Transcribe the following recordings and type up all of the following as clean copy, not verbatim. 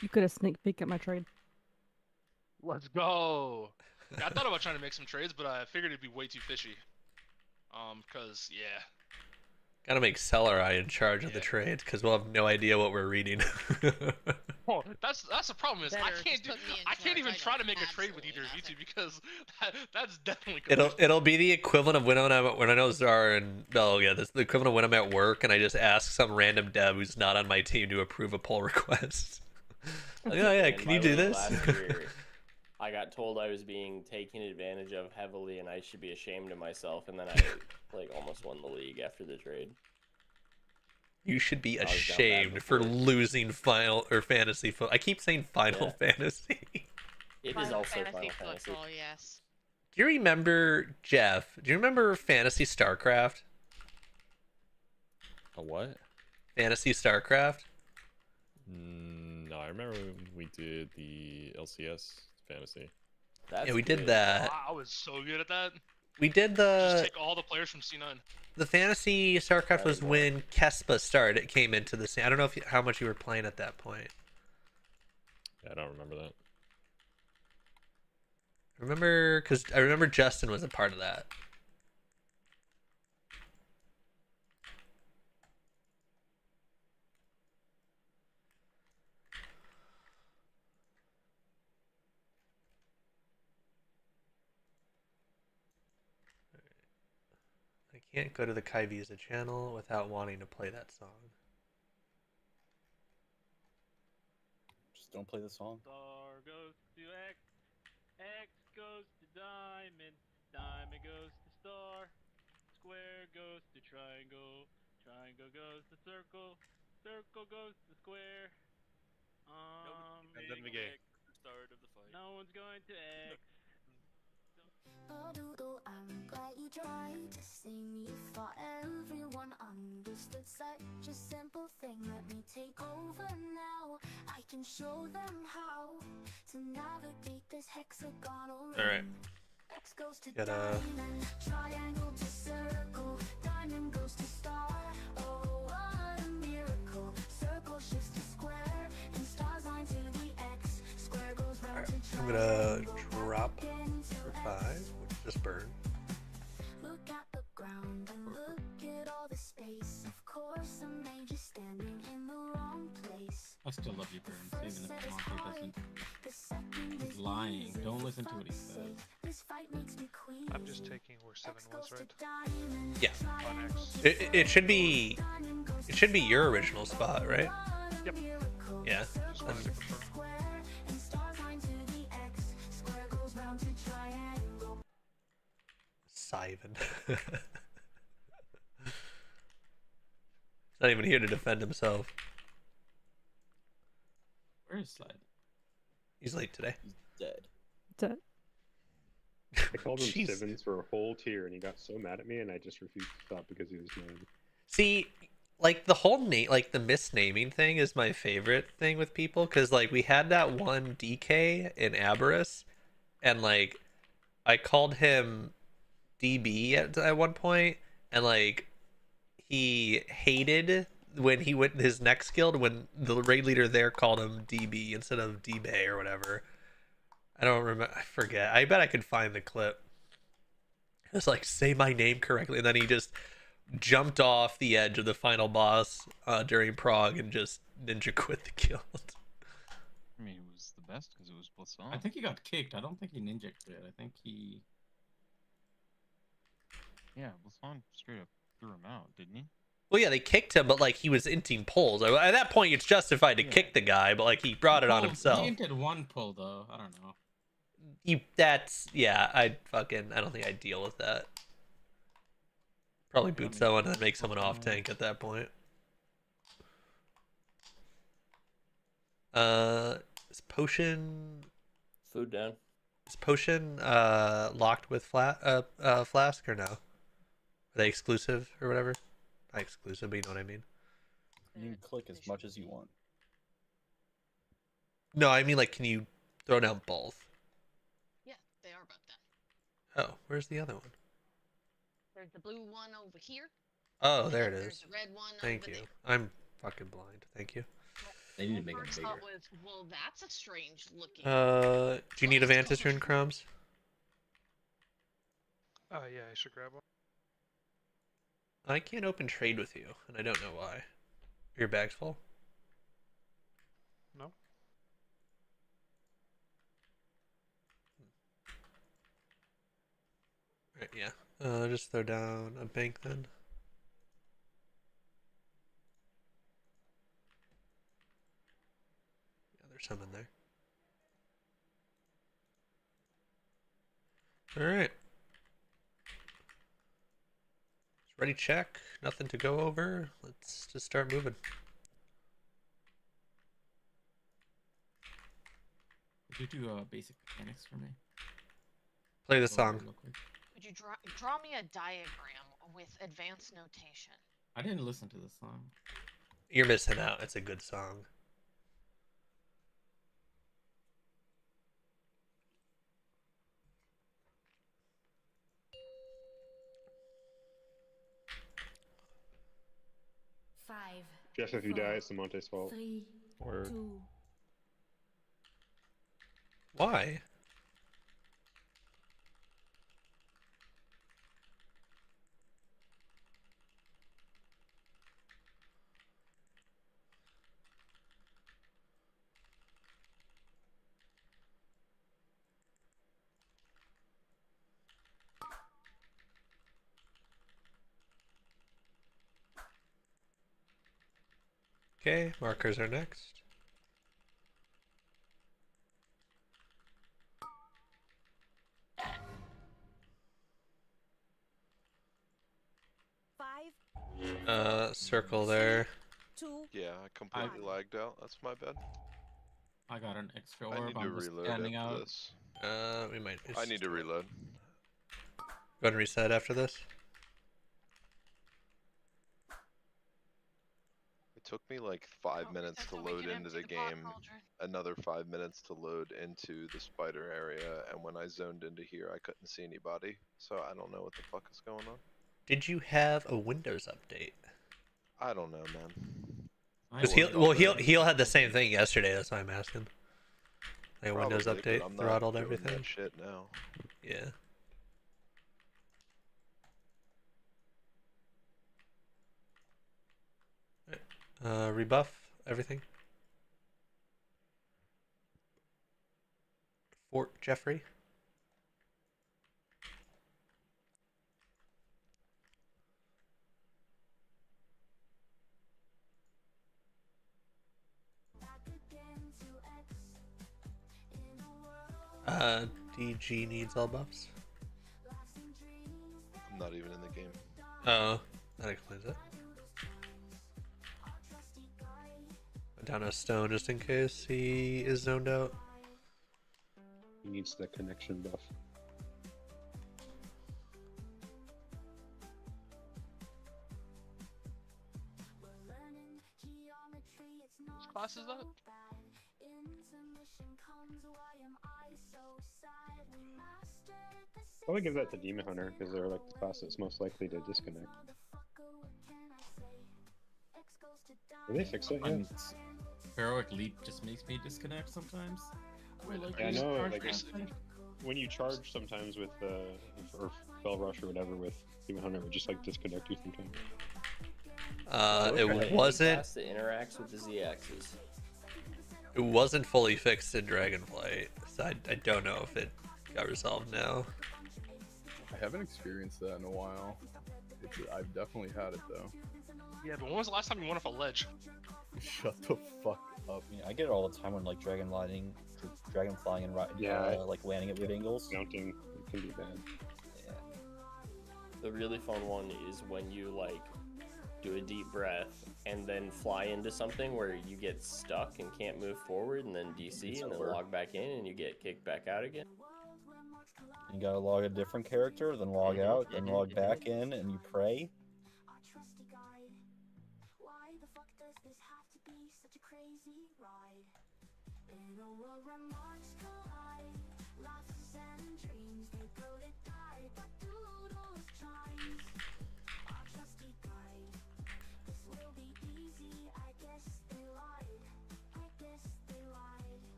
You could have sneak peeked at my trade. Let's go. Yeah, I thought about trying to make some trades, but I figured it'd be way too fishy. Cause yeah, Gotta make Seller Eye in charge of the yeah. trade because we'll have no idea what we're reading. Oh, that's the problem is Better just put me in I can't charge. even I try know to make a trade with either absolutely of you two nothing. because that's definitely It'll be the equivalent of when I know Zara and oh yeah, this the equivalent of when I'm at work and I just ask some random dev who's not on my team to approve a pull request. Like, oh yeah, In can my you do league this? last year, I got told I was being taken advantage of heavily, and I should be ashamed of myself. And then I like almost won the league after the trade. You should be I was down bad ashamed for before. losing final or fantasy football. I keep saying Final Fantasy. It is Final also Fantasy Final Fantasy. football, yes. Do you remember Jeff? Do you remember Fantasy StarCraft? A what? Fantasy StarCraft? No, I remember when we did the LCS fantasy. That's Yeah, we did good. that. I was so good at that. We did Just the take all the players from C9. fantasy StarCraft was Right, when Kespa started. It came into the scene. I don't know how much you were playing at that point. Yeah, I don't remember that. Remember, because I remember Justin was a part of that. I can't go to the Kai Visa channel without wanting to play that song. Just don't play the song. Star goes to X, X goes to diamond, diamond goes to star, square goes to triangle, triangle goes to circle, circle goes to square. And then the game. The start of the fight. No one's going to X. Oh, doodle, I'm glad you tried to see me. Thought everyone understood such a simple thing. Let me take over now. I can show them how to navigate this hexagonal ring. All right. X goes to Gotta- diamond, triangle to circle, diamond goes to star. Oh, what a miracle! Circle shifts to square, and stars line to the X. Square goes round to I'm gonna triangle. drop for 5, which just burned. Look at the ground and look at all the space. Of course, a major standing in the wrong place. I still love you, Burns, even if Monty doesn't. The second He's is lying. easy. Don't listen to what he says. This fight makes me queasy. I'm just taking where 7 X was, goes to right? diamond, Yeah. On X. It should be your original spot, right? Yep. Yeah. Just wanted to confirm. Square, and stars line to the X. Square goes round to triangle. Sivan. He's not even here to defend himself. Where is Slide? He's late today. He's dead. Dead. I called him Jeez. Sivens for a whole tier, and he got so mad at me, and I just refused to stop because he was mad. See, like the whole name, like the misnaming thing is my favorite thing with people because like we had that one DK in Aberrus, and like I called him DB at one point, and like he hated when he went his next guild when the raid leader there called him DB instead of D-Bay or whatever. I don't remember. I forget. I bet I could find the clip. It was like, say my name correctly, and then he just jumped off the edge of the final boss during Prague and just ninja quit the guild. I mean, it was the best because it was Blitzon. I think he got kicked. I don't think he ninja quit. I think he. Yeah, Blitzon straight up threw him out, didn't he? Well, yeah, they kicked him, but like he was inting pulls. At that point, it's justified to Yeah. kick the guy, but like he brought it on himself. He did one pull though. I don't know. I don't think I'd deal with that. Probably boot someone and make someone off tank at that point. Is potion Food down. locked with flask or no? Are they exclusive or whatever? Not exclusive, but you know what I mean. You can click as much as you want. No, I mean like, can you throw down both? Yeah, they are about that. Oh, where's the other one? There's the blue one over here. Oh, there it There's is. the red one Thank over you. there. I'm fucking blind. Thank you. They need to make them First bigger. thought was, well, that's a strange looking. Do you need a Vantage Rune, Crumbs? Yeah, I should grab one. I can't open trade with you, and I don't know why. Your bag's full? No. Right, yeah. Just throw down a bank then. Yeah, there's some in there. Alright. Ready, check. Nothing to go over. Let's just start moving. Could you do basic mechanics for me? Play the song. Could you draw me a diagram with advanced notation? I didn't listen to the song. You're missing out. It's a good song. Jeff, if you die, it's Lamonte's fault. 3, Or 2. Why? Okay, markers are next. Circle there. Yeah, I completely lagged out. That's my bad. I got an extra I orb. need to I'm just reload standing after out. this. We might. I need to reload. Go ahead and reset after this. It took me like 5 minutes to load into the game, another 5 minutes to load into the spider area, and when I zoned into here, I couldn't see anybody. So I don't know what the fuck is going on. Did you have a Windows update? I don't know, man. Because he'll had the same thing yesterday. That's why I'm asking. Like a Windows Probably, update but I'm not throttled doing everything. that shit now. Yeah. Rebuff everything. Fort Jeffrey. DG needs all buffs. I'm not even in the game. Oh, that explains it. Put down a stone just in case he is zoned out. He needs the connection buff. Whose class is that? I would give that to Demon Hunter because they're like the class that's most likely to disconnect. Did they fix it yet? Heroic Leap just makes me disconnect sometimes. Yeah, I know. Like when you charge sometimes with or Fell Rush or whatever with Demon Hunter, it would just like disconnect you sometimes. It wasn't. Class that interacts with the Z-axis. It wasn't fully fixed in Dragonflight, so I don't know if it got resolved now. I haven't experienced that in a while. I've definitely had it though. Yeah, but when was the last time you went off a ledge? Shut the fuck up. Yeah, I get it all the time when like dragon flying and like landing at weird angles. Mounting can be bad. Yeah. The really fun one is when you like do a deep breath and then fly into something where you get stuck and can't move forward, and then DC and then log back in and you get kicked back out again. You gotta log a different character, then log out, then log back in, and you pray.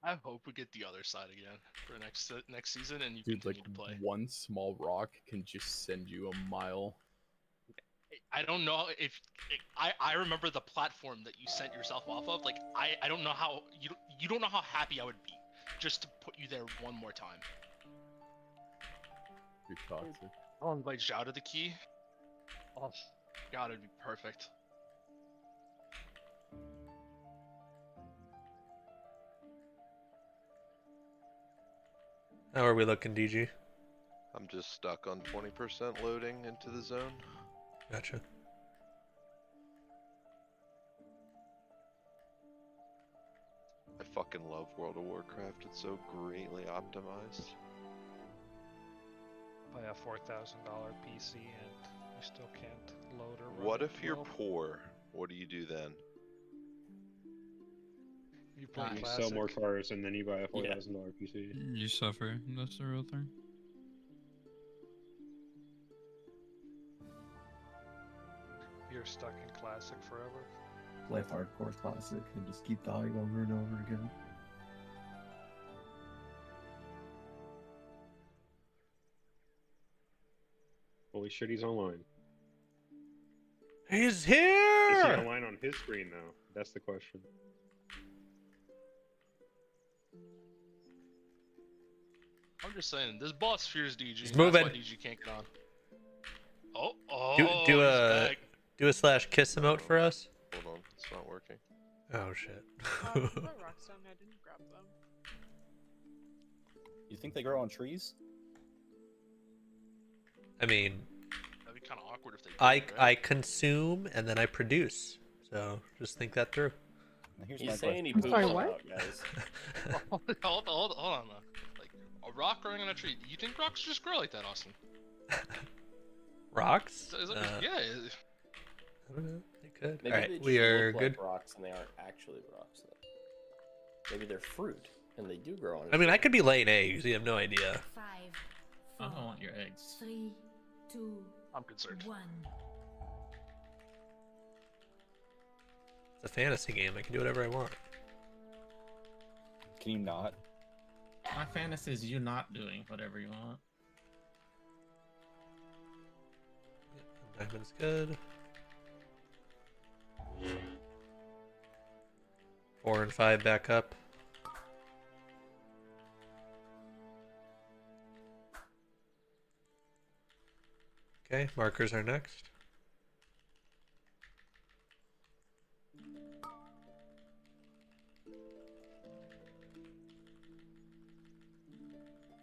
I hope we get the other side again for next season, and you Dude, like continue to play. one small rock can just send you a mile. I don't know if I remember the platform that you sent yourself off of. Like I don't know how you don't know how happy I would be just to put you there one more time. You're toxic. I'll invite Zhao to the key. Oh God, it'd be perfect. How are we looking, DG? I'm just stuck on 20% loading into the zone. Gotcha. I fucking love World of Warcraft. It's so greatly optimized. Buy a $4,000 PC and you still can't load or run What it if you're well. poor? What do you do then? You play You classic. sell more cars and then you buy a $4,000 PC. You suffer. That's the real thing. You're stuck in classic forever. Play hardcore classic and just keep dying over and over again. Holy shit, he's online. He's Is he here! online on his screen though? That's the question. I'm just saying, this boss fears DG. He's That's moving. why DG can't get on. Oh, Do he's back. a /kiss emote for us. Hold on, it's not working. Oh shit. My rocks down, I didn't grab them. You think they grow on trees? I mean, That'd be kind of awkward if they. I consume and then I produce. So just think that through. Now here's He's my saying he question. poops them out, guys. hold on. Like a rock growing on a tree. You think rocks just grow like that, Austin? Rocks? Yeah. I don't know. They could. Maybe All they right, just we are look good. like rocks and they aren't actually rocks. Though. Maybe they're fruit and they do grow on. I mean, I could be laying eggs. You have no idea. 5, I don't want your eggs. 3, 2, I'm concerned. 1. It's a fantasy game. I can do whatever I want. Can you not? My fantasy is you not doing whatever you want. Diamond's good. 4 and 5 back up. Okay, markers are next.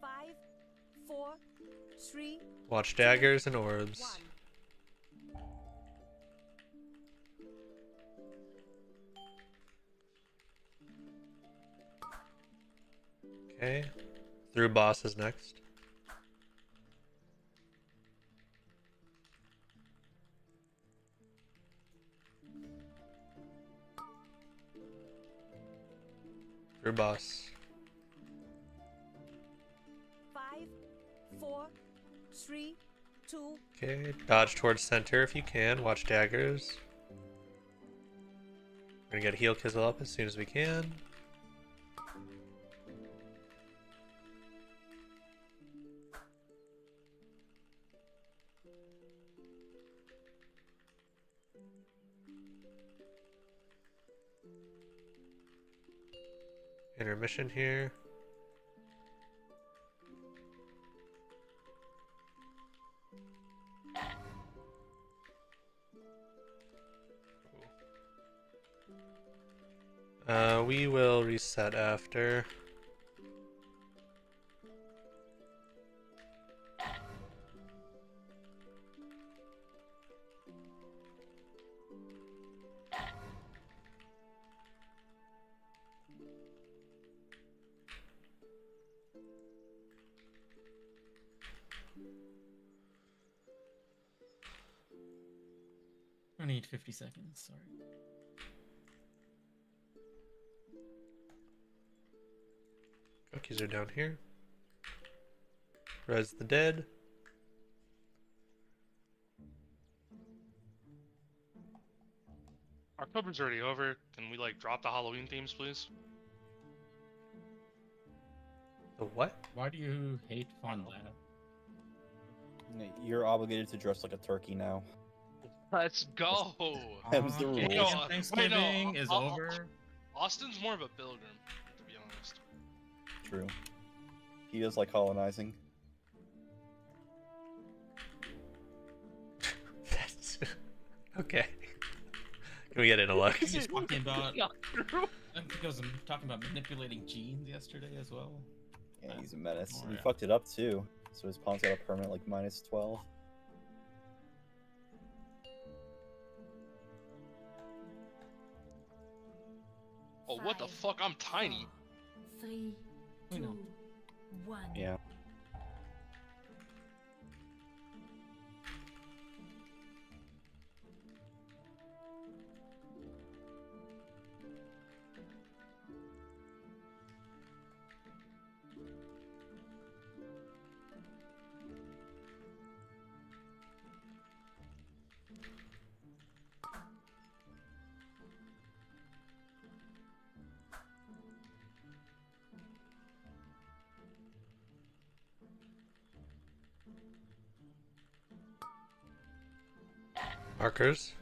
Five, 4, 3. Watch daggers and orbs. 1. Okay, through boss is next. Through boss. 5, 4, 3, 2. Okay, dodge towards center if you can. Watch daggers. We're gonna get heal Kizzle up as soon as we can. Intermission here. We will reset after. I need 50 seconds, sorry. Cookies are down here. Res the dead. October's already over. Can we like drop the Halloween themes, please? The what? Why do you hate Fond du Lac? You're obligated to dress like a turkey now. Let's go. Them's the rules. Canadian Thanksgiving is over. Austin's more of a pilgrim, to be honest. True. He does like colonizing. That's okay. Can we get in a look? He was talking about. I think I was talking about manipulating genes yesterday as well. Yeah, he's a menace. Oh, And he yeah. fucked it up too. So his pawn's got a permanent like -12. Oh, what the fuck? I'm tiny. 3, We 2, know. 1. Yeah. Markers.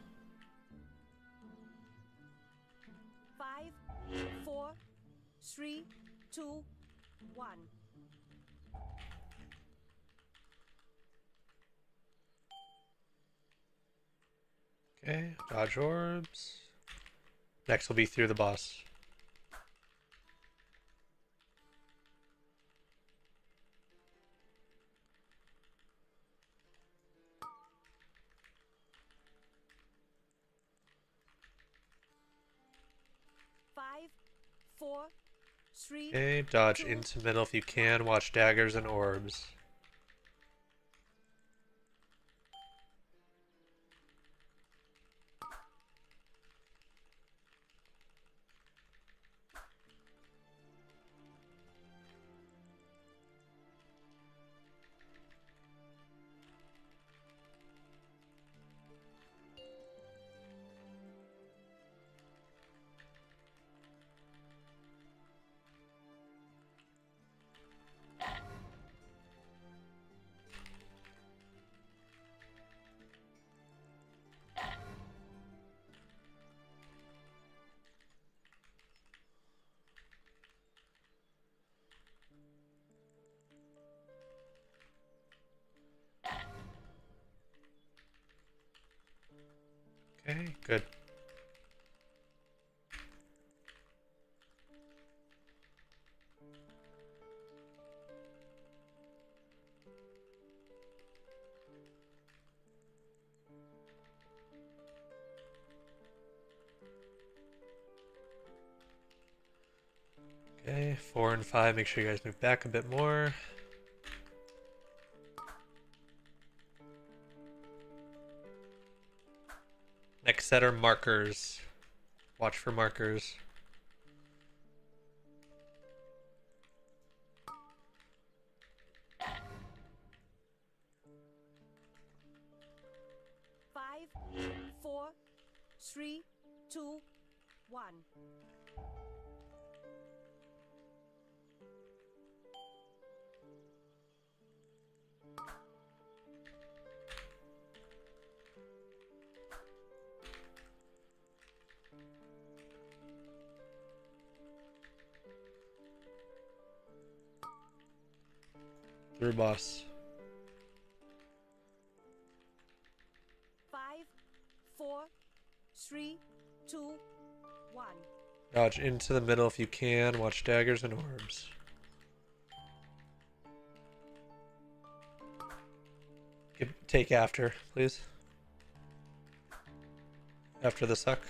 5, 4, 3, 2, 1. Okay, dodge orbs. Next will be through the boss. Five, 4, 3. Okay, dodge 2, into middle if you can. Watch daggers and orbs. Okay, good. Okay, 4 and 5, make sure you guys move back a bit more. Next set are markers. Watch for markers. Five, 4, 3, 2, 1. Through boss. 5, 4, 3, 2, 1. Dodge into the middle if you can. Watch daggers and orbs. Take after, please. After the suck.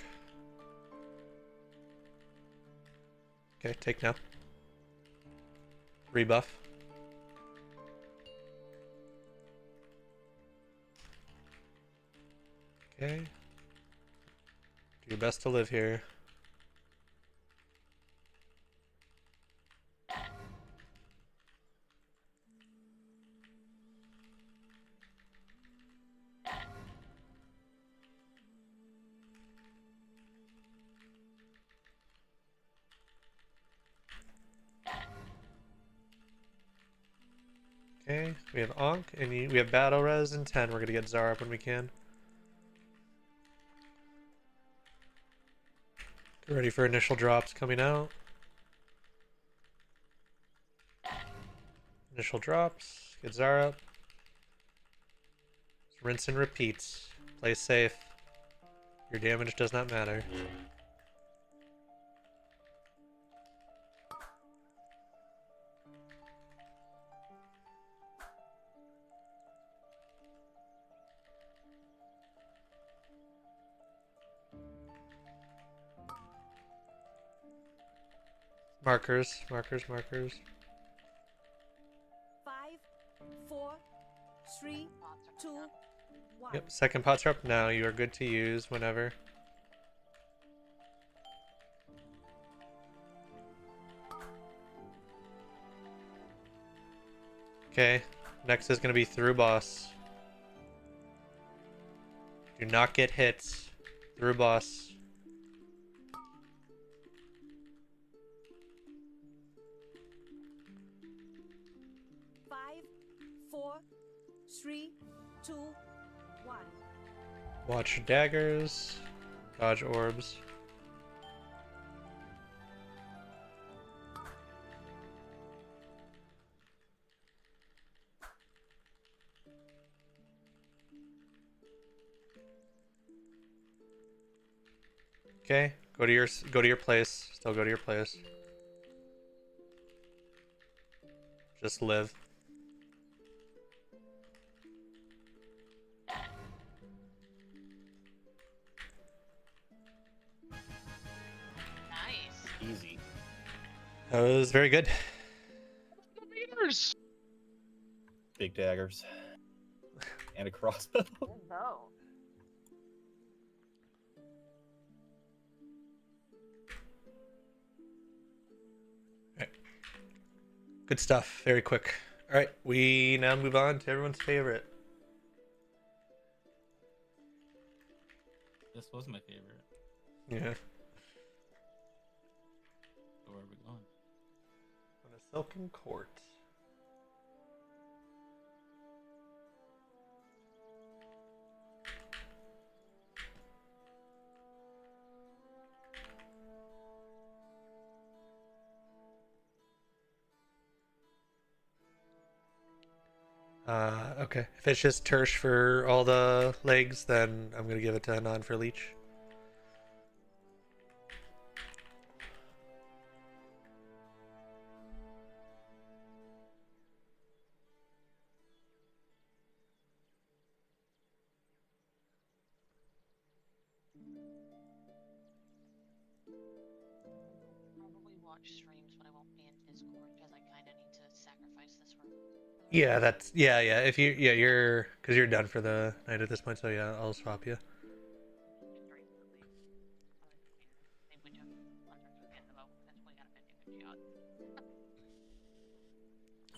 Okay, take now. Rebuff. Okay. Do your best to live here. Okay, we have Ankh, and we have Battle Res in 10. We're gonna get Zara up when we can. Get ready for initial drops coming out. Initial drops. Get Zara up. Rinse and repeat. Play safe. Your damage does not matter. Markers, markers, markers. 5, 4, 3, 2, 1. Yep, second pots are up now. You are good to use whenever. Okay, next is going to be through boss. Do not get hits through boss. Five, 4, 3, 2, 1. Watch daggers. Dodge orbs. Okay, go to your place. Still go to your place. Just live. Nice. Easy. That was very good. Meters. Big daggers. And a crossbow. No. Good stuff. Very quick. All right, we now move on to everyone's favorite. This was my favorite. Yeah. So where are we going? On a silken court. Okay. If it's just Tersh for all the legs, then I'm gonna give it to Anon for Leech. Probably watch streams, but I won't be in Discord because I kind of need to sacrifice this room. Yeah, that's yeah. If you're because you're done for the night at this point, so yeah, I'll swap you.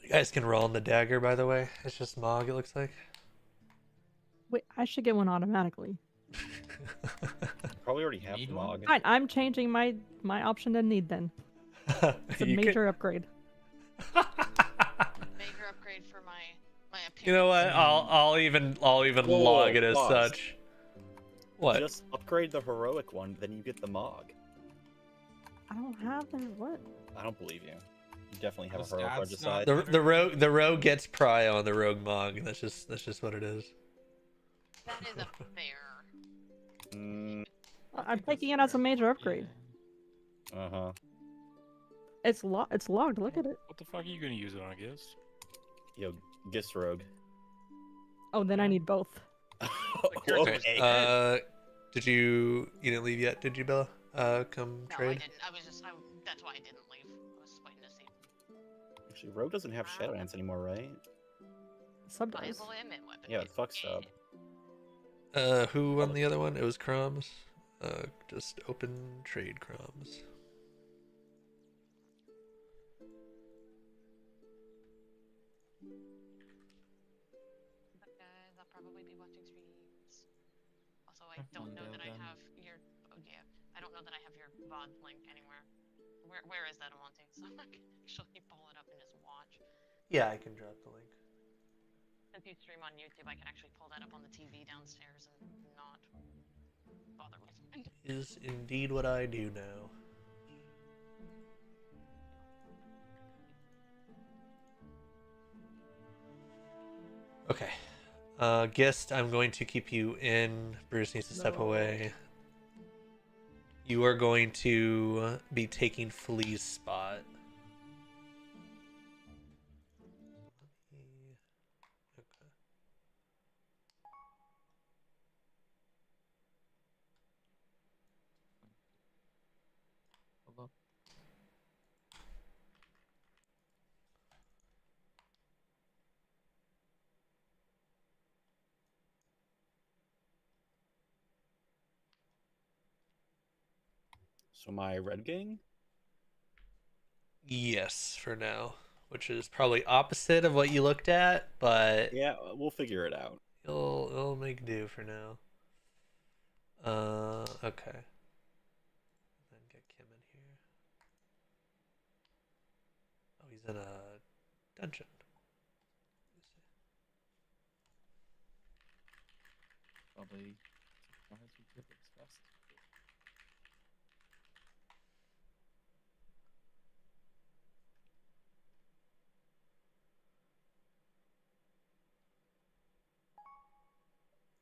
You guys can roll on the dagger, by the way. It's just Mog, it looks like. Wait, I should get one automatically. Probably already have the Mog. Fine, I'm changing my option to need then. It's a major upgrade. Major upgrade for my appearance. You know what? I'll even log it as pause. such. What? Just upgrade the heroic one, then you get the Mog. I don't have that. What? I don't believe you. You definitely have The a heroic stats not regicide. The rogue gets pry on the rogue Mog. That's just what it is. That is a fair. I'm taking it as a major upgrade. Uh-huh. It's logged. Look at it. What the fuck are you gonna use it on, Giz? Yo, Gist Rogue. Oh, then I need both. Okay. Did you didn't leave yet? Did you, Bella? Come No, trade. I didn't. That's why I didn't leave. I was waiting to see. Actually, Rogue doesn't have Shadowdance anymore, right? Sub does. Viable Emmett weapon. Yeah, it fucks Sub. Who won the other one? It was Crumbs. Just open trade Crumbs. But guys, I'll probably be watching streams. Also, I Have don't fun, know that I Belle, have your. Oh yeah, I don't know that I have your VOD link anywhere. Where is that, Amonte? So I can actually pull it up and just watch. Yeah, I can drop the link. Since you stream on YouTube, I can actually pull that up on the TV downstairs and not bother my friend. Is indeed what I do now. Okay. Gist, I'm going to keep you in. Bruce needs to step away. You are going to be taking Flea's spot. Hello. So my red gang? Yes, for now. Which is probably opposite of what you looked at, but yeah, we'll figure it out. It'll make do for now. Okay. Then get Kim in here. Oh, he's in a dungeon. Probably surprise with Griffith's best.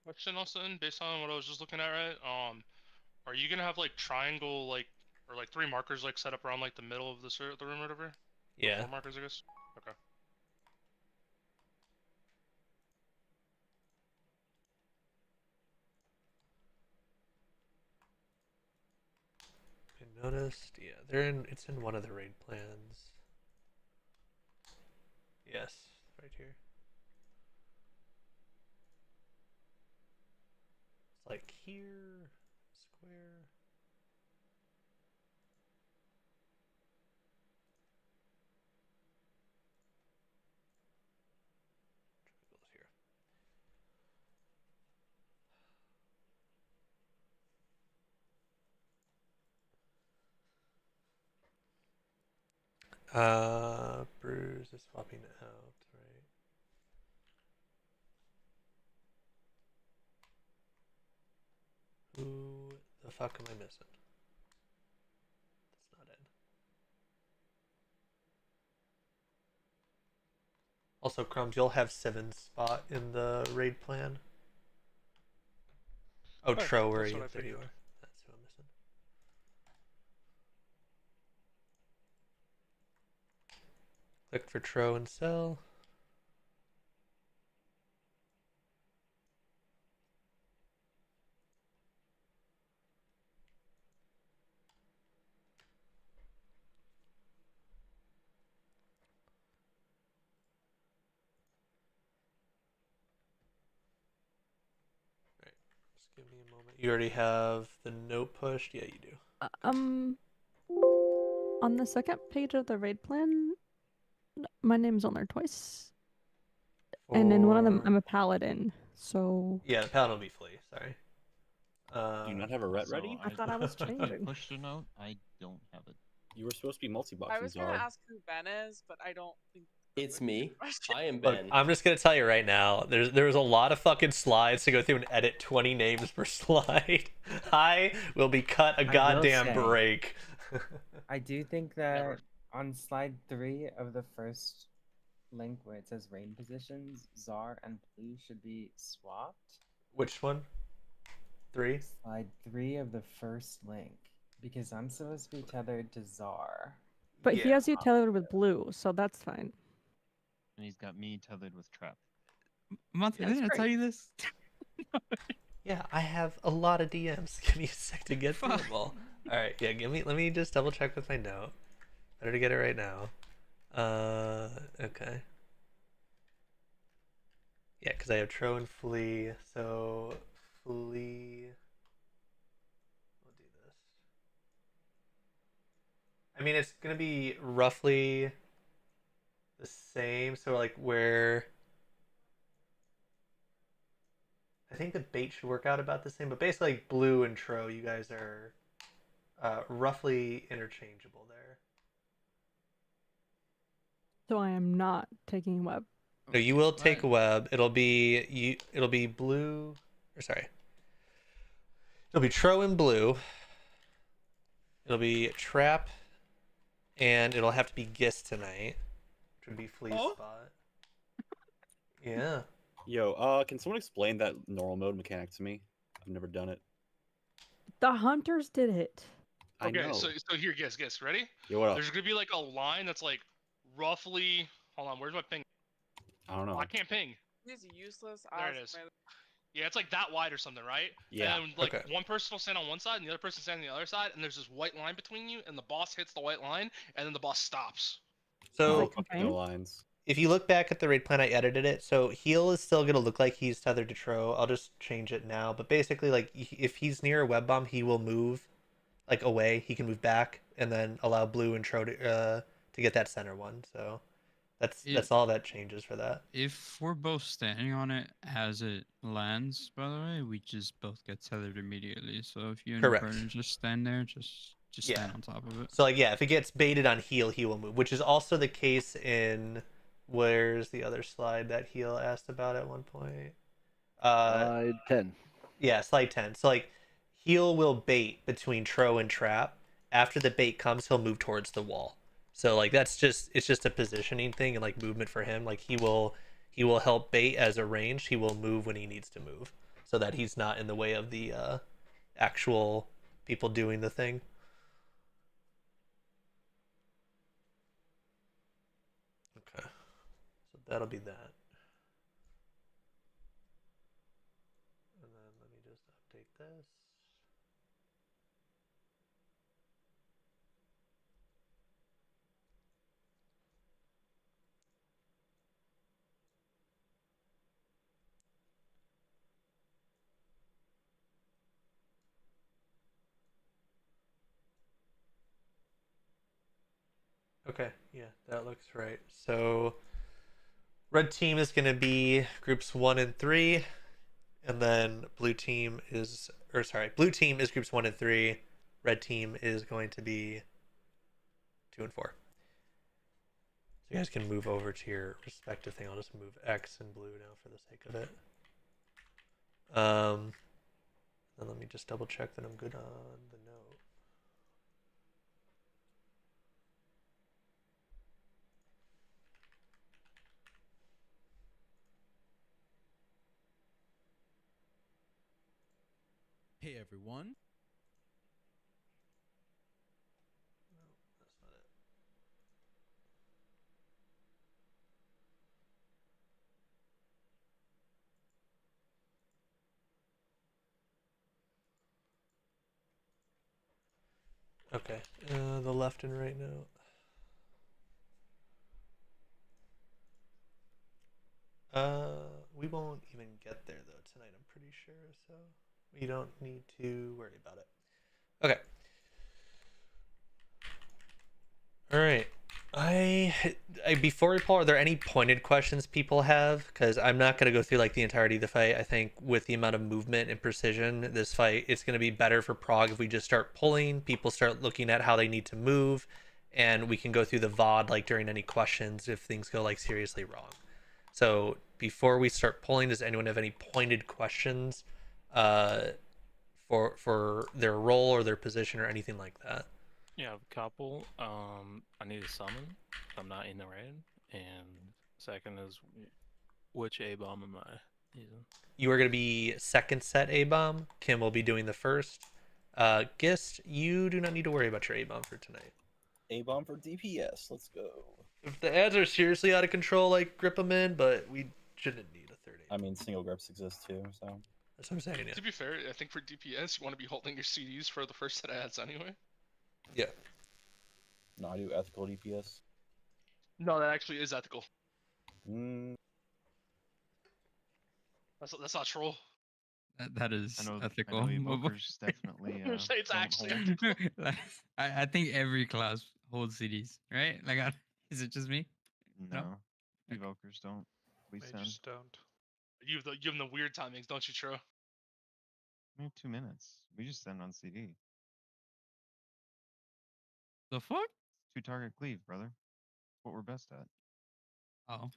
Question also, based on what I was just looking at, right? Are you gonna have like triangle or like 3 markers like set up around like the middle of the room or whatever? Yeah. 4 markers, I guess. Okay. Noticed? Yeah, it's in one of the raid plans. Yes, right here. It's like here, square. Triangles here. Bruce is swapping out, right? Who the fuck am I missing? That's not it. Also, Crumbs, you'll have Seven's spot in the raid plan. Oh, Okay, Tro, where are that's you? what I There you figured. are. That's who I'm missing. Click for Tro and Cell. Just give me a moment. You already have the note pushed? Yeah, you do. On the second page of the raid plan, my name's on there twice. And in one of them, I'm a paladin, so... Yeah, the paladin will be Flea, sorry. Do you not have a ret ready? I thought I was I changing. pushed a note. I don't have it. You were supposed to be multi-boxing, I was gonna Zara. ask who Ben is, but I don't think It's me. I am Look, Ben. I'm just gonna tell you right now. There's a lot of fucking slides to go through and edit 20 names per slide. I will be cut a goddamn break. I do think that on slide 3 of the first link where it says rain positions, Czar and Blue should be swapped. Which one? 3? Slide 3 of the first link. Because I'm supposed to be tethered to Czar. But he has you tethered with Blue, so that's fine. And he's got me tethered with Trap. Monty, That's didn't I tell great. you this? Yeah, I have a lot of DMs. Give me a sec to get through them all. Alright, yeah, let me just double check with my note. Better to get it right now. Okay. Yeah, because I have Tro and Flea, so Flea... We'll do this. I mean, it's gonna be roughly the same, so like where... I think the bait should work out about the same, but basically like Blue and Tro, you guys are roughly interchangeable there. So I am not taking web. No, you will take web. It'll be you. It'll be blue. Or sorry. It'll be Tro and blue. It'll be trap, and it'll have to be Gist tonight, which would be Flea's spot. Yeah. Yo, can someone explain that normal mode mechanic to me? I've never done it. The hunters did it. I Okay, know. so here, guess. Ready? Yo, what up? There's gonna be like a line that's like roughly. Hold on, where's my ping? I don't know. I can't ping. He's useless. There it is. Yeah, it's like that wide or something, right? Yeah. And then, like, Okay. one person will stand on one side and the other person stands on the other side, and there's this white line between you, and the boss hits the white line, and then the boss stops. So No lines. if you look back at the raid plan, I edited it. So heal is still gonna look like he's tethered to Tro. I'll just change it now. But basically, like if he's near a web bomb, he will move like away. He can move back and then allow blue and Tro to get that center one. So that's all that changes for that. If we're both standing on it as it lands, by the way, we just both get tethered immediately. So if you and your Correct. partner just stand there, just stand on top of it. So like yeah, if it gets baited on heal, he will move, which is also the case in where's the other slide that heal asked about at one point. Slide 10. Yeah, slide 10. So like heal will bait between Tro and trap. After the bait comes, he'll move towards the wall. So like it's just a positioning thing and like movement for him. Like he will help bait as a range. He will move when he needs to move, so that he's not in the way of the actual people doing the thing. Okay, so that'll be that. And then let me just update this. Okay, yeah, that looks right. So red team is going to be groups 1 and 3, and then blue team is blue team is groups 1 and 3. Red team is going to be 2 and 4. So you guys can move over to your respective thing. I'll just move X and blue now for the sake of it. Then let me just double check that I'm good on the note. Hey everyone. Okay, the left and right note. We won't even get there though tonight, I'm pretty sure, so we don't need to worry about it. Okay. All right. I before we pull, are there any pointed questions people have? Because I'm not going to go through like the entirety of the fight. I think with the amount of movement and precision, this fight, it's going to be better for Prague if we just start pulling. People start looking at how they need to move, and we can go through the VOD like during any questions if things go like seriously wrong. So before we start pulling, does anyone have any pointed questions for their role or their position or anything like that? Yeah, I have a couple. I need to summon. I'm not in the raid. And second is, which A bomb am I using? You are going to be second set A bomb. Kim will be doing the first. Gist, you do not need to worry about your A bomb for tonight. A bomb for DPS. Let's go. If the ads are seriously out of control, like grip them in, but we shouldn't need a third. I mean, single grips exist too, so. That's what I'm saying. Yeah. To be fair, I think for DPS, you want to be holding your CDs for the first set of ads anyway. Yeah. No, I do ethical DPS. No, that actually is ethical. That's not troll. That is ethical. I know evokers definitely. It's actually ethical. I think every class holds CDs, right? Like, is it just me? No, evokers don't. Please send. Mages don't. You have the weird timings, don't you, Tro? We have 2 minutes. We just send on CD. The fuck? 2 target cleave, brother. What we're best at. Oh.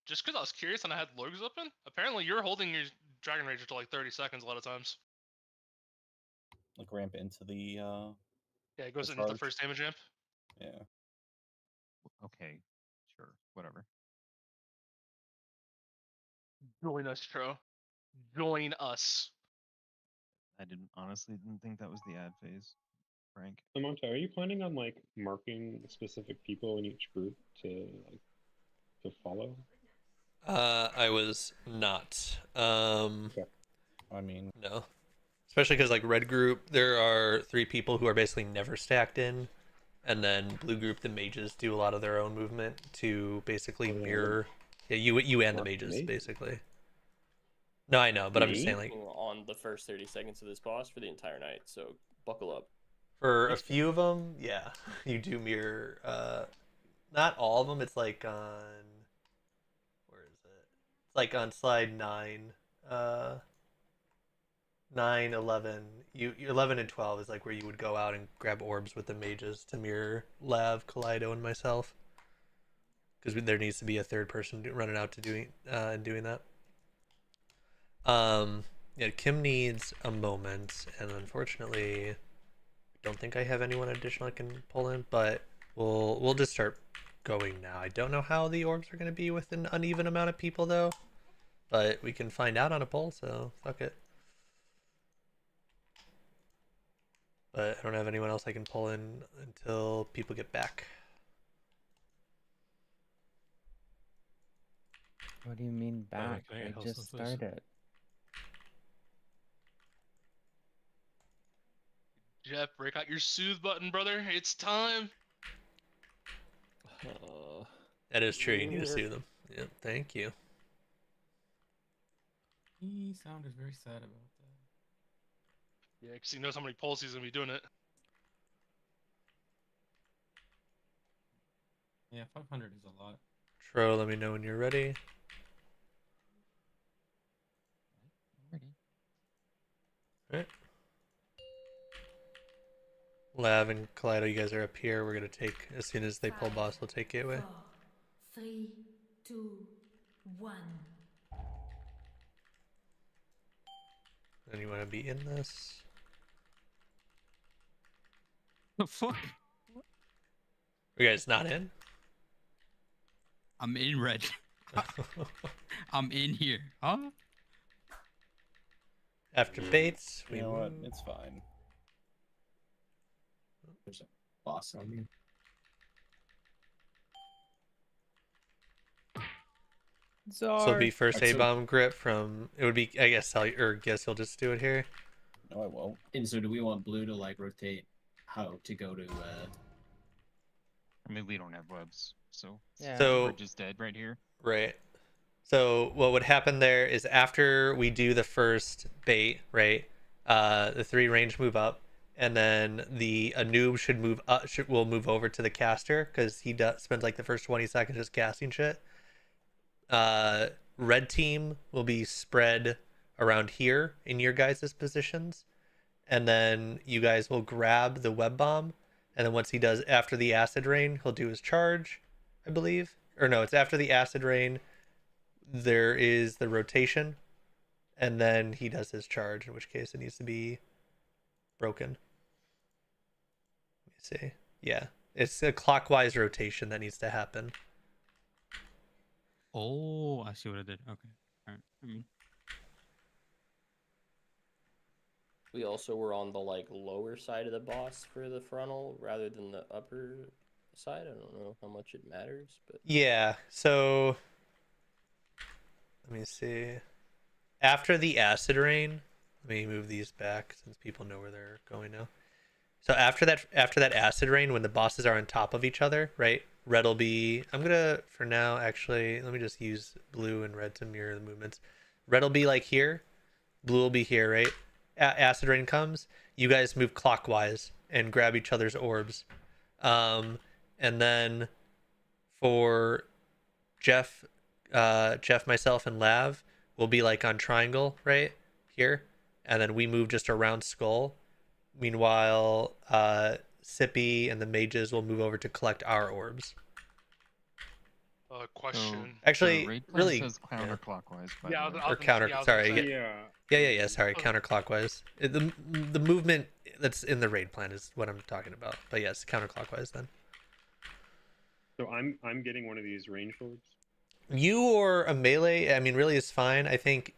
Just because I was curious and I had lurgs open, apparently you're holding your Dragon Rager to like 30 seconds a lot of times. Like ramp into the Yeah, it goes the into the charge. first damage ramp. Yeah. Okay, sure, whatever. Join us, Tro. Join us. I honestly didn't think that was the ad phase, Frank. Monte, are you planning on like marking specific people in each group to follow? I was not. Okay. I mean, no. Especially because like red group, there are 3 people who are basically never stacked in, and then blue group, the mages do a lot of their own movement to basically mirror. Yeah, you and the mages basically. No, I know, but I'm just saying like on the first 30 seconds of this boss for the entire night. So buckle up. for a few of them, yeah, you do mirror. Not all of them. It's like on where is it? It's like on slide 9. 9, 11, 11 and 12 is like where you would go out and grab orbs with the mages to mirror Lav, Kaleido, and myself. Because there needs to be a third person running out to doing that. Yeah, Kim needs a moment, and unfortunately, I don't think I have anyone additional I can pull in. But we'll just start going now. I don't know how the orbs are going to be with an uneven amount of people though, but we can find out on a poll. So fuck it. But I don't have anyone else I can pull in until people get back. What do you mean back? okay, They how's just this? started. Jeff, break out your soothe button, brother. It's time. That is true. You need to soothe them. Yeah, thank you. He sounded very sad about that. Yeah, because he knows how many polls he's gonna be doing it. Yeah, 500 is a lot. Tro, let me know when you're ready. Ready. Alright. Lav and Kaleido, you guys are up here. We're gonna take, as soon as they pull boss, we'll take Gateway. 4, 3, 2, 1. And you want to be in this? The fuck? You guys not in? I'm in red. I'm in here. Huh? After baits, you know what? It's fine. There's a boss on me. So it'll be first A-bomb grip from, it would be, I guess, guess you'll just do it here. No, I won't. And so do we want blue to like rotate how to go to I mean, we don't have webs, so Yeah. So- we're just dead right here. Right. So what would happen there is after we do the first bait, right? The 3 range move up, and then a noob should move up. Will move over to the caster because he spends like the first 20 seconds just casting shit. Red team will be spread around here in your guys' positions, and then you guys will grab the web bomb, and then once he does after the acid rain, he'll do his charge, I believe. Or no, it's after the acid rain. There is the rotation, and then he does his charge, in which case it needs to be broken. Let me see. Yeah, it's a clockwise rotation that needs to happen. Oh, I see what I did. Okay. All right. We also were on the like lower side of the boss for the frontal rather than the upper side. I don't know how much it matters, but Yeah, so let me see. After the acid rain, let me move these back since people know where they're going now. So after that acid rain, when the bosses are on top of each other, right? Red will be, I'm gonna, for now, actually, let me just use blue and red to mirror the movements. Red will be like here, blue will be here, right? Acid rain comes, you guys move clockwise and grab each other's orbs. And then for Jeff, myself, and Lav, we'll be like on triangle right here, and then we move just around Skull. Meanwhile, Sippy and the mages will move over to collect our orbs. Question. Actually, rate plan really, says counterclockwise. By Yeah, the way. or counter. yeah, I was Sorry, gonna say. yeah. Sorry, counterclockwise. The movement that's in the raid plan is what I'm talking about. But yes, counterclockwise then. So I'm getting one of these range swords. You or a melee, I mean, really is fine. I think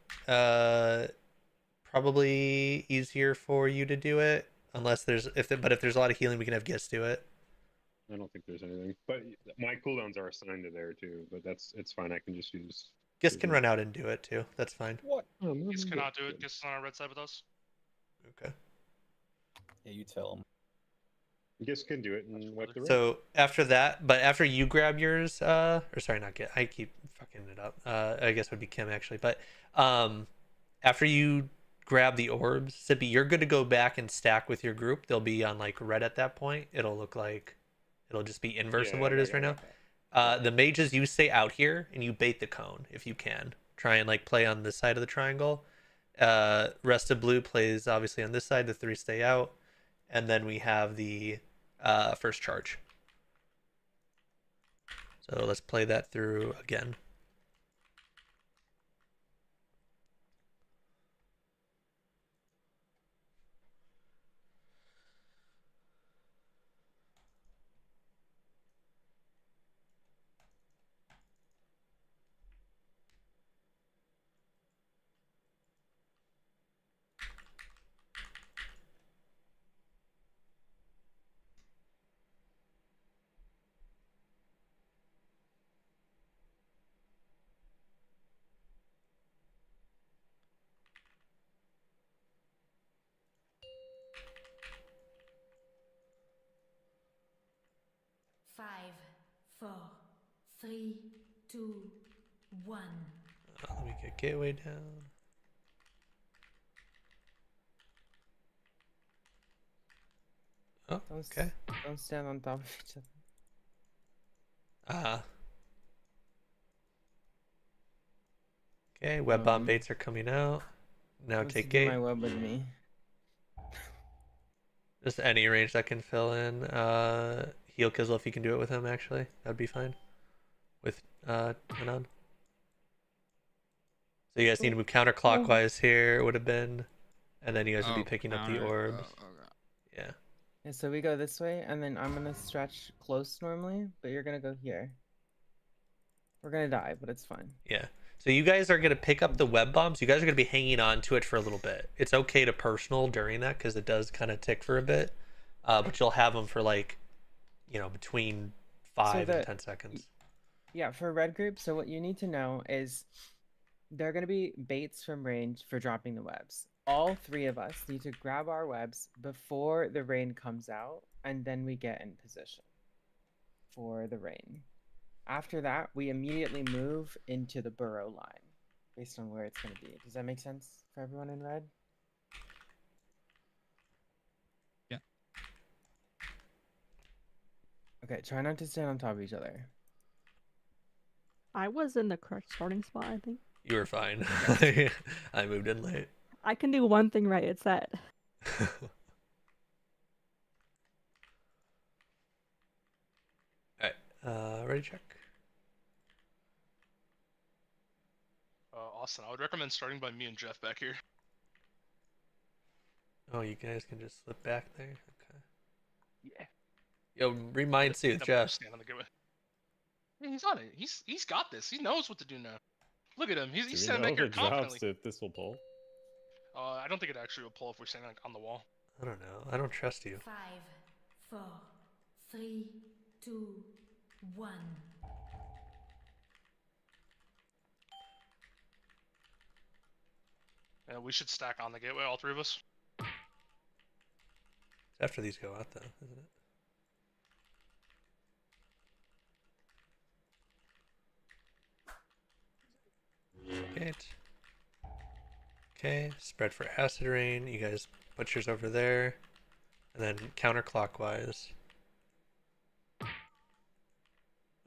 probably easier for you to do it unless there's if there's a lot of healing, we can have Gist do it. I don't think there's anything, but my cooldowns are assigned to there too. But it's fine. I can just use. Gist can run out and do it too. That's fine. What? Gist cannot do it. Gist is on our red side with us. Okay. Yeah, you tell him. Gist can do it and wipe the red. So after that, but after you grab yours, or sorry, not get. I keep fucking it up. I guess it would be Kim actually, but after you grab the orbs, Sippy, you're good to go back and stack with your group. They'll be on like red at that point. It'll look like it'll just be inverse of what it is right now. The mages, you stay out here and you bait the cone if you can. Try and like play on this side of the triangle. Rest of blue plays obviously on this side. The three stay out, and then we have the first charge. So let's play that through again. Five, 4, 3, 2, 1. Let me get gateway down. Oh, okay. Don't stand on top of each other. Okay, web bomb baits are coming out. Now take gate. My web with me. Just any range that can fill in. Heal Kizzle if you can do it with him, actually. That'd be fine. With Anon. So you guys need to move counterclockwise here, would have been. And then you guys would be picking up the orbs. Yeah. Yeah, so we go this way, and then I'm gonna stretch close normally, but you're gonna go here. We're gonna die, but it's fine. Yeah. So you guys are gonna pick up the web bombs. You guys are gonna be hanging on to it for a little bit. It's okay to personal during that because it does kind of tick for a bit, but you'll have them for like, you know, between 5 and 10 seconds. Yeah, for red group. So what you need to know is there are gonna be baits from range for dropping the webs. All three of us need to grab our webs before the rain comes out, and then we get in position for the rain. After that, we immediately move into the burrow line based on where it's going to be. Does that make sense for everyone in red? Yeah. Okay, try not to stand on top of each other. I was in the correct starting spot, I think. You were fine. I moved in late. I can do one thing right, it's that. Alright, ready check. Austin, I would recommend starting by me and Jeff back here. Oh, you guys can just slip back there? Okay. Yeah. Yo, remind Sooth, Jeff. Stand on the gateway. Yeah, he's on it. He's got this. He knows what to do now. Look at him. He's standing back here confidently. If this will pull. I don't think it actually will pull if we stand on the wall. I don't know. I don't trust you. 5, 4, 3, 2, 1. Yeah, we should stack on the gateway, all three of us. After these go out, though, isn't it? Gate. Okay, spread for acid rain. You guys put yours over there. And then counterclockwise.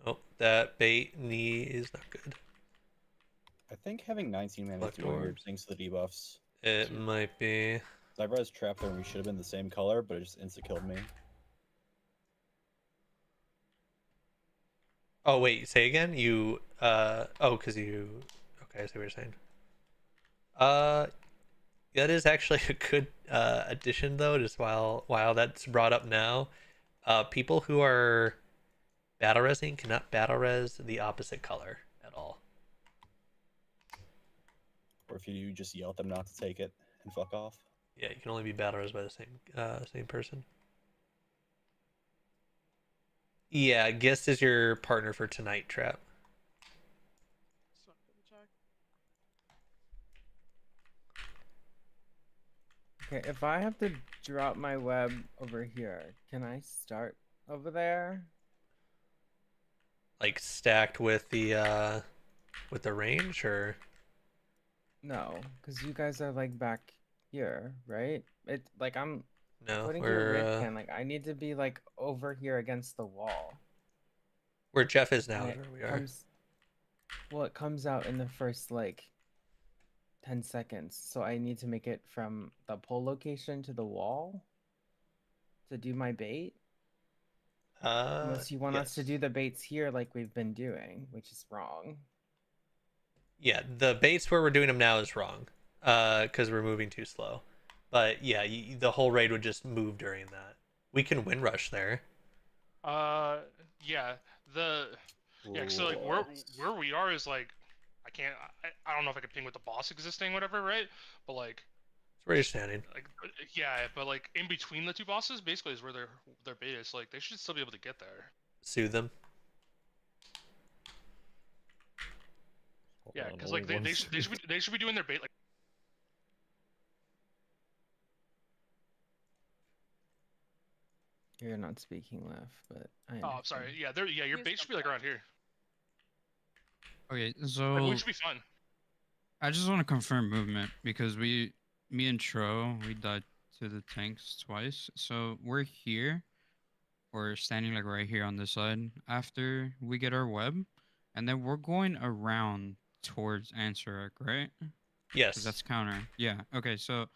Oh, that bait knee is not good. I think having 19 mana is doing weird things to the debuffs. It might be. Zybra's trapped there and we should have been the same color, but it just insta-killed me. Oh wait, say again. You because you. Okay, I see what you're saying. That is actually a good addition though. Just while that's brought up now, people who are battle resing cannot battle res the opposite color at all. Or if you just yell at them not to take it and fuck off. Yeah, you can only be battle res by the same person. Yeah, Gist is your partner for tonight, Trap. Okay, if I have to drop my web over here, can I start over there? Like stacked with the range, or No, because you guys are like back here, right? It like I'm no? putting you a raid can. Like I need to be like over here against the wall. Where Jeff is now And is it where we are. Well, it comes out in the first like 10 seconds, so I need to make it from the pole location to the wall to do my bait. Unless you want us to do the baits here like we've been doing, which is wrong. Yeah, the baits where we're doing them now is wrong, because we're moving too slow. But yeah, the whole raid would just move during that. We can wind rush there. Yeah, so like where we are is like, I don't know if I could ping with the boss existing, whatever, right? But like, It's where you're standing. like yeah, but like in between the two bosses, basically is where their bait is. Like they should still be able to get there. Soothe them. Yeah, because like they should be doing their bait like. You're not speaking left, but I. Oh, I'm sorry. Yeah, your bait should be like around here. Okay, Like, so we should be fine. I just want to confirm movement because me and Tro, we died to the tanks twice. So we're here. We're standing like right here on this side after we get our web. And then we're going around towards Ansarek, right? Yes. 'Cause that's counter. Yeah. Okay, so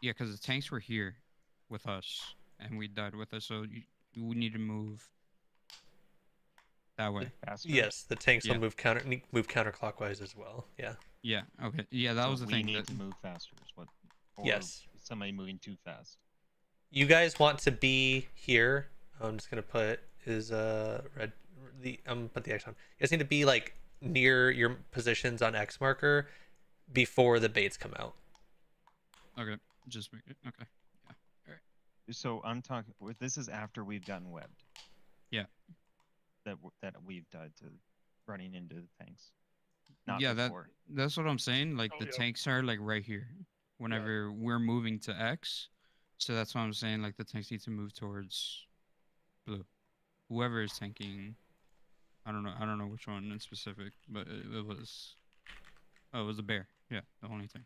yeah, because the tanks were here with us and we died with us. So you need to move that way. Yes, the tanks will move counterclockwise as well. Yeah. Yeah. Okay. Yeah, that So was the we thing. need to move faster. Is what? Or Yes. is somebody moving too fast? You guys want to be here. I'm just gonna put red. Put the X on. You guys need to be like near your positions on X marker before the baits come out. Okay. Just make it. Okay. Yeah. All right. So I'm talking. This is after we've gotten webbed. Yeah. That we've died to running into the tanks. Not Yeah, before. that's what I'm saying. Like the tanks are like right here. Whenever we're moving to X, so that's what I'm saying. Like the tanks need to move towards blue. Whoever is tanking, I don't know which one in specific, but it was. Oh, it was a bear. Yeah, the only thing.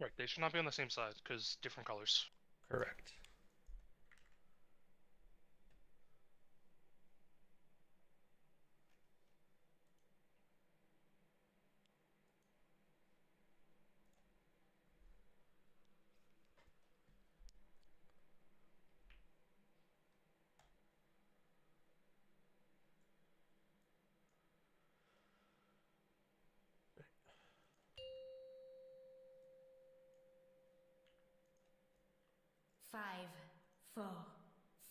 Right, they should not be on the same side because different colors. Correct. Five, 4,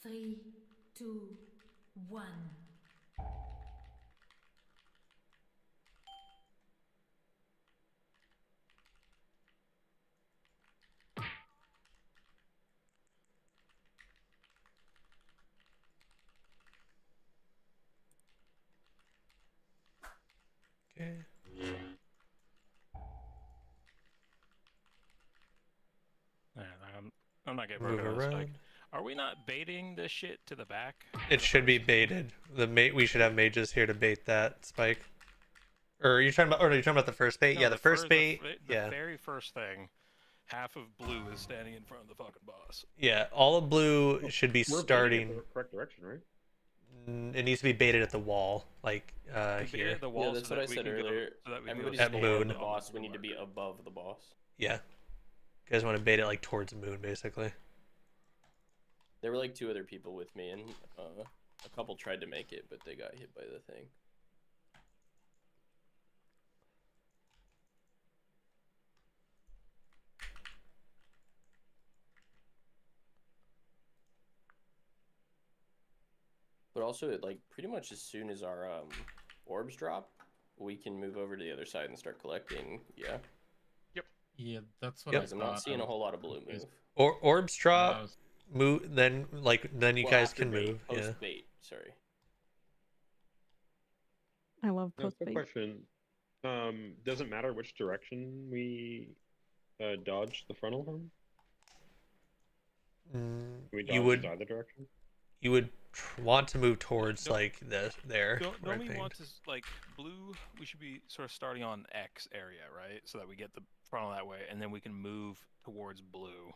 3, 2, 1. Okay. I'm not getting Move broken. Like, around. are we not baiting this shit to the back? It should be baited. We should have mages here to bait that spike. Or are you talking about the first bait? No, Yeah, the first bait. The very first thing, half of blue is standing in front of the fucking boss. Yeah, all of blue should be We're starting. in the correct direction, right? It needs to be baited at the wall, like here. The wall Yeah, that's so what I that we said can go- earlier. so that we can Everybody's go At standing moon. on the boss. We need to be above the boss. Yeah. You guys want to bait it like towards the moon, basically. There were like 2 other people with me, and a couple tried to make it, but they got hit by the thing. But also, like, pretty much as soon as our orbs drop, we can move over to the other side and start collecting. Yeah. Yep. Yeah, that's what Because I'm not seeing a whole lot of blue move. Orbs drop, move, then you Well, guys after can bait, move. Yeah. Post bait, sorry. I love No, post quick bait. question. Doesn't matter which direction we dodge the frontal from? Can we dodge You would either direction? You would want to move towards like there. Don't where I we pinged. want to like blue? We should be sort of starting on X area, right? So that we get the frontal that way, and then we can move towards blue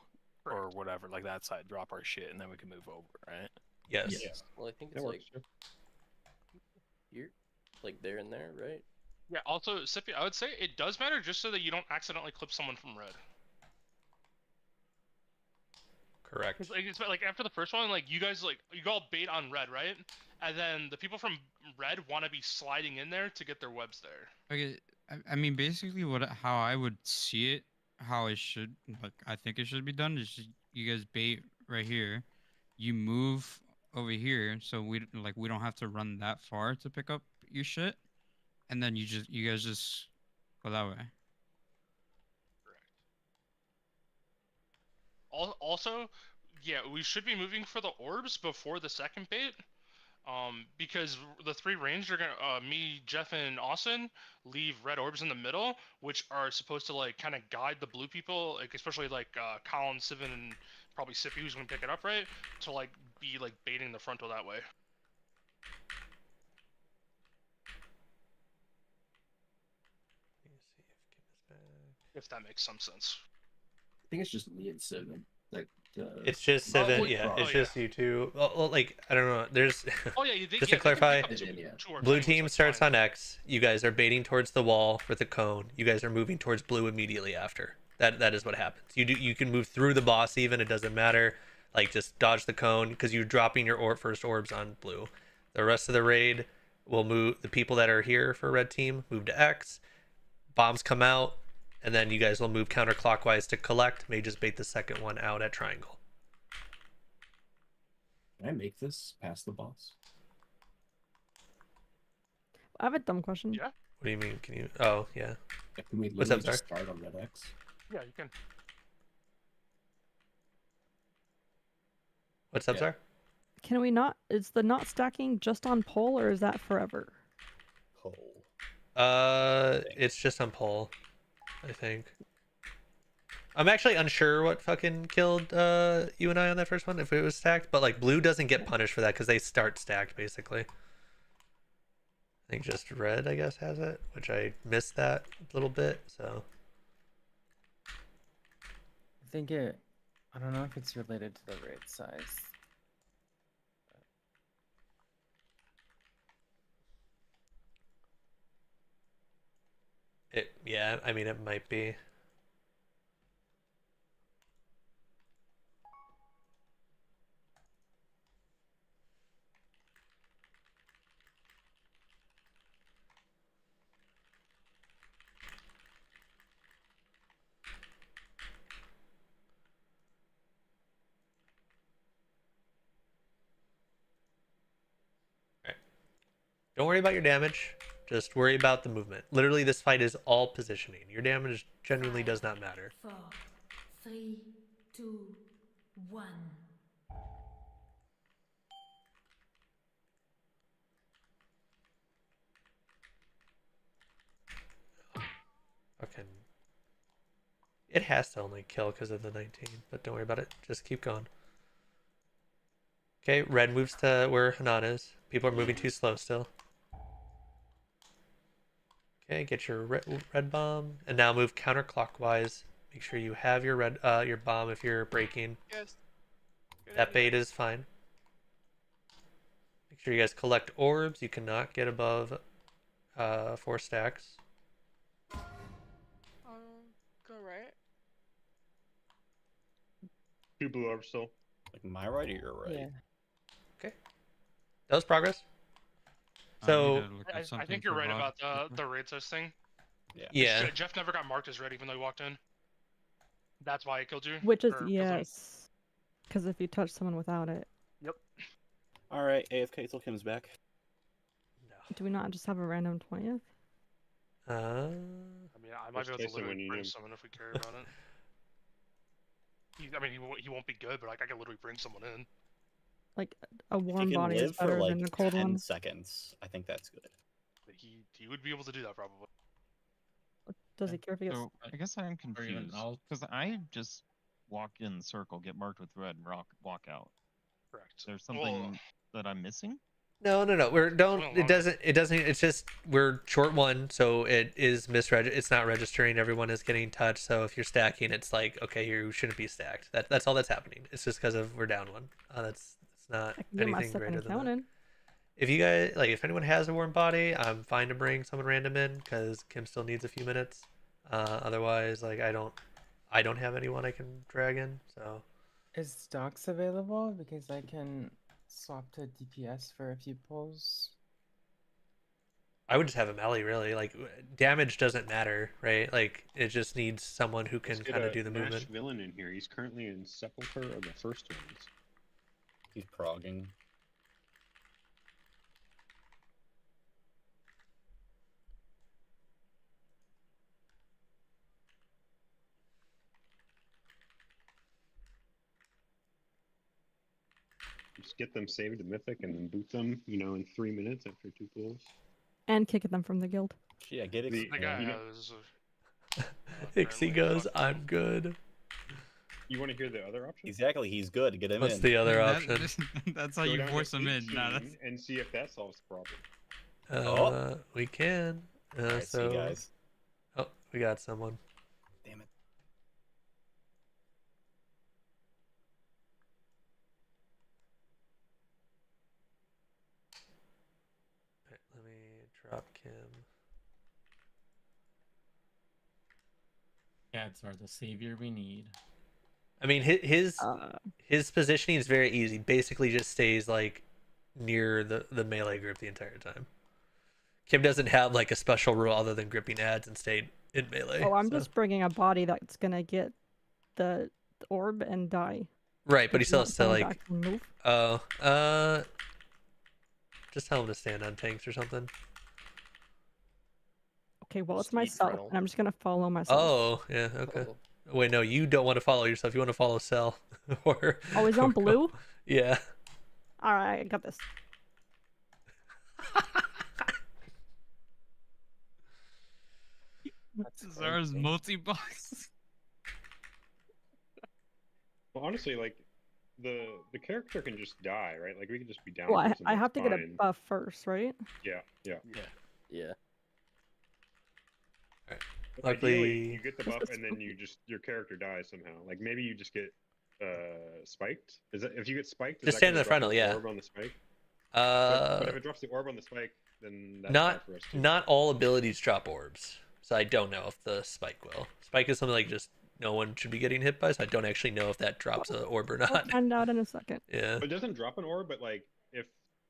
or whatever, like that side. Drop our shit, and then we can move over, right? Yes. Yeah. Well, I think it's like here, like there and there, right? Yeah. Also, Sippy, I would say it does matter just so that you don't accidentally clip someone from red. Correct. It's like after the first one, like you guys you all bait on red, right? And then the people from red want to be sliding in there to get their webs there. Okay, I mean, basically, how I would see it, how it should, like, I think it should be done is just, you guys bait right here, you move over here, so we don't have to run that far to pick up your shit, and then you guys just go that way. Also, yeah, we should be moving for the orbs before the second bait. Because the 3 ranged are gonna, me, Jeff, and Austin leave red orbs in the middle, which are supposed to like kind of guide the blue people, like especially like Colin, Sivan, and probably Sippy, who's gonna pick it up, right? To like be like baiting the frontal that way. If that makes some sense. I think it's just me and Seven. Like, It's just Seven, yeah. It's just you two. Well, like I don't know. There's. Oh yeah, just to clarify, two blue team starts on X. You guys are baiting towards the wall with the cone. You guys are moving towards blue immediately after. That is what happens. You can move through the boss even. It doesn't matter. Like just dodge the cone because you're dropping your first orbs on blue. The rest of the raid will move. The people that are here for red team move to X. Bombs come out. And then you guys will move counterclockwise to collect. May just bait the second one out at triangle. Can I make this past the boss? I have a dumb question. Yeah. What do you mean? Can you? Oh, yeah. Can we What's up, literally sir? just start on red X? Yeah, you can. What's up, sir? Can we not? Is the not stacking just on pole, or is that forever? Pole. It's just on pole, I think. I'm actually unsure what fucking killed you and I on that first one, if it was stacked, but like blue doesn't get punished for that because they start stacked basically. I think just red, I guess, has it, which I missed that little bit, so. I think I don't know if it's related to the raid size. Yeah, I mean, it might be. Don't worry about your damage. Just worry about the movement. Literally, this fight is all positioning. Your damage genuinely does not matter. 4, 3, 2, 1. Fucking. It has to only kill because of the 19, but don't worry about it. Just keep going. Okay, red moves to where Hanan is. People are moving too slow still. Okay, get your red bomb, and now move counterclockwise. Make sure you have your your bomb if you're breaking. Yes. That bait is fine. Make sure you guys collect orbs. You cannot get above 4 stacks. Go right. 2 blue orbs still. Like my right or your right? Yeah. Okay. That was progress. I need So to look at I something think you're for right Rod. about the raid size thing. yeah. Jeff never got marked as red even though he walked in. That's why it killed you. Which is or killed him. yes, because if you touch someone without it, Yep. All right, AFK till Kim's back. do we not just have a random 20th? I mean, I might be able to Jason, when literally you bring need- someone if we care about it. I mean, he won't be good, but like I can literally bring someone in. Like a If warm you can body is live for better like than a cold 10 one. seconds, I think that's good. He would be able to do that probably. Does he care if he gets? So I guess I am Or even confused I'll- because I just walk in the circle, get marked with red, and walk out. Correct. Is there something that I'm missing? No. We're don't. Well, It doesn't. It's just we're short one, so it is It's not registering. Everyone is getting touched. So if you're stacking, it's like okay, you shouldn't be stacked. That's all that's happening. It's just because of we're down one. It's not I can get my anything second greater than that. counted. If you guys if anyone has a warm body, I'm fine to bring someone random in because Kim still needs a few minutes. Otherwise, I don't have anyone I can drag in. So Is stocks available? Because I can swap to DPS for a few pulls. I would just have a melee really. Damage doesn't matter, right? It just needs someone who can Let's get kind a of do the Nash movement. villain in here. He's currently in Sepulchre of the First Ones. He's progging. Just get them saved to Mythic and then boot them, in 3 minutes after 2 pulls. And kick them from the guild. Yeah, get it. The guy you know- has. Ixie goes, I'm good. You want to hear the other option? Exactly, he's good. Get him What's in. the other option? That's how Go you down to force them in. Nah, 18 and see if that solves the problem. We can. Alright, see you so guys. Oh, we got someone. Damn it. Alright, let me drop Kim. Cats are the savior we need. I mean, his positioning is very easy. Basically, just stays near the melee group the entire time. Kim doesn't have a special rule other than gripping ads and staying in melee. Oh, I'm so. just bringing a body that's gonna get the orb and die. Right, but he still has to Someone actually move. just tell him to stand on tanks or something. Okay, well Just it's myself, Drill. and I'm just gonna follow myself. Oh, yeah, okay. Wait, no, you don't want to follow yourself. You want to follow Cell. or Oh, he's on blue? Yeah. Alright, I got this. Zara's multi-box. Well, honestly, the character can just die, right? We can just be down. Well, with him, I that's have to get a fine. buff first, right? Yeah. Yeah. Luckily- Ideally, you get the buff and then your character dies somehow. Maybe you just get spiked. Is that if you get spiked? Just is that stand in gonna the frontal, drop yeah. Orb on the spike. But if Uh, it drops the orb on the spike, then that's not bad for us too. not all abilities drop orbs, so I don't know if the spike will. Spike is something just no one should be getting hit by, so I don't actually know if that drops an orb or I'll not. find out in a second. Yeah. It doesn't drop an orb, but if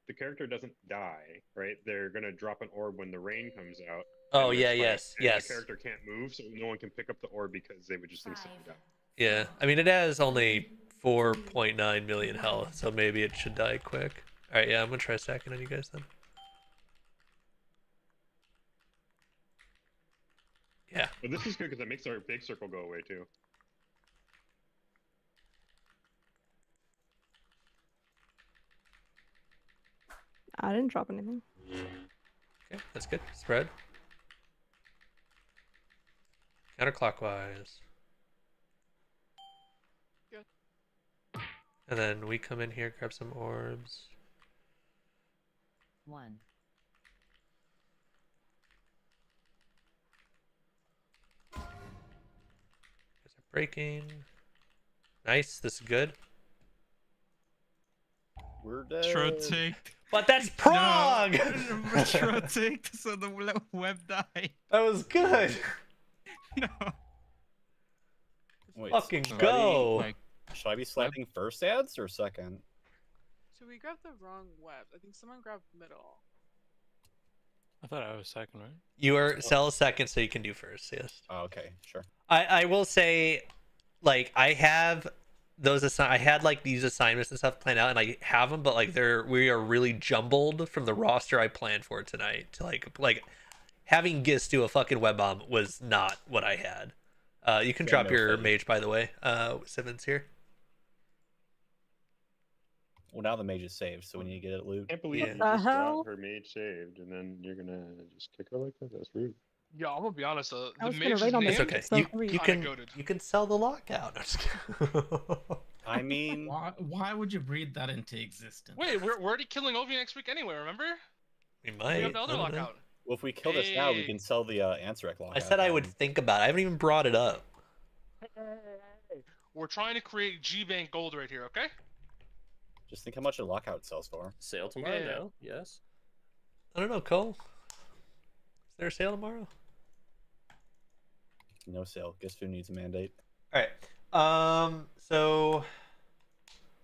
the character doesn't die, right, they're gonna drop an orb when the rain comes out. Oh and yeah, they're yes, spiked, and yes. The character can't move, so no one can pick up the orb because they would just instantly die. Yeah, I mean it has only 4.9 million health, so maybe it should die quick. All right, yeah, I'm gonna try stacking on you guys then. Yeah. But this is good because it makes our big circle go away too. I didn't drop anything. Okay, that's good. Spread. Counterclockwise. Good. And then we come in here, grab some orbs. 1. Guys are breaking. Nice, this is good. We're dead. Rotate. But that's prog! Rotate so the web died. That was good. No. Wait, Fucking so go. Like Should I be slapping first ads or second? So we grabbed the wrong web. I think someone grabbed middle. I thought I was second, right? You are Cell second, so you can do first. Yes. Oh, okay, sure. I will say, like, I have those I had like these assignments and stuff planned out, and I have them, but like we are really jumbled from the roster I planned for tonight. To like having Gis do a fucking web bomb was not what I had. You can drop your mage, by the way. Simmons here. Well, now the mage is saved, so we need to get it loot. I can't believe you just got her mage saved, and then you're gonna just kick her like that. That's rude. Yeah, I'm gonna be honest. The was gonna mage's raid on name. this. It's okay. You can goated. you can sell the lockout. No, just kidding. I mean, why would you breed that into existence? Wait, we're already killing Ovi next week anyway. Remember? We We might. have the other I don't know. lockout. Well, if we kill this now, we can sell the Ansarek lockout. I said I would think about it. I haven't even brought it up. We're trying to create G-Bank gold right here, okay? Just think how much a lockout sells for. Sale tomorrow? Yeah. No? Yes. I don't know, Cole. Is there a sale tomorrow? No sale. Guess who needs a mandate? All right. So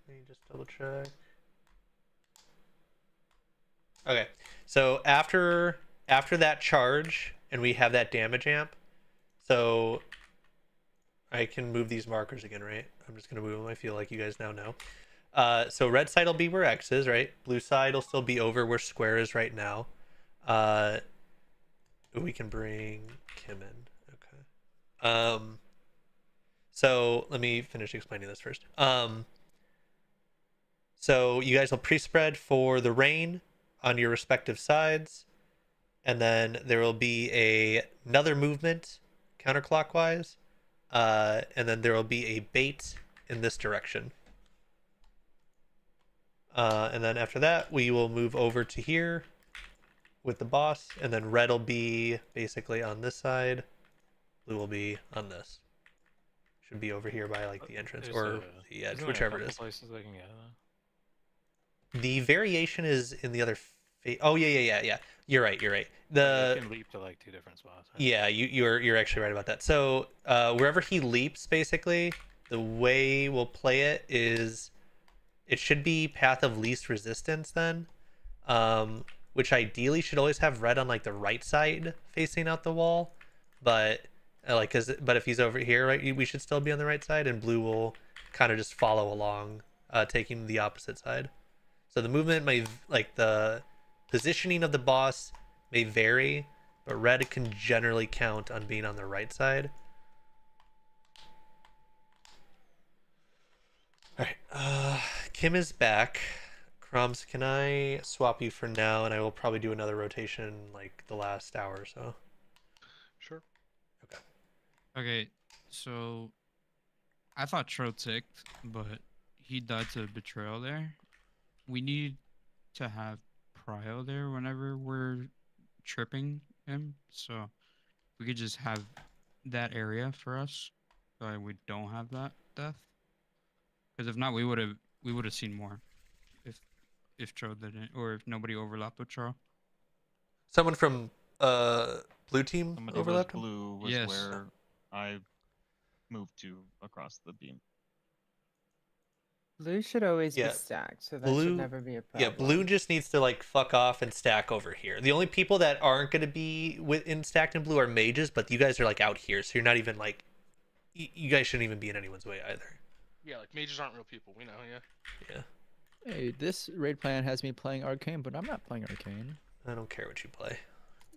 let me just double check. Okay. So after that charge, and we have that damage amp, so I can move these markers again, right? I'm just gonna move them. I feel like you guys now know. So red side will be where X is, right? Blue side will still be over where square is right now. We can bring Kim in. Okay. So let me finish explaining this first. So you guys will pre-spread for the rain on your respective sides, and then there will be another movement counterclockwise, and then there will be a bait in this direction. And then after that, we will move over to here with the boss, and then red will be basically on this side, blue will be on this. Should be over here by like the entrance or the edge, whichever it is. Places they can get The variation is in the other. Oh yeah. You're right. You can leap to like 2 different spots. Right? Yeah, you're actually right about that. So wherever he leaps, basically, the way we'll play it is, it should be path of least resistance then, which ideally should always have red on like the right side facing out the wall, but but if he's over here, right, we should still be on the right side, and blue will kind of just follow along, taking the opposite side. So the movement may, like the positioning of the boss may vary, but red can generally count on being on the right side. Alright, Kim is back. Crumbs, can I swap you for now, and I will probably do another rotation like the last hour or so. Sure. Okay. Okay, so I thought Tro ticked, but he died to betrayal there. We need to have prio there whenever we're tripping him, so we could just have that area for us, so we don't have that death. Because if not, we would have seen more, if Tro didn't, or if nobody overlapped with Tro. Someone from blue team Somebody overlapped was him? blue was Yes. where I moved to across the beam. Blue should always Yeah. be stacked, so that Blue, should never be a problem. yeah, blue just needs to like fuck off and stack over here. The only people that aren't going to be stacked in blue are mages, but you guys are like out here, so you're not even like, you guys shouldn't even be in anyone's way either. Yeah, like mages aren't real people. We know. Yeah. Yeah. Hey, this raid plan has me playing Arcane, but I'm not playing Arcane. I don't care what you play.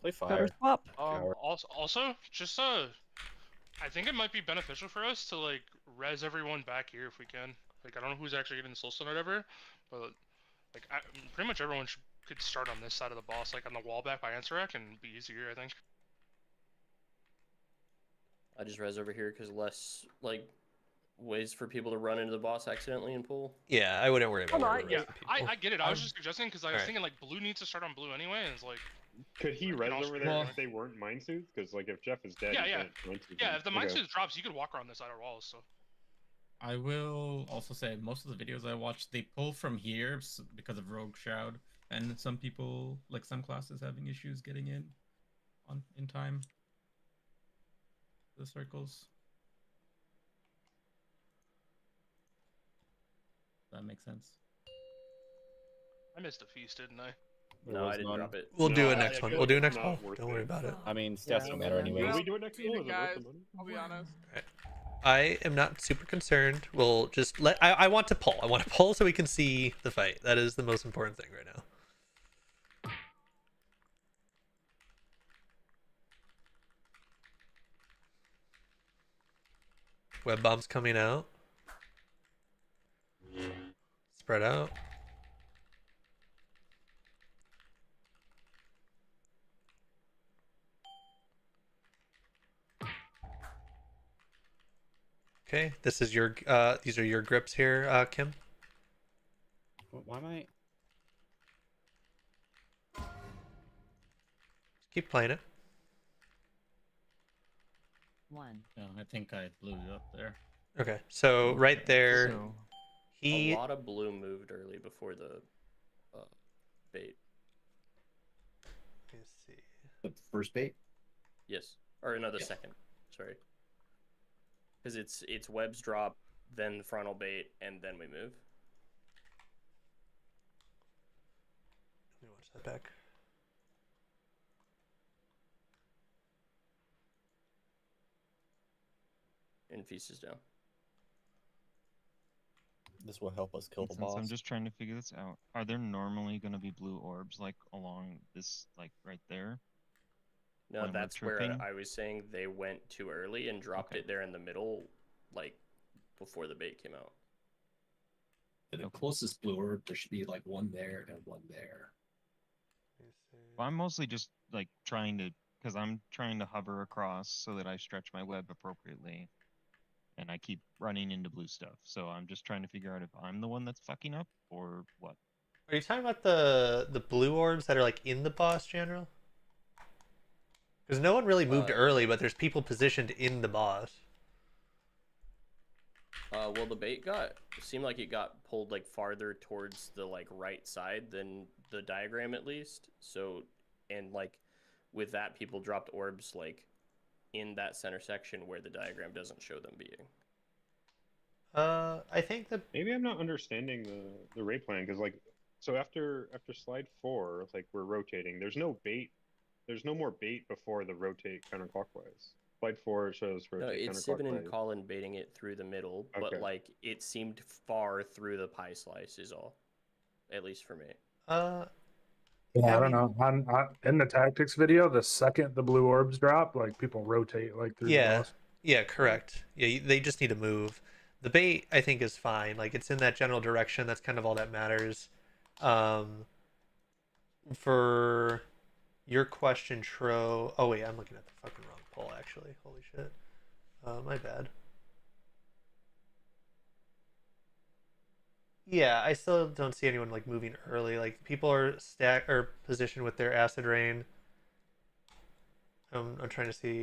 Play Better swap. Also, just I think it might be beneficial for us to like res everyone back here if we can. Like, I don't know who's actually getting the soulstone or whatever, but like pretty much everyone could start on this side of the boss, like on the wall back by Ansarek, and be easier, I think. I just res over here because less like ways for people to run into the boss accidentally and pull. Yeah, I wouldn't worry about it. Yeah, I get it. I was just suggesting because I was thinking like blue needs to start on blue anyway, and it's like. Could he res over there Well, if they weren't mind suits? Because like if Jeff is dead, Yeah, you yeah. can't run to Yeah, them. if the mind Okay. suit drops, you could walk around this outer walls. So. I will also say most of the videos I watched, they pull from here because of Rogue Shroud, and some people, like some classes, having issues getting in time. The circles. that makes sense. I missed a feast, didn't I? No, I didn't drop it. We'll do No, it I next feel one. like We'll do it it's next not one. worth Don't worry it. about it. I mean, stats don't matter anyway. Will we do it next Season, pool? Is it worth guys. the money? I'll be honest. I am not super concerned. We'll just let. I want to pull. I want to pull so we can see the fight. That is the most important thing right now. Web bombs coming out. Spread out. Okay, this is your these are your grips here, Kim. Why am I? Keep playing it. One. Yeah, I think I blew it up there. Okay, so right there, So, he a lot of blue moved early before the bait. Let's see. The first bait? Yes, or no, the second. Sorry, because it's webs drop, then the frontal bait, and then we move. Let me watch that back. And feast is down. This will help us kill the Since boss. I'm just trying to figure this out. Are there normally going to be blue orbs like along this, like right there? No, when we're that's where tripping? I was saying they went too early and dropped it there in the middle, like before the bait came out. The closest blue orb, there should be like one there and one there. Well, I'm mostly just like trying to, because I'm trying to hover across so that I stretch my web appropriately. And I keep running into blue stuff. So I'm just trying to figure out if I'm the one that's fucking up or what. Are you talking about the blue orbs that are like in the boss general? Because no one really moved early, but there's people positioned in the boss. Well, the bait seemed like it got pulled like farther towards the like right side than the diagram at least. So, and like with that, people dropped orbs like in that center section where the diagram doesn't show them being. I think that maybe I'm not understanding the rate plan because like so after slide 4, like we're rotating. There's no bait. There's no more bait before the rotate counterclockwise. Slide 4 shows rotate No, it's Sibin counterclockwise. and Colin baiting it through the middle, but Okay. like it seemed far through the pie slice is all, at least for me. Yeah, I don't know. In the tactics video, the second the blue orbs drop, like people rotate like through the boss. Yeah, correct. Yeah, they just need to move. The bait, I think, is fine. Like, it's in that general direction. That's kind of all that matters. For your question, Tro... Oh, wait, I'm looking at the fucking wrong poll, actually. Holy shit. My bad. Yeah, I still don't see anyone, like, moving early. Like, people are positioned with their acid rain. I'm trying to see...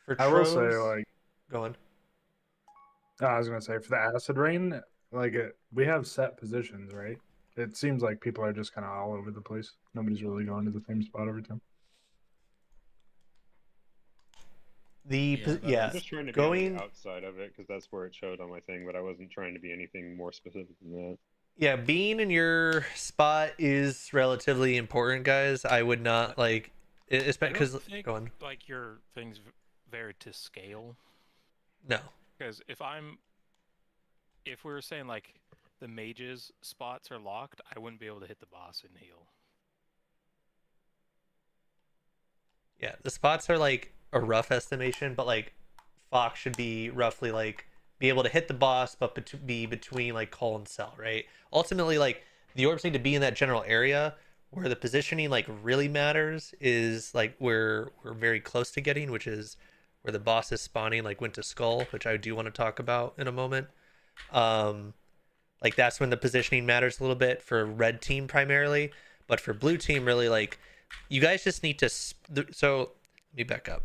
For I will say, Tros... like... Go on. I was gonna say for the acid rain, like we have set positions, right? It seems like people are just kind of all over the place. Nobody's really going to the same spot every time. I'm just trying to be on the outside of it because that's where it showed on my thing, but I wasn't trying to be anything more specific than that. Yeah, being in your spot is relatively important, guys. I would not like, especially because go on. Like your things vary to scale. No. Because if we were saying like the mages spots are locked, I wouldn't be able to hit the boss and heal. Yeah, the spots are like a rough estimation, but like Fox should be roughly like be able to hit the boss, but be between like Call and Cell, right? Ultimately, like the orbs need to be in that general area. Where the positioning like really matters is like where we're very close to getting, which is where the boss is spawning, like went to Skull, which I do want to talk about in a moment. Like that's when the positioning matters a little bit for red team primarily, but for blue team, really like you guys just need to. So let me back up.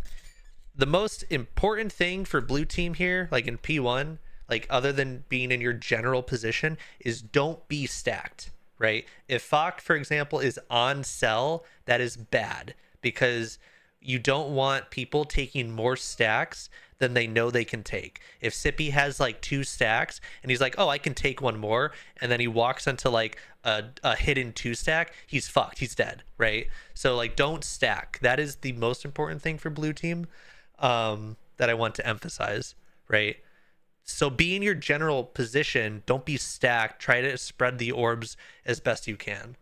The most important thing for blue team here, like in P1, like other than being in your general position, is don't be stacked, right? If Fox, for example, is on Cell, that is bad because you don't want people taking more stacks than they know they can take. If Sippy has like 2 stacks and he's like, oh, I can take one more, and then he walks into like a hidden 2 stack, he's fucked. He's dead, right? So like, don't stack. That is the most important thing for blue team that I want to emphasize, right? So be in your general position. Don't be stacked. Try to spread the orbs as best you can.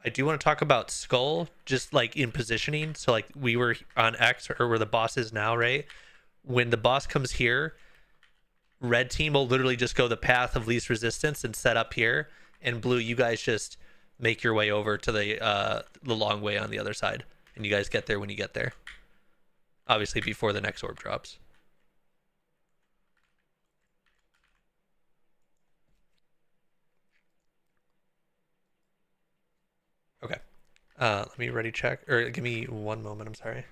I do want to talk about Skull, just like in positioning. So like we were on X, or where the boss is now, right? When the boss comes here, red team will literally just go the path of least resistance and set up here, and blue, you guys just make your way over to the long way on the other side, and you guys get there when you get there. Obviously before the next orb drops. Okay. Let me ready check, or give me one moment, I'm sorry.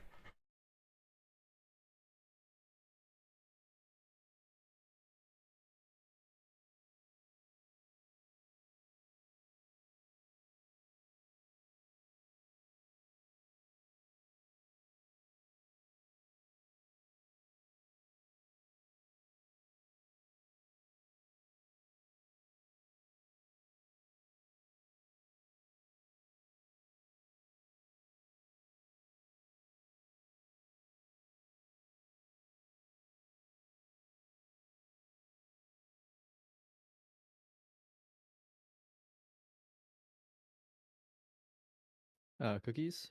Cookies.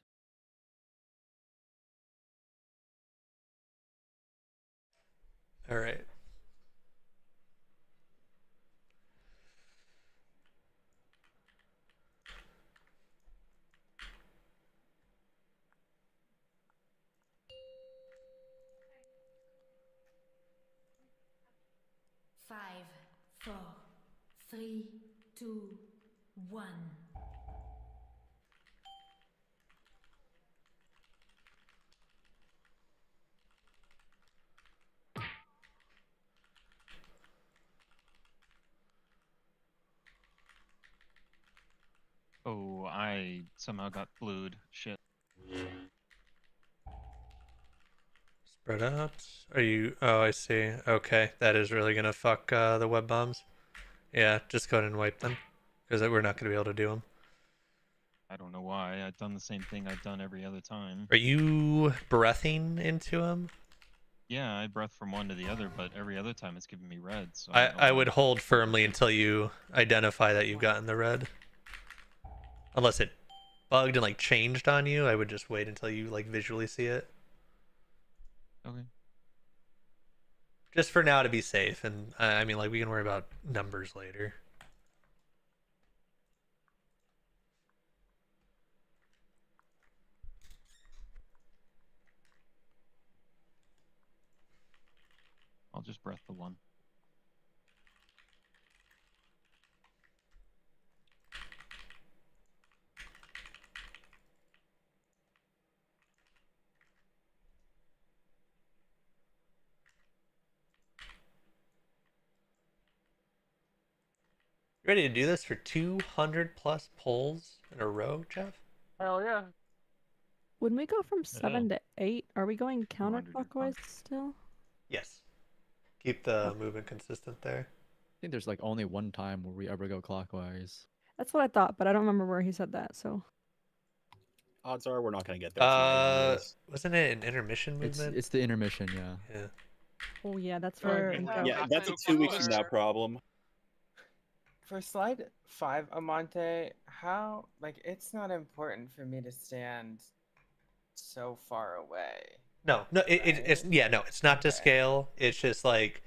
All right. Five, 4, 3, 2, 1. Oh, I somehow got blued. Shit. Spread out. Are you? Oh, I see. Okay, that is really gonna fuck the web bombs. Yeah, just go ahead and wipe them, because we're not gonna be able to do them. I don't know why. I've done the same thing I've done every other time. Are you breathing into them? Yeah, I breath from one to the other, but every other time it's giving me red. So I would hold firmly until you identify that you've gotten the red. Unless it bugged and like changed on you, I would just wait until you like visually see it. Okay. Just for now to be safe, and I mean, like, we can worry about numbers later. I'll just breath the one. You ready to do this for 200 plus polls in a row, Jeff? Hell yeah. When we go from 7 to 8, are we going counterclockwise still? Yes. Keep the movement consistent there. I think there's like only one time where we ever go clockwise. That's what I thought, but I don't remember where he said that, so. Odds are we're not going to get there tonight anyways. Wasn't it an intermission movement? It's the intermission, yeah. Yeah. Oh yeah, that's where. Yeah, that's a 2 weeks from now problem. For slide 5, Amante, how, like, it's not important for me to stand so far away. No, it's yeah, no, it's not to scale. It's just like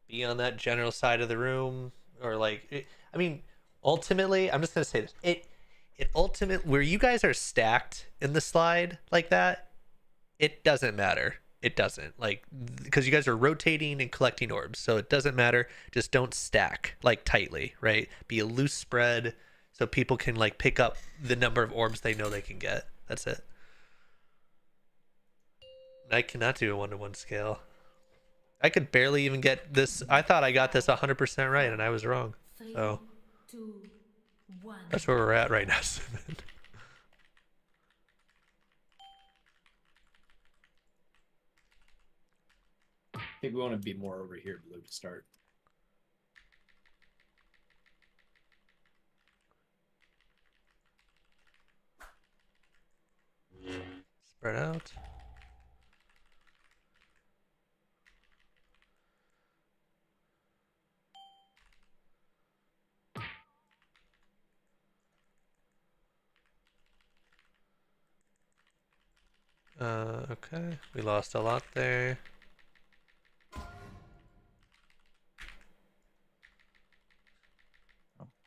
be on that general side of the room, or like I mean, ultimately, I'm just gonna say this. It ultimately, where you guys are stacked in the slide like that, it doesn't matter. It doesn't, like, because you guys are rotating and collecting orbs, so it doesn't matter. Just don't stack like tightly, right? Be a loose spread so people can like pick up the number of orbs they know they can get. That's it. I cannot do a 1-to-1 scale. I could barely even get this. I thought I got this 100% right, and I was wrong. So that's where we're at right now, Simon. think we want to be more over here, blue, to start. Spread out. Okay, we lost a lot there.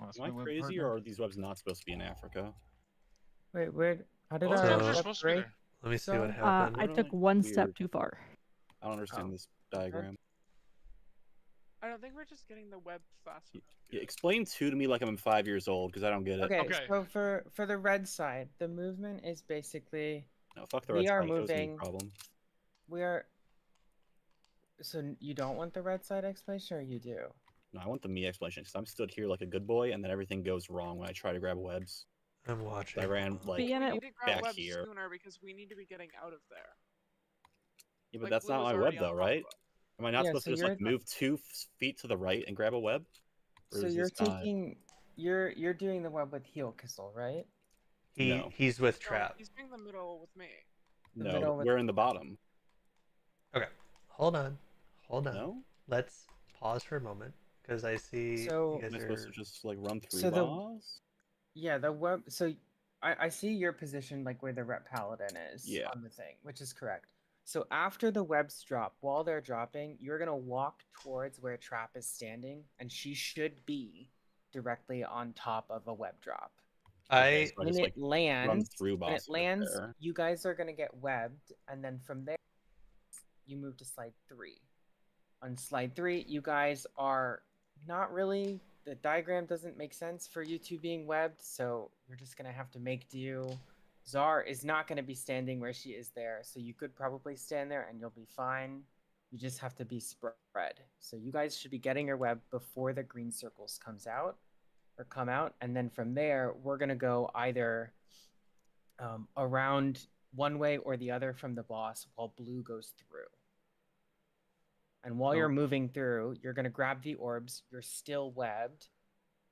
Am I crazy, or are these webs not supposed to be in Africa? Wait, where? How did Those our webs are web supposed to be break? there. Let me see So, what happened. I took one step too far. I don't understand this diagram. I don't think we're just getting the web fast enough. Yeah, explain 2 to me like I'm 5 years old, because I don't get it. Okay, so for the red side, the movement is basically No, fuck the we red are side. It shows me a moving. problem. We are. So you don't want the red side explanation, or you do? No, I want the me explanation, because I'm stood here like a good boy, and then everything goes wrong when I try to grab webs. I'm watching. I ran like We need to grab back webs here. sooner because we need to be getting out of there. Yeah, but Like, that's blue not is my web already on though, top right? of us. Am I not Yeah, supposed so to just you're like not- move 2 feet to the right and grab a web? Or So is you're this not- taking you're doing the web with heel Kissel, right? He's with No, Trap. he's doing the middle with me. No, middle with- we're in the bottom. Okay, hold on. No? Let's pause for a moment because I see So- you guys Am I are. supposed to just like run through So the- boss? Yeah, the web. So I see your position like where the rep paladin is Yeah. on the thing, which is correct. So after the webs drop, while they're dropping, you're gonna walk towards where Trap is standing, and she should be directly on top of a web drop. I when just, it like, run lands, through when boss it lands, there. you guys are gonna get webbed, and then from there, you move to slide 3. On slide 3, you guys are not really. The diagram doesn't make sense for you two being webbed, so you're just gonna have to make do. Zar is not gonna be standing where she is there, so you could probably stand there and you'll be fine. You just have to be spread. So you guys should be getting your web before the green circles come out, and then from there we're gonna go either around one way or the other from the boss while blue goes through. And while you're moving through, you're going to grab the orbs. You're still webbed.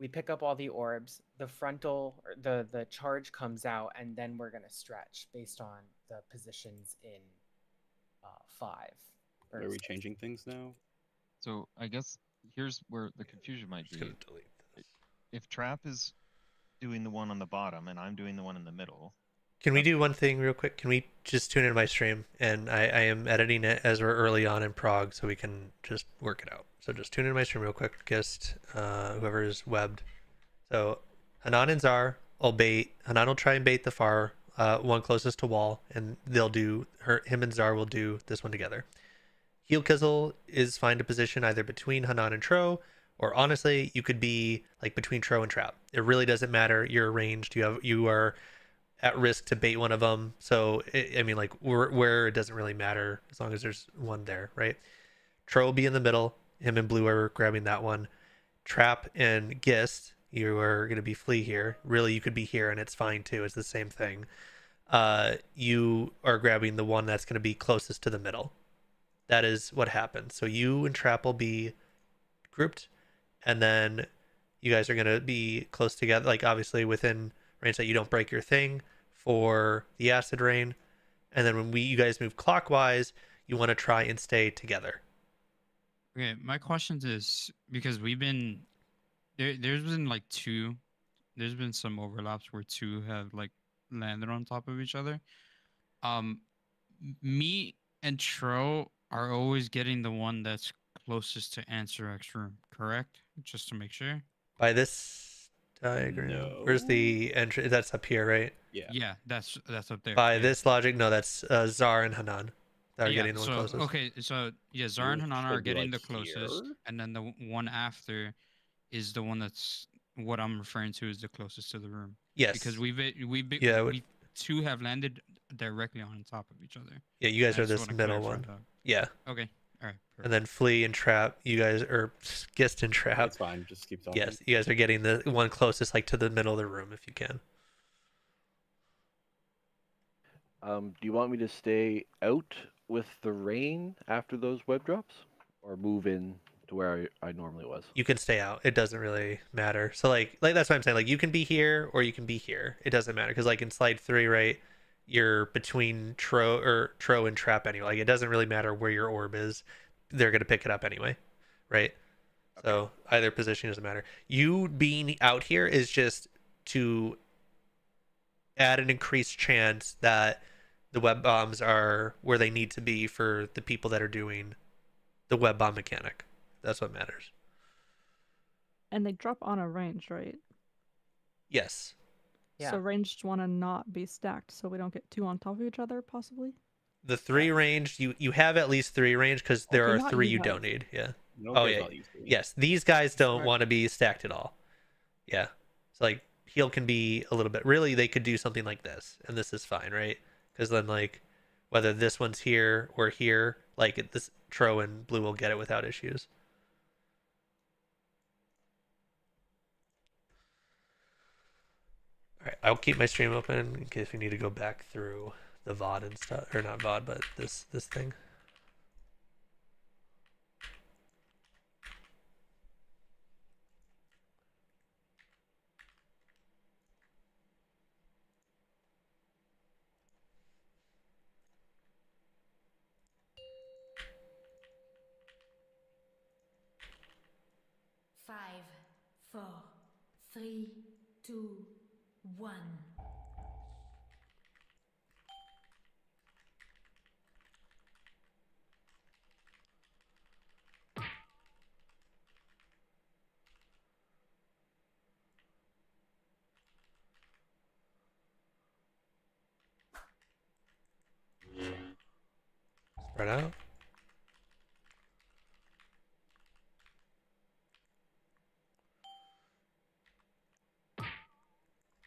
We pick up all the orbs. The frontal, or the charge comes out, and then we're going to stretch based on the positions in 5. or Are we 6. changing things now? So I guess here's where the confusion might be. Delete this. If Trap is doing the one on the bottom and I'm doing the one in the middle. Can we do one thing real quick? Can we just tune in my stream? And I am editing it as we're early on in Prague, so we can just work it out. So just tune in my stream real quick, just whoever is webbed. So Hanan and Zar will bait. Hanan will try and bait the far one closest to wall, and they'll do him and Zar will do this one together. Heel Kizzle is fine to position either between Hanan and Tro, or honestly, you could be like between Tro and Trap. It really doesn't matter. You're ranged. You are at risk to bait one of them. So I mean, like where it doesn't really matter as long as there's one there, right? Tro will be in the middle. Him and Blue are grabbing that one. Trap and Gist, you are going to be Flea here. Really, you could be here, and it's fine too. It's the same thing. You are grabbing the one that's going to be closest to the middle. That is what happens. So you and Trap will be grouped, and then you guys are going to be close together, like obviously within range that you don't break your thing for the acid rain. And then when you guys move clockwise, you want to try and stay together. Okay, my question is, because we've been there's been like there's been some overlaps where 2 have like landed on top of each other. Me and Tro are always getting the one that's closest to Answer X room, correct? Just to make sure. By this diagram, where's the entry? That's up here, right? Yeah, that's up there. By yeah. this logic, no, that's Zar and Hanan that are Yeah, getting the one so, closest. Okay, so yeah, Zar and Hanan are should be, getting like, the closest, here? and then the one after is the one that's what I'm referring to as the closest to the room. Yes. Because Yeah, we 2 have landed directly on top of each other. Yeah, you guys are I just this wanna middle clarify one. that. Yeah. Okay. All right. And then Flea and Trap, you guys are Gist and Trap. That's fine. Just keep talking. Yes, you guys are getting the one closest, like to the middle of the room, if you can. Do you want me to stay out with the rain after those web drops? or move in to where I normally was. You can stay out. It doesn't really matter. So like that's what I'm saying. Like you can be here or you can be here. It doesn't matter because like in slide 3, right, you're between Tro and Trap anyway. Like it doesn't really matter where your orb is. They're gonna pick it up anyway, right? Okay. So either position doesn't matter. You being out here is just to add an increased chance that the web bombs are where they need to be for the people that are doing the web bomb mechanic. That's what matters. And they drop on a range, right? Yes. Yeah. So ranged want to not be stacked, so we don't get 2 on top of each other, possibly. The 3 range, you have at least 3 range because there Okay, are not 3 you you guys. don't need. Yeah. No Oh cares yeah. about these three. Yes, these guys don't Smart. want to be stacked at all. Yeah. So like heal can be a little bit. Really, they could do something like this, and this is fine, right? Because then like whether this one's here or here, like this Tro and Blue will get it without issues. All right, I'll keep my stream open in case we need to go back through the VOD and stuff, or not VOD, but this thing. Five, 4, 3, 2, 1. Spread out.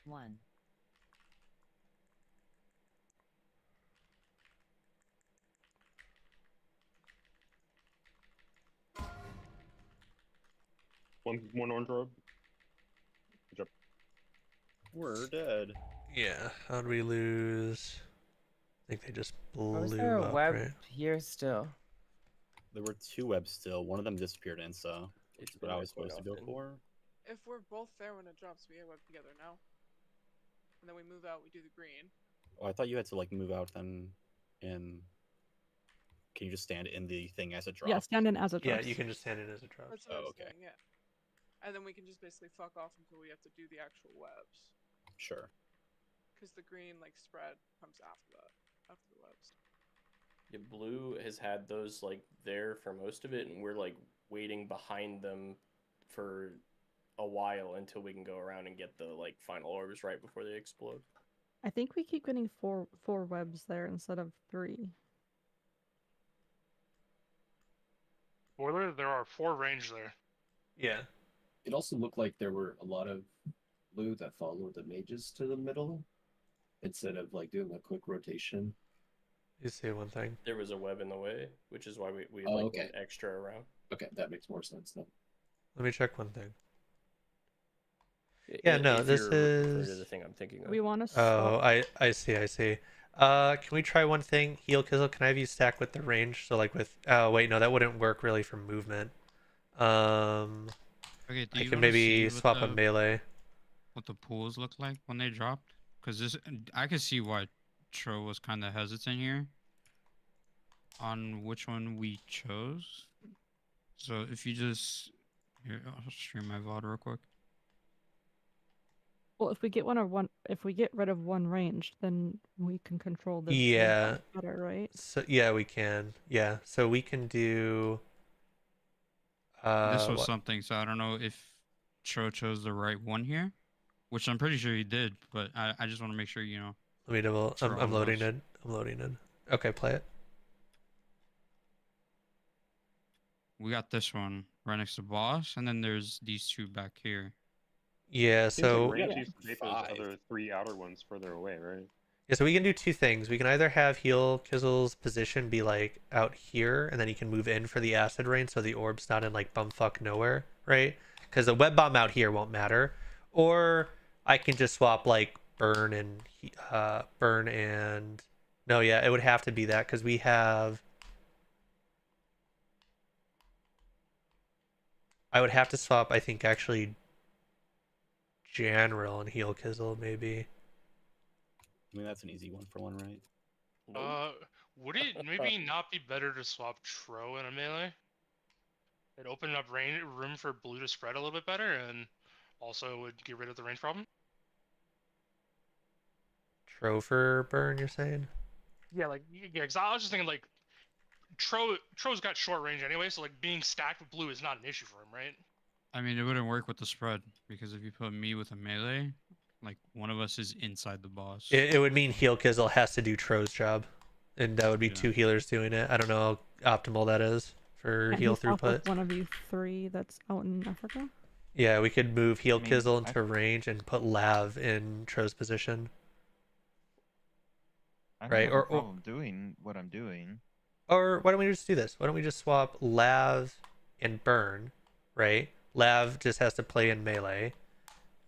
One. One orange orb. Good job. We're dead. Yeah. How did we lose? I think they just blew Was there a up, web right? here still? There were 2 webs still. One of them disappeared in, so It's what been I there was quite supposed to go often. for. If we're both there when it drops, we get web together now. And then we move out, we do the green. Oh, I thought you had to like move out then. In can you just stand in the thing as it drops? Yeah, stand in as it Yeah, drops. you can just stand it as it drops. That's what I Oh, was okay. saying, yeah. And then we can just basically fuck off until we have to do the actual webs. Sure. Because the green, like, spread comes after that. After the webs. Yeah, Blue has had those like there for most of it, and we're like waiting behind them for a while until we can go around and get the like final orbs right before they explode. I think we keep getting four webs there instead of 3. Spoiler, there are 4 range there. Yeah. It also looked like there were a lot of blue that followed the mages to the middle instead of like doing a quick rotation. You see one thing. There was a web in the way, which is why we Oh, like okay. went extra around. Okay, that makes more sense then. Let me check one thing. I- Yeah, no, if this you're referring to is. the thing I'm thinking of. We want to Oh, swap. I see, I see. Can we try one thing? Heal Kizzle, can I have you stack with the range? So like with oh wait, no, that wouldn't work really for movement. Okay, do I you can wanna maybe see what swap a the- melee. What the pools look like when they dropped? Because this, I could see why Tro was kind of hesitant here on which one we chose. So if you just here, I'll stream my VOD real quick. Well, if we get if we get rid of one range, then we can control this Yeah. better, right? So yeah, we can. Yeah. So we can do This was what? something, so I don't know if Tro chose the right one here, which I'm pretty sure he did, but I just want to make sure, you know. Let me double for all I'm of loading us. it. I'm loading it. Okay, play it. We got this one right next to boss, and then there's these 2 back here. Yeah, Seems like so range used to take those other 3 outer ones further away, right? yeah, so we can do 2 things. We can either have Heal Kizzle's position be like out here, and then he can move in for the acid rain, so the orb's not in like bumfuck nowhere, right? Because the web bomb out here won't matter. Or I can just swap like burn and no, yeah, it would have to be that because we have I would have to swap, I think, actually General and Heal Kizzle, maybe. I mean, that's an easy one for one, right? Would it maybe not be better to swap Tro in a melee? It opened up room for blue to spread a little bit better, and also would get rid of the range problem. Tro for burn, you're saying? Yeah, because I was just thinking like Tro's got short range anyway, so like being stacked with blue is not an issue for him, right? I mean, it wouldn't work with the spread because if you put me with a melee, like one of us is inside the boss. It would mean Heal Kizzle has to do Tro's job, and that would be 2 healers doing it. I don't know how optimal that is for And heal he's off with throughput. one of you 3 that's out in Africa. Yeah, we could move Heal I mean, Kizzle into range and put Lav in Tro's position. I don't Right, have or a problem doing what I'm doing. Or why don't we just do this? Why don't we just swap Lav and Burn, right? Lav just has to play in melee.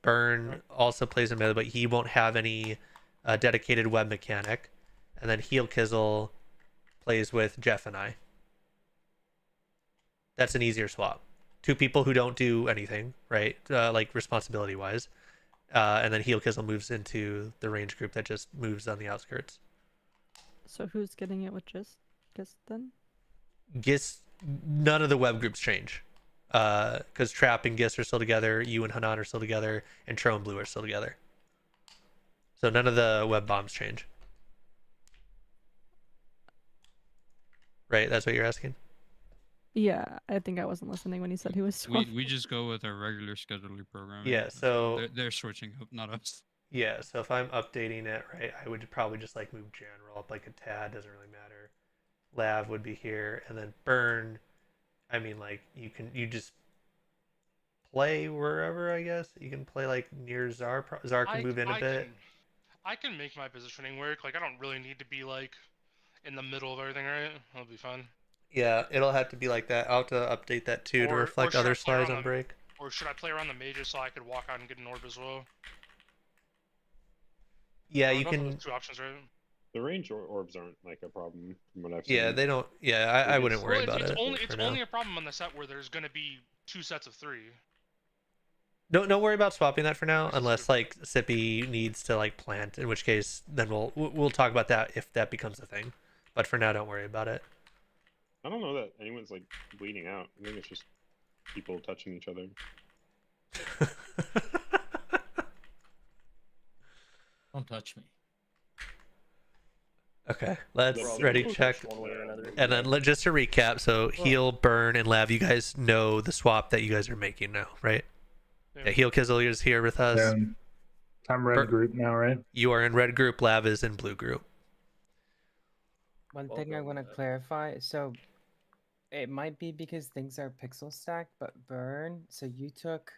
Burn also plays in melee, but he won't have any dedicated web mechanic. And then Heal Kizzle plays with Jeff and I. That's an easier swap. 2 people who don't do anything, right? Like responsibility-wise. And then Heal Kizzle moves into the range group that just moves on the outskirts. So who's getting it with Gist then? Gist, none of the web groups change. Because Trap and Gist are still together, you and Hanan are still together, and Tro and Blue are still together. So none of the web bombs change. Right, that's what you're asking? Yeah, I think I wasn't listening when he said he was swapping. We just go with our regular scheduler program. Yeah, so they're switching up, not us. Yeah, so if I'm updating it, right, I would probably just like move General up like a tad, doesn't really matter. Lav would be here, and then Burn, I mean, like, you just play wherever, I guess. You can play like near Czar. Czar can move in a bit. I can make my positioning work. Like, I don't really need to be like in the middle of everything, right? That'll be fun. Yeah, it'll have to be like that. I'll have to update that too to reflect other slides on break. Or should I play around the mages so I could walk out and get an orb as well? Yeah, you can. 2 options, right? The range orbs aren't like a problem from what I've seen. Yeah, they don't. Yeah, I wouldn't worry about it. It's only a problem on the set where there's going to be 2 sets of 3. Don't worry about swapping that for now, unless like Sippy needs to like plant. In which case, then we'll talk about that if that becomes a thing. But for now, don't worry about it. I don't know that anyone's like bleeding out. I think it's just people touching each other. Don't touch me. Okay, let's ready check. And then just to recap, so Heal, Burn, and Lav, you guys know the swap that you guys are making now, right? Yeah, Heal Kizzle is here with us. Yeah. I'm red group now, right? You are in red group, Lav is in blue group. One thing I want to clarify, so it might be because things are pixel stacked, but Burn, so you took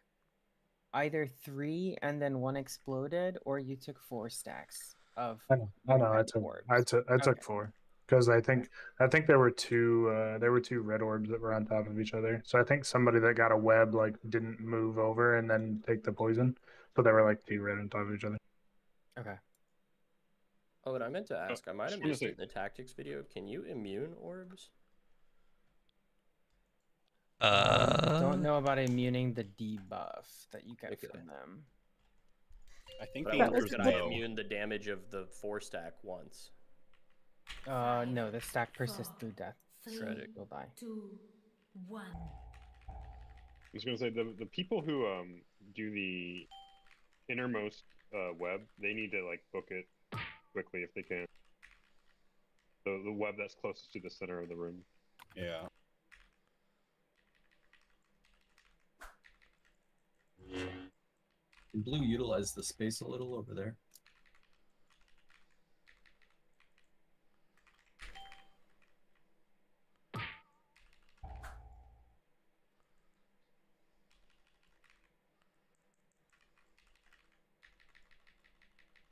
either 3 and then 1 exploded, or you took 4 stacks of. I know. I took 4 because I think there were 2 red orbs that were on top of each other. So I think somebody that got a web like didn't move over and then take the poison, so they were like 2 red on top of each other. Okay. Oh, and I meant to ask, I might have missed it in the tactics video. Can you immune orbs? Don't know about immuning the debuff that you get from them. I think But the I wonder, answer could is I no. immune the damage of the 4 stack once? No, the stack persists through death. Tragic. You'll die. 2, 1. I was gonna say the people who do the innermost web, they need to like book it quickly if they can. The web that's closest to the center of the room. Yeah. Can blue utilize the space a little over there?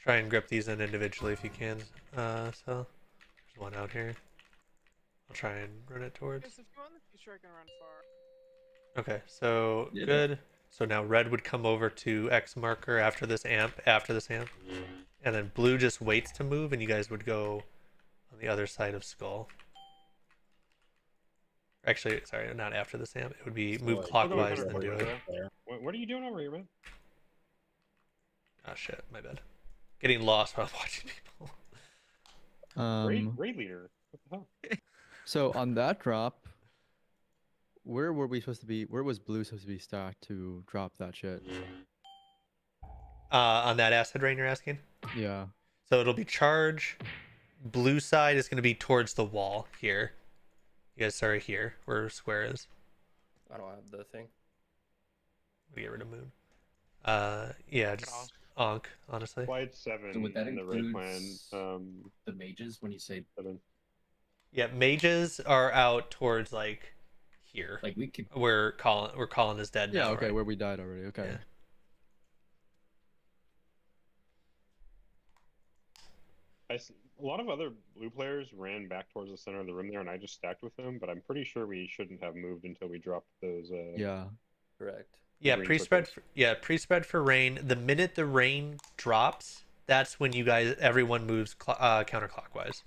Try and grip these in individually if you can. So there's one out here. I'll try and run it towards. If you want in the future, I can run far. Okay, so good. So now red would come over to X marker after this amp, and then blue just waits to move, and you guys would go on the other side of skull. Actually, sorry, not after the Sam. It would be So, move like, clockwise yeah, then do right it. there. What are you doing over here, man? Oh shit, my bad. Getting lost while watching people. Raid leader. What the hell? So on that drop, where were we supposed to be? Where was blue supposed to be stacked to drop that shit? On that acid rain you're asking? Yeah. So it'll be charge. Blue side is going to be towards the wall here. You guys are here where square is. I don't have the thing. We get rid of moon. Yeah, just Ankh, honestly. Slide 7 So would that in the raid include plan. the mages when you say 7? Yeah, mages are out towards like here. Like we could. Where Colin is dead Yeah. now. Okay. Right? Where we died already. Okay. Yeah. A lot of other blue players ran back towards the center of the room there, and I just stacked with them. But I'm pretty sure we shouldn't have moved until we dropped those. Yeah. Correct. Yeah, green pre-spread. circles. Pre-spread for rain. The minute the rain drops, that's when everyone moves counterclockwise.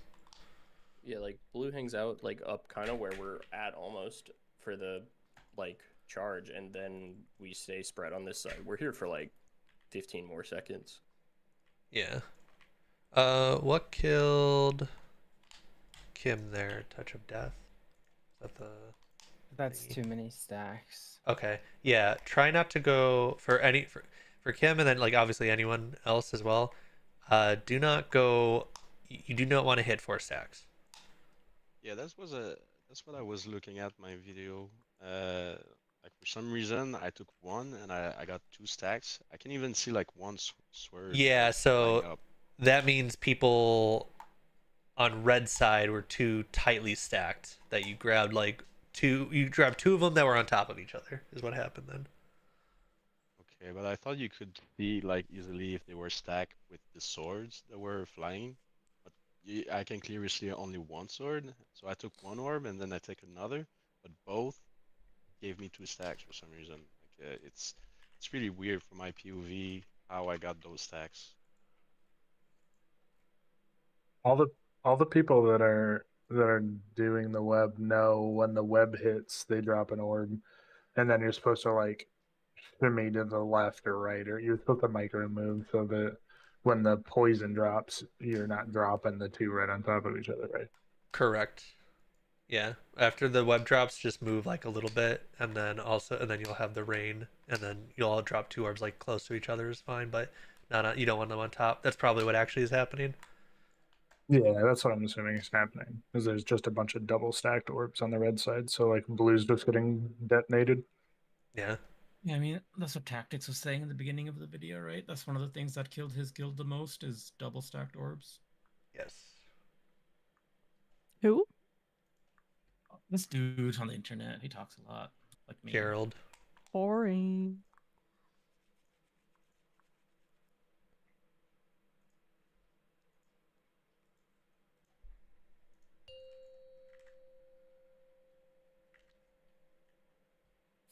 Yeah, like blue hangs out like up kind of where we're at almost for the like charge, and then we stay spread on this side. We're here for like 15 more seconds. Yeah. What killed Kim there? Touch of Death? Is that the... That's too many stacks. Okay. Yeah, try not to go for Kim, and then like obviously anyone else as well. Do not go... You do not want to hit 4 stacks. Yeah, that's what I was looking at my video. Like for some reason I took 1 and I got 2 stacks. I can even see like 1 swerve. Yeah, like, so flying up. that means people on red side were too tightly stacked that you grabbed you grabbed 2 of them that were on top of each other is what happened then. Okay, but I thought you could see like easily if they were stacked with the swords that were flying. But I can clearly see only 1 sword, so I took 1 orb and then I take another. But both gave me 2 stacks for some reason. Like it's really weird for my POV how I got those stacks. All the people that are doing the web know when the web hits, they drop an orb, and then you're supposed to like shimmy to the left or right, or you're supposed to micro move so that when the poison drops, you're not dropping the 2 right on top of each other, right? Correct. Yeah. After the web drops, just move like a little bit, and then you'll have the rain, and then you'll all drop 2 orbs like close to each other is fine, but you don't want them on top. That's probably what actually is happening. Yeah, that's what I'm assuming is happening. Is there's just a bunch of double stacked orbs on the red side, so like blue's just getting detonated. Yeah. Yeah, I mean, that's what Tactics was saying in the beginning of the video, right? That's one of the things that killed his guild the most is double stacked orbs. Yes. Who? This dude on the internet, he talks a lot. Like me. Gerald. Boring.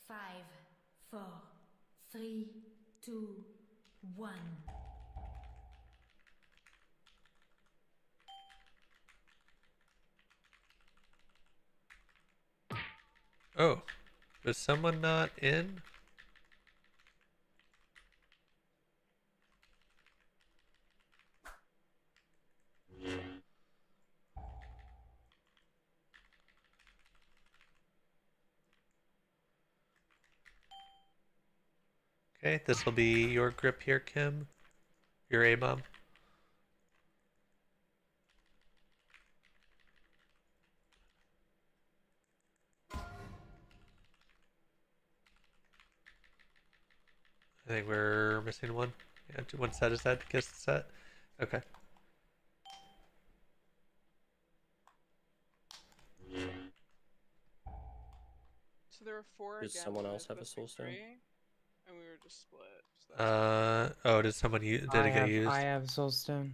Five, 4, 3, 2, 1. Oh, was someone not in? Okay, this will be your grip here, Kim. Your A-bomb. I think we're missing one. Yeah, 1 set is that to kiss the set. Okay. So there were 4 Does again. someone when else it have a was supposed to be soul stone? 3, and we were just split. So Oh, did someone did it get used? I have soulstone.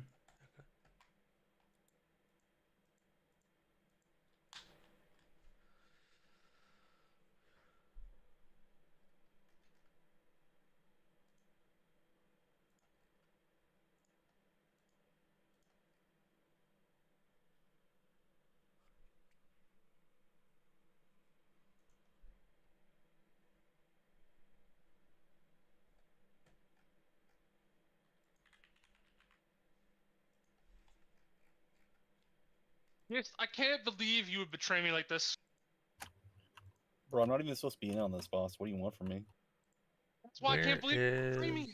Yes, I can't believe you would betray me like this. Bro, I'm not even supposed to be in on this, boss. What do you want from me? That's why I can't believe you would betray me.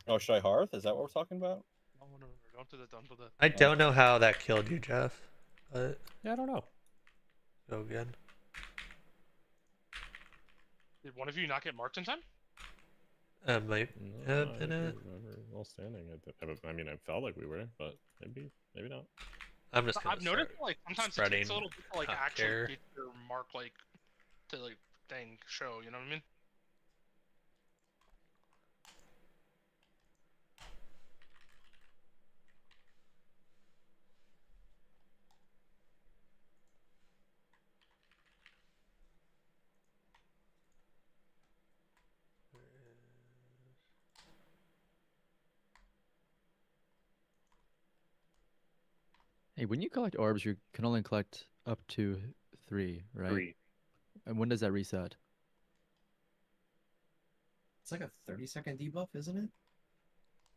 Oh, should I hearth? Is that what we're talking about? No, don't do that. Don't do that. I don't know how that killed you, Jeff. But yeah, I don't know. Go again. Did one of you not get marked in time? Might have been it. We're all standing. I mean, I felt like we were, but maybe not. I'm just gonna I've noticed like sometimes it takes a little bit to like actually get your mark like to like dang show. You know what I mean? Hey, when you collect orbs, you can only collect up to 3, right? 3. And when does that reset? It's like a 30-second debuff, isn't it?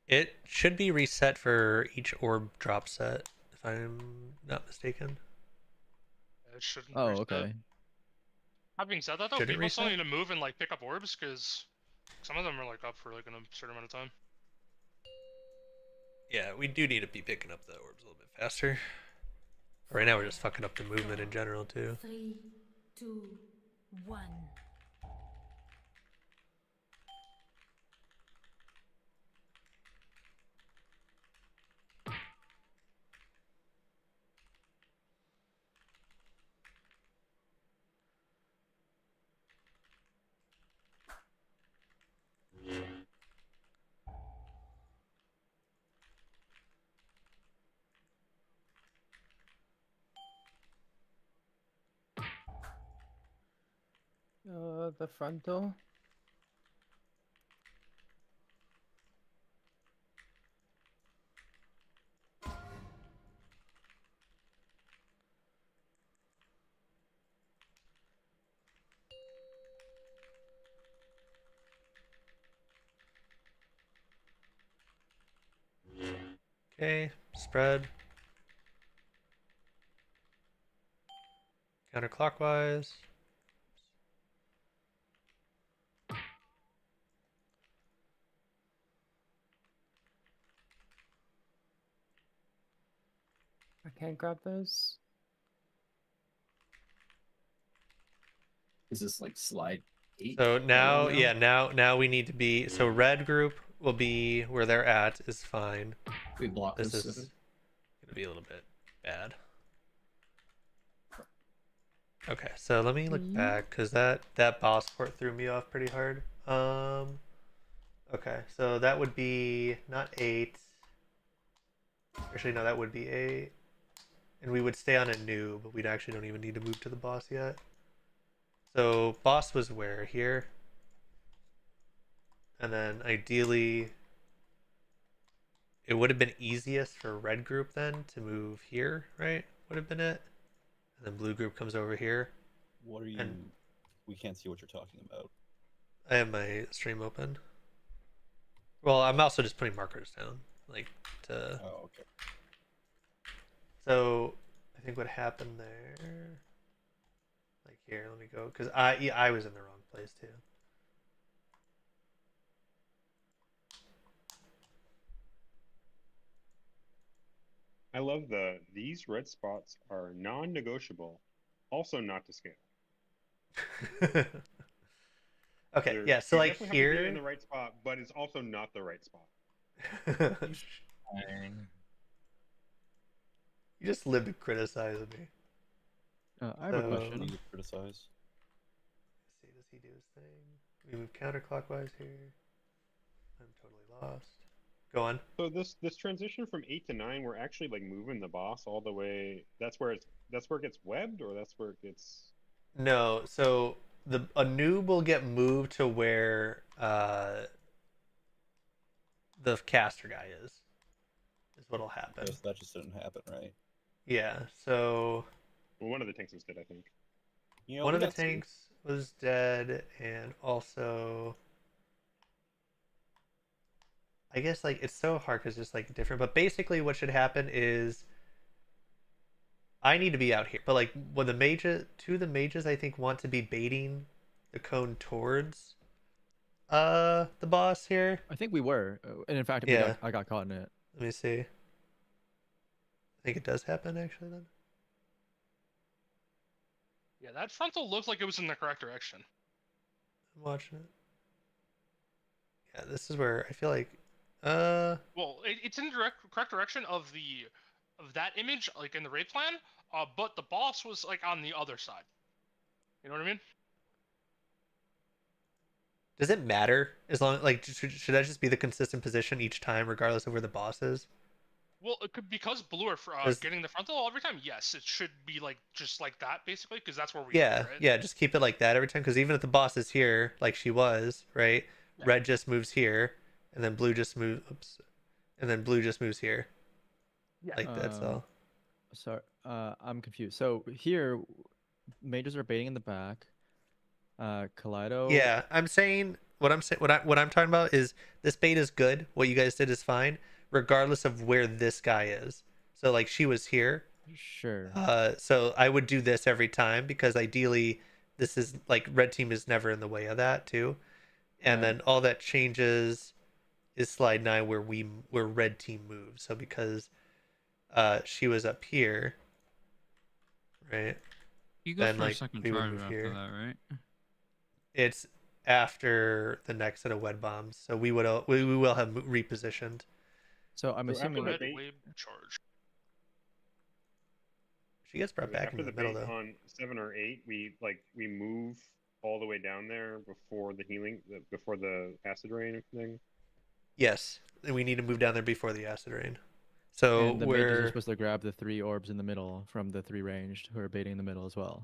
It should be reset for each orb drop set, if I'm not mistaken. It shouldn't. Oh, reset. okay. That being said, that though, Should it people still reset? need to move and like pick up orbs because some of them are like up for like a certain amount of time. Yeah, we do need to be picking up the orbs a little bit faster. Right now we're just fucking up the movement in general too. 3, 2, 1. The frontal. Okay, spread. Counterclockwise. I can't grab those. Is this like slide 8? So now, yeah, now we need to be. So red group will be where they're at is fine. We block this those is 7. gonna be a little bit bad. Okay, so let me look back because that boss fort threw me off pretty hard. Okay, so that would be not 8. Actually, no, that would be 8. And we would stay on a new, but we actually don't even need to move to the boss yet. So boss was where? Here. And then ideally, it would have been easiest for red group then to move here, right? Would have been it. And then blue group comes over here. What are you? We can't see what you're talking about. I have my stream open. Well, I'm also just putting markers down, like to. Oh, okay. So I think what happened there, like here, let me go, because I was in the wrong place too. I love these red spots are non-negotiable, also not to scale. Okay, yeah, so you like definitely here have to be in the right spot, but it's also not the right spot. You just live to criticize me. I have a question. You criticize. Let's see, does he do his thing? We move counterclockwise here. I'm totally lost. Go on. So this transition from 8 to 9, we're actually like moving the boss all the way. That's where it gets webbed, or that's where it gets. No, so a noob will get moved to where the caster guy is what'll happen. Yes, that just didn't happen, right? Yeah, so Well, one of the tanks was dead, I think. You know, one we of the got to- tanks was dead, and also I guess like it's so hard because it's just like different. But basically, what should happen is I need to be out here. But like when the mages, two of the mages I think want to be baiting the cone towards the boss here. I think we were, and in fact, Yeah. I got caught in it. Let me see. I think it does happen actually then. Yeah, that frontal looked like it was in the correct direction. I'm watching it. Yeah, this is where I feel like Well, it's in the correct direction of that image, like in the raid plan. But the boss was like on the other side. You know what I mean? does it matter as long like should that just be the consistent position each time regardless of where the boss is? Well, it could, because blue are getting the frontal every time. Yes, it should be like just like that basically, because that's where we. Yeah, are, right? yeah, just keep it like that every time because even if the boss is here, like she was, right? Yeah. Red just moves here, and then blue just moves. Oops, and then blue just moves here. Yeah, like that's all. Sorry, I'm confused. So here, mages are baiting in the back. Kaleido. Yeah, I'm saying what I'm talking about is this bait is good. What you guys did is fine, regardless of where this guy is. So like she was here. Sure. So I would do this every time because ideally this is like red team is never in the way of that too. And then all that changes is slide 9 where red team moves. So because she was up here, right? You go for a second charge after that, right? It's after the next set of wed bombs, so we will have repositioned. So I'm assuming red wave charge. She gets brought back after in the middle though. On 7 or 8, we move all the way down there before the healing, before the acid rain thing. Yes, and we need to move down there before the acid rain. So and the mages are supposed to grab the 3 orbs in the middle from the 3 ranged who are baiting in the middle as well.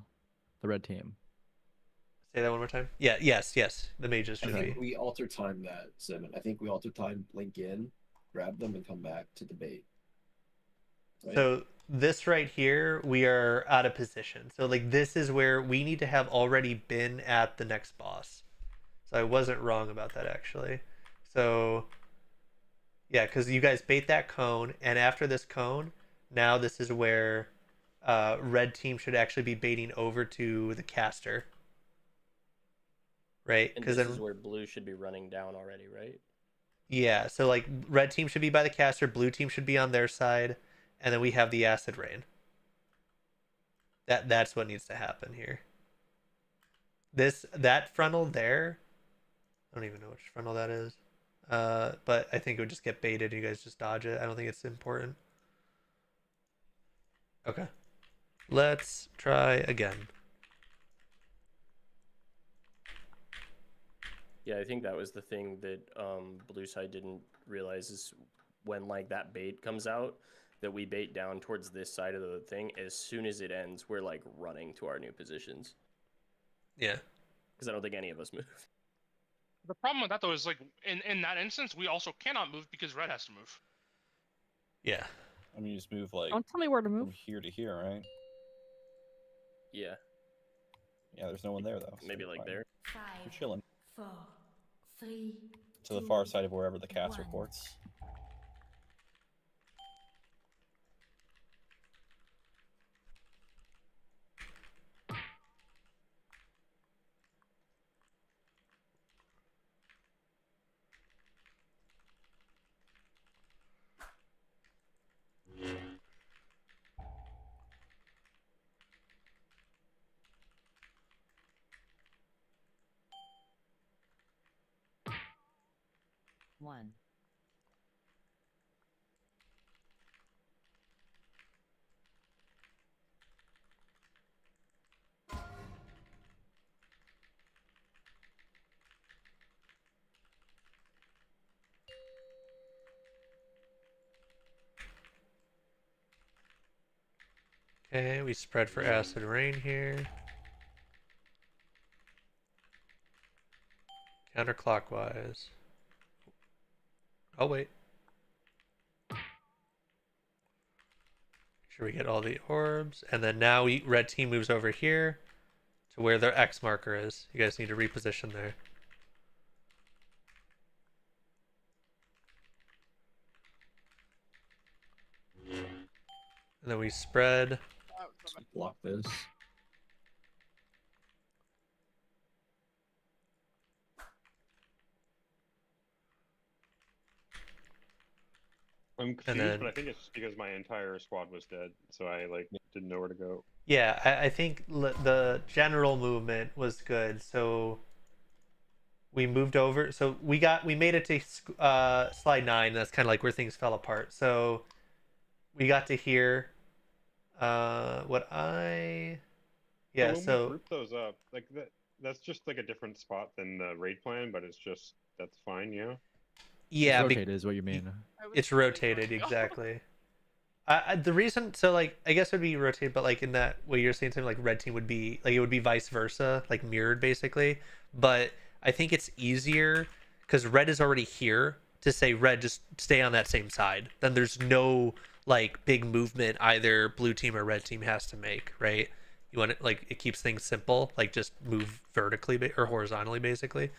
The red team. Say that one more time. Yeah. Yes. The mages should I think be. we alter time that 7. I think we alter time, blink in, grab them, and come back to debate. Right? So this right here, we are out of position. So like this is where we need to have already been at the next boss. So I wasn't wrong about that actually. So yeah, because you guys bait that cone, and after this cone, now this is where red team should actually be baiting over to the caster. Right? And this is where blue should be running down already, right? Yeah, so like red team should be by the caster, blue team should be on their side, and then we have the acid rain. That's what needs to happen here. That frontal there, I don't even know which frontal that is. But I think it would just get baited and you guys just dodge it. I don't think it's important. Okay. Let's try again. Yeah, I think that was the thing that blue side didn't realize is when like that bait comes out, that we bait down towards this side of the thing. As soon as it ends, we're like running to our new positions. Yeah. Because I don't think any of us move. The problem with that though is like in that instance, we also cannot move because red has to move. Yeah. I mean, you just move like. Don't tell me where to move. From here to here, right? Yeah. Yeah, there's no one there though. Maybe like there. You're chilling. 4, 3. To the far side of wherever the cast reports. One. Okay, we spread for acid rain here. Counterclockwise. Oh, wait. Make sure we get all the orbs. And then now red team moves over here to where their X marker is. You guys need to reposition there. And then we spread. block this. I'm confused, then- but I think it's just because my entire squad was dead, so I like didn't know where to go. Yeah, I think the general movement was good. So we moved over. So we made it to slide 9. That's kind of like where things fell apart. So we got to here. What I yeah. So when we group those up, like that's just like a different spot than the raid plan, but it's just that's fine, yeah. Yeah, It's rotated is what you mean. It's rotated exactly. The reason, so like I guess it would be rotated, but like in that way you're saying something like red team would be like it would be vice versa, like mirrored basically. But I think it's easier because red is already here to say red just stay on that same side. Then there's no like big movement either blue team or red team has to make, right? You want it like it keeps things simple, like just move vertically or horizontally basically.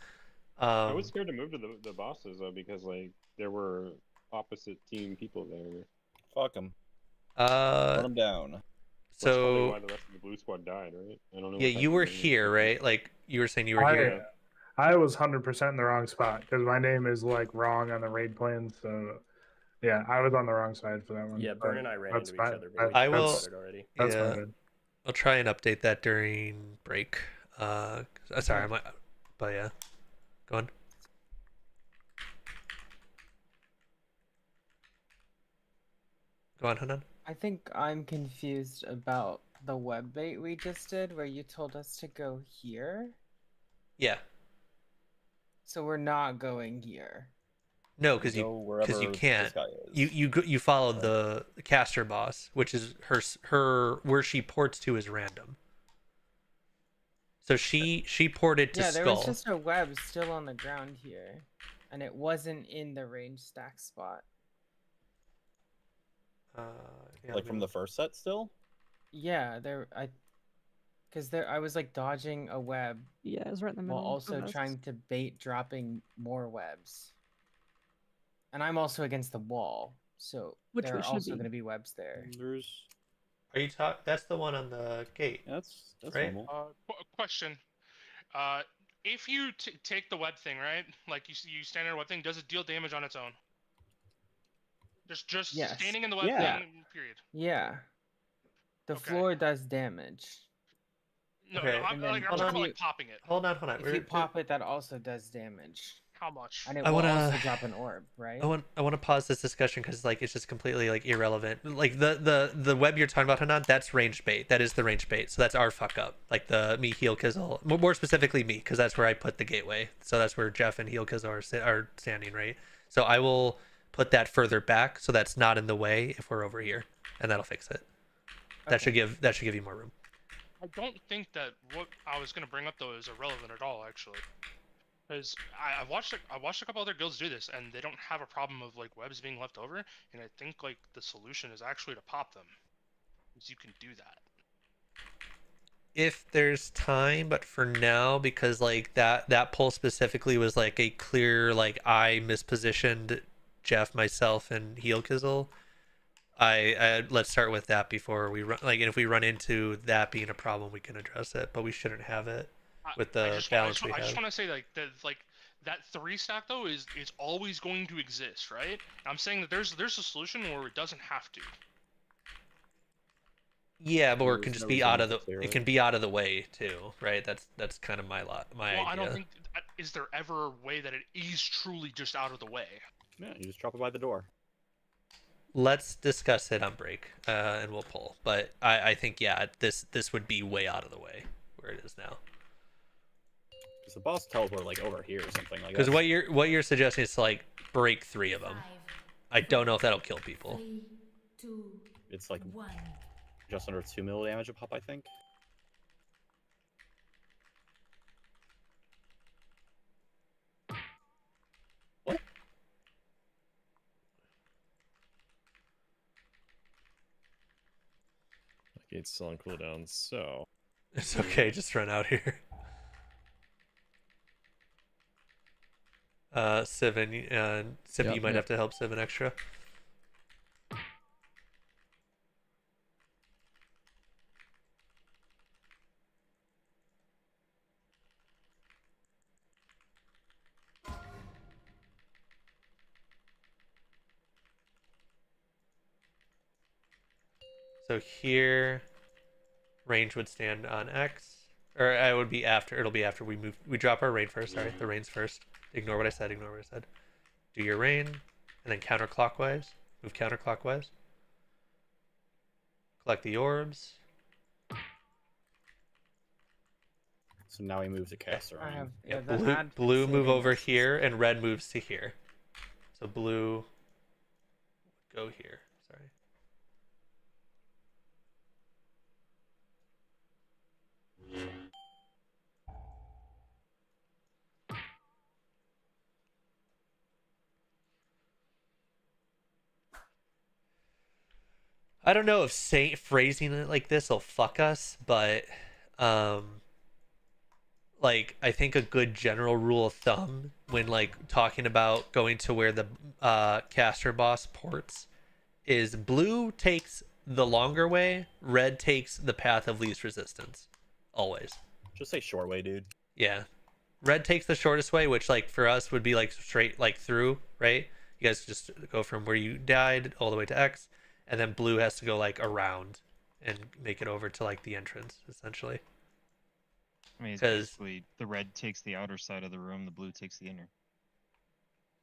I was scared to move to the bosses though because like there were opposite team people there. Fuck them. Run them down. That's probably So why the rest of the blue squad died, right? I don't know. yeah, what you were happened there. here, right? Like you were saying you were here. I was 100% in the wrong spot because my name is like wrong on the raid plan. So yeah, I was on the wrong side for that one. Yeah, Burn and I ran into each other, but we I talked will. about it already. That's Yeah, my bad. I'll try and update that during break. Sorry, I might, but yeah, go on. Go on, Hanan. I think I'm confused about the web bait we just did, where you told us to go here. Yeah. So we're not going here. No, because Go you wherever you can't. this guy You follow the caster boss, which is her where she ports to is random. So she ported to Yeah, there Skull. was just a web still on the ground here, and it wasn't in the range stack spot. Like from the first set still? Yeah, because I was like dodging a web. Yeah, it was right in the middle. While also of us. trying to bait dropping more webs. And I'm also against the wall, so Which there we are should also be. going to be webs there. Are you talk? That's the one on the gate. That's right. Question. If you take the web thing, right? Like you stand in a web thing, does it deal damage on its own? Just Yes. standing in the web Yeah. thing, period. Yeah. The floor does damage. No, Okay. I'm, And then like, I'm if talking about you- like popping it. Hold on. If you pop it, that also does damage. How much? And it I will wanna- also drop an orb, right? I want to pause this discussion because like it's just completely like irrelevant. Like the web you're talking about, Hanan, that's range bait. That is the range bait. So that's our fuck up. Like the me Heel Kizzle, more specifically me, because that's where I put the gateway. So that's where Jeff and Heel Kizzle are standing, right? So I will put that further back so that's not in the way if we're over here, and that'll fix it. That should give you more room. I don't think that what I was gonna bring up though is irrelevant at all, actually. Because I watched a couple other guilds do this, and they don't have a problem of like webs being left over. And I think like the solution is actually to pop them, because you can do that. If there's time, but for now, because like that pull specifically was like a clear like I mispositioned Jeff, myself, and Heel Kizzle. I let's start with that before we run. Like, and if we run into that being a problem, we can address it, but we shouldn't have it with the balance we I just have. want to say that 3 stack though is always going to exist, right? I'm saying that there's a solution where it doesn't have to. Yeah, but it There's can just no be out reason of the. to clear It it. can be out of the way too, right? That's kind of my Well, idea. I don't think is there ever a way that it is truly just out of the way? Yeah, you just drop it by the door. Let's discuss it on break, and we'll pull. But I think yeah, this would be way out of the way where it is now. Because the boss tells we're like over here or something like that. Because what you're suggesting is to like break 3 of them. I don't know if that'll kill people. It's like just under 2 mil damage a pop, I think. What? Gate's still on cooldown, so It's okay, just run out here. Sivan, you might have to help Sivan extra. So here, range would stand on X. Or it would be after. It'll be after we move. We drop our rain first. Sorry, the rain's first. Ignore what I said. Ignore what I said. Do your rain, and then counterclockwise. Move counterclockwise. Collect the orbs. So now we move to caster. I have Yeah, the blue, ad blue move saving over us. here, and red moves to here. So blue, go here. Sorry. I don't know if phrasing it like this will fuck us, but like I think a good general rule of thumb when like talking about going to where the caster boss ports is blue takes the longer way, red takes the path of least resistance. Always. Just say short way, dude. Yeah. Red takes the shortest way, which like for us would be like straight like through, right? You guys just go from where you died all the way to X, and then blue has to go like around and make it over to like the entrance, essentially. I mean, it's 'Cause- basically the red takes the outer side of the room, the blue takes the inner.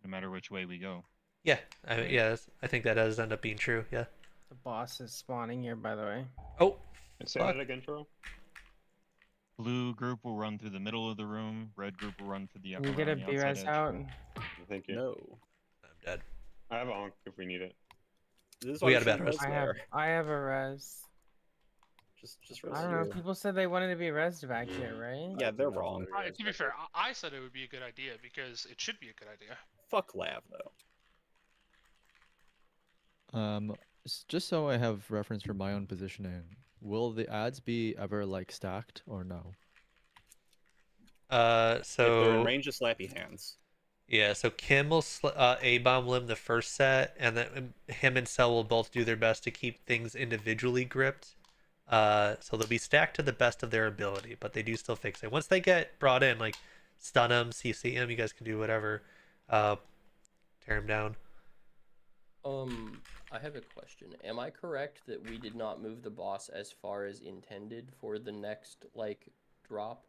No matter which way we go. Yeah, I think that does end up being true. Yeah. The boss is spawning here, by the way. Oh, Say that again, Tro. Blue group will run through the middle of the room. Red group will run through the Can you upper get a on the outside B-res edge. out? Thank you. No. I'm dead. I have a honk if we need it. This is We why got a you bad shouldn't res. res there. I have a res. Just I don't know. People said they wanted to be resed back here, right? Yeah, they're wrong. To be fair, I said it would be a good idea because it should be a good idea. Fuck Lav though. Just so I have reference for my own positioning, will the ads be ever like stacked or no? If they're in So range of slappy hands. yeah, so Kim will A-bomb limb the first set, and then him and Cell will both do their best to keep things individually gripped. So they'll be stacked to the best of their ability, but they do still fix it. Once they get brought in, like stun them, CC them, you guys can do whatever. Tear them down. I have a question. Am I correct that we did not move the boss as far as intended for the next, like, drop?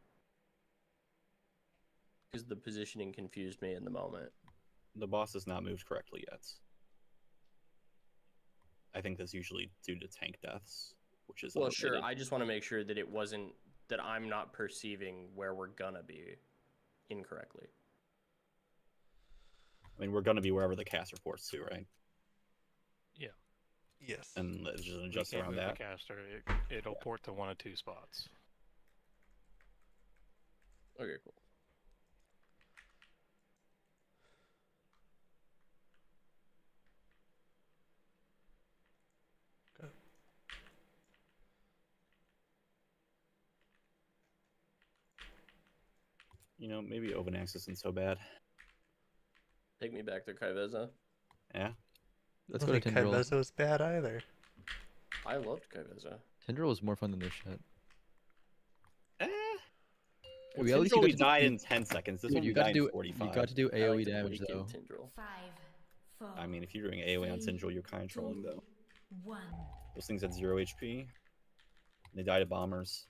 Because the positioning confused me in the moment. The boss has not moved correctly yet. I think that's usually due to tank deaths, which is Well, sure. unrelated. I just want to make sure that it wasn't that I'm not perceiving where we're gonna be incorrectly. I mean, we're gonna be wherever the caster ports to, right? Yeah. Yes. And let's just We adjust can't around move that. the caster. It'll port to one of two spots. Okay, cool. You know, maybe Ovanax isn't so bad. Take me back to Kaiveza. Yeah. Let's I go to don't think Tendril. Kaibezo was bad either. I loved Kaiveza. Tendril was more fun than this shit. Well, We at least Tindril, we got to do- died in 10 seconds. This Dude, one you we got died to do in 45. you got to do I AOE like the damage Quake in though. Tindril. 5, 4, I mean, if you're doing AOE on Tindril, you're kind of trolling though. 1. Those things at 0 HP. They die to bombers.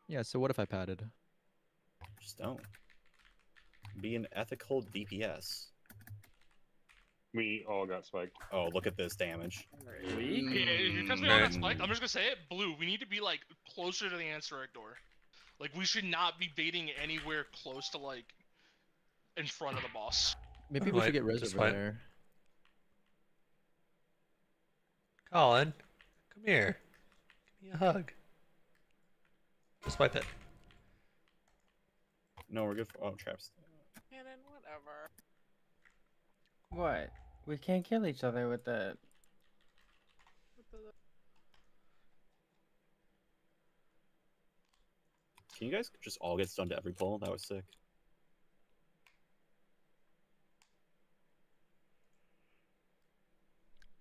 Yeah, so what if I padded? Just don't. Be an ethical DPS. We all got spiked. Oh, look at this damage. Because we all got spiked, I'm just gonna say it. Blue, we need to be like closer to the asteroid door. Like we should not be baiting anywhere close to like in front of the boss. Maybe we should get res over there. Colin, come here. Give me a hug. Just wipe it. No, we're good for traps. Cannon, whatever. What? We can't kill each other with the. Can you guys just all get stunned to every pull? That was sick.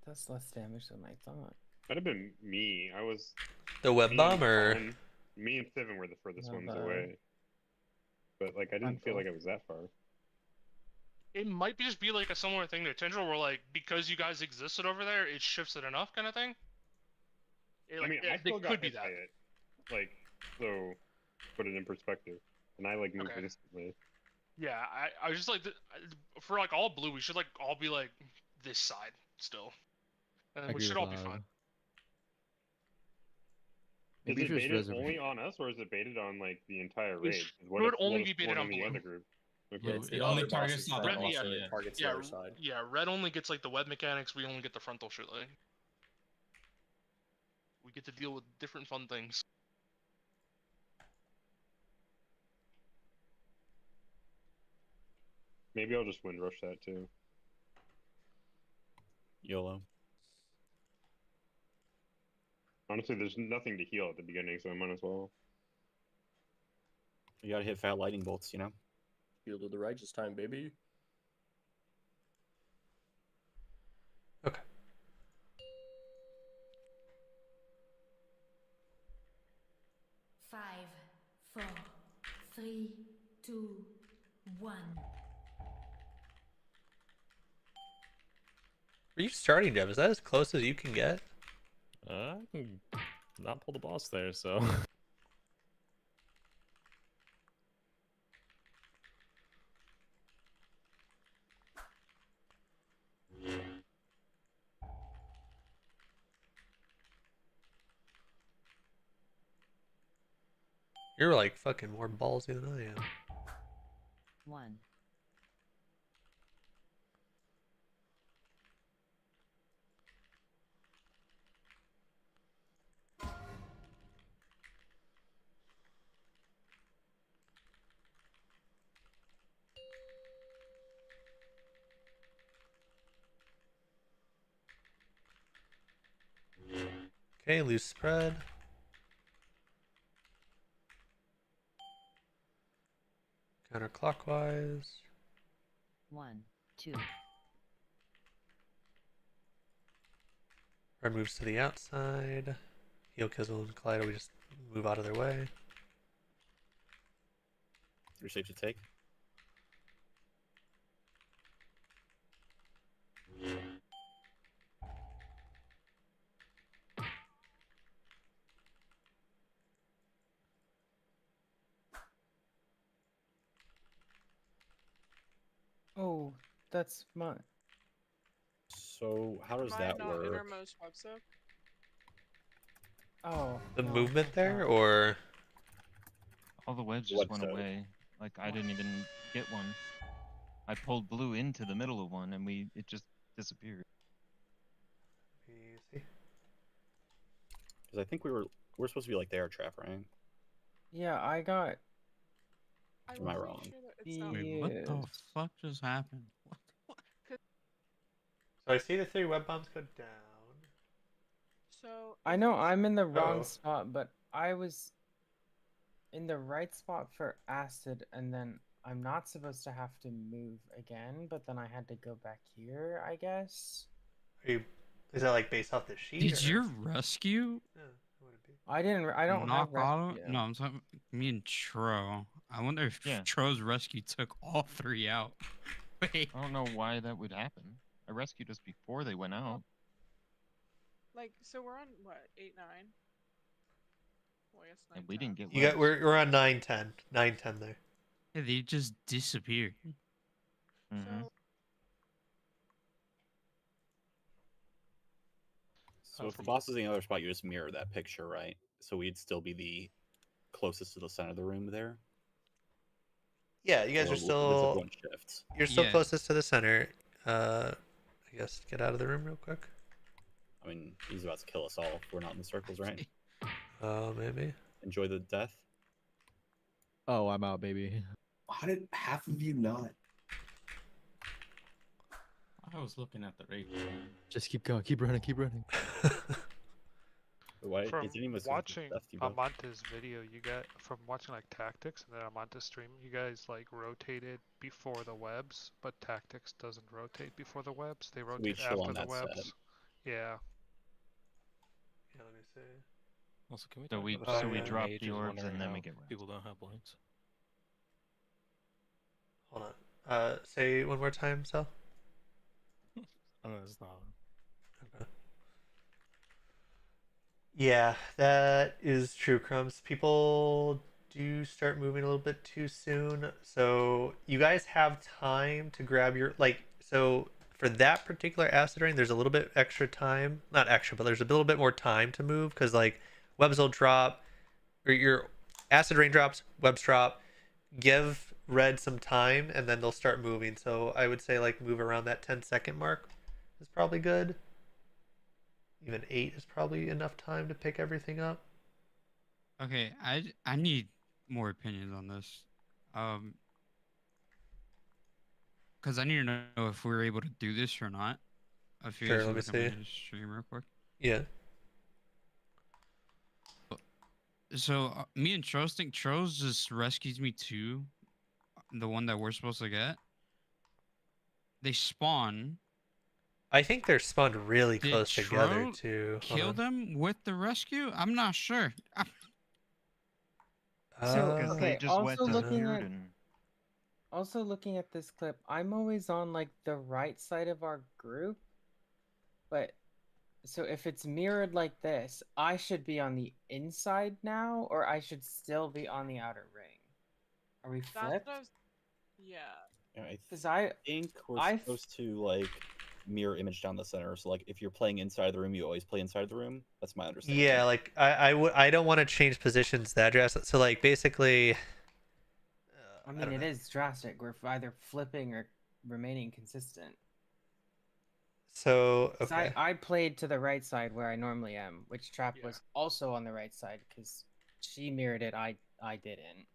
That's less damage than I thought. That'd have been me. I was. The web me bomb and or Colin- Me and Steven were the furthest No, ones the- away. But like, I didn't feel like it was that far. It might just be like a similar thing to Tindril, where like because you guys existed over there, it shifts it enough, kind of thing. I mean, I still got could be hit by that. it. Like, so put it in perspective, and I like moved Okay. instantly. Yeah, I was just like for like all blue, we should like all be like this side still, and I we agree should with all be Log. fine. Is Maybe it if there's baited reservation. only on us, or is it baited on like the entire It raid? sh- 'Cause What it would if only what be if baited one on in the blue. other group? Okay. Yeah, it's the It other only targets bosses the that other also side, yeah. targets the other side. Yeah, red only gets like the web mechanics. We only get the frontal shit. Like, we get to deal with different fun things. Maybe I'll just wind rush that too. YOLO. Honestly, there's nothing to heal at the beginning, so I might as well. You gotta hit fat lightning bolts, you know? Field of the righteous time, baby. Okay. Five, 4, 3, 2, 1. Are you starting, Jeff? Is that as close as you can get? I can not pull the boss there, so. You're like fucking more ballsy than I am. 1. Okay, loose spread. Counterclockwise. 1, 2. Red moves to the outside. Heal, Kizzle, and Kaleido, we just move out of their way. You're safe to take. Oh, that's my. So how does Am that I not work? innermost web sub? Oh. The no, movement that's there, not. or All the webs just Web went stove. away. Like I didn't even get one. I pulled blue into the middle of one, and it just disappeared. let me see. Because I think we're supposed to be like the air trap, right? Yeah, I got. Am I wrong? Sure that it's not Wait, what the Yes. fuck just happened? What? So I see the 3 web bombs go down. So I know I'm in the Uh-oh. wrong spot, but I was in the right spot for acid, and then I'm not supposed to have to move again, but then I had to go back here, I guess. Are you? Is that like based off the sheet? Did or? your rescue No, it wouldn't be. I don't knock have auto? rescue. No, I'm talking me and Tro. I wonder if Yeah. Tro's rescue took all 3 out. Wait. I don't know why that would happen. I rescued us before they went out. like so we're on what 8, 9. Well, I guess 9. And we didn't get You got webs. we're on 9-10. 9-10 there. Yeah, they just disappeared. Mhm. So if the boss is in the other spot, you just mirror that picture, right? So we'd still be the closest to the center of the room there. Yeah, you guys Or are does still. everyone shift? You're still Yeah. closest to the center. I guess get out of the room real quick. I mean, he's about to kill us all if we're not in the circles, right? Maybe. Enjoy the death. Oh, I'm out, baby. How did half of you not? I was looking at the rate. Just keep going, keep running, keep running. Why? From His name was watching Death Debuff. Amante's video, you got from watching like tactics and then Amante's stream, you guys like rotated before the webs, but tactics doesn't rotate before the webs. They rotate chill after on the that webs. set. Yeah. Yeah, let me see. Also, can we So talk we about so we yeah. drop Mage the is orbs wondering and then how we get webs. people don't have blinks. Hold on. Say one more time, Sal. Oh, it's not. Okay. Yeah, that is true, Crumbs. People do start moving a little bit too soon. So you guys have time to grab your so for that particular acid rain, there's a little bit extra time. Not extra, but there's a little bit more time to move because like webs will drop or your acid rain drops, webs drop. Give red some time and then they'll start moving. So I would say like move around that 10-second mark is probably good. Even 8 is probably enough time to pick everything up. Okay, I need more opinions on this. Because I need to know if we're able to do this or not. If you Sure, guys let me look at my see. stream real quick. Yeah. So me and Tros think Tros just rescues me too. The one that we're supposed to get. They spawn. I think they're spawned really Did close together Tro too. kill them with the rescue? I'm not sure. So Because okay, they just wet disappeared and also looking at this clip, I'm always on like the right side of our group. But so if it's mirrored like this, I should be on the inside now, or I should still be on the outer ring. Are we That's flipped? what I was... Yeah. Yeah, I think we're supposed to like mirror image down the center. So like if you're playing inside the room, you always play inside the room. That's my understanding. Yeah, like I don't want to change positions that drastic. So like basically I mean, it is drastic. We're either flipping or remaining consistent. So 'Cause okay. I played to the right side where I normally am, which Trap was also on the right side because she mirrored it. I didn't.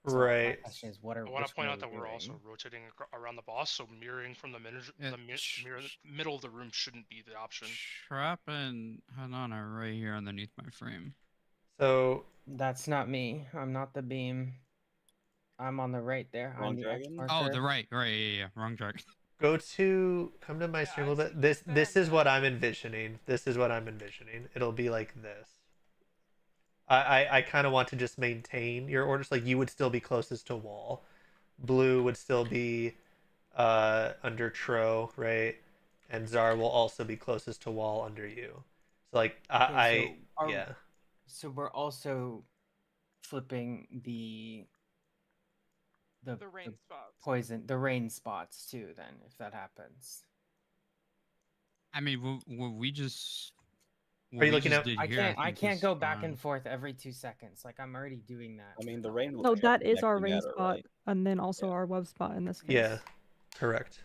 So my Right. question is, what are I want which to point one out are that we we're doing? also rotating around the boss, so mirroring from the middle of the room shouldn't be the option. Trap and Hanan are right here underneath my frame. So That's not me. I'm not the beam. I'm on the right there. Wrong I'm the X dragon? Oh, marker. the right, yeah. Wrong dragon. Come to my stream a little bit. This is what I'm envisioning. This is what I'm envisioning. It'll be like this. I kind of want to just maintain your orders. Like you would still be closest to wall. Blue would still be under Tro, right? And Zar will also be closest to wall under you. So like yeah. So we're also flipping the rain spots. the rain spots too. Then, if that happens, I mean, what we just. Are you looking at? I can't go back and forth every 2 seconds. Like I'm already doing that. I mean, the rain. No, that is our rain spot, and then also our web spot in this case. Yeah, correct.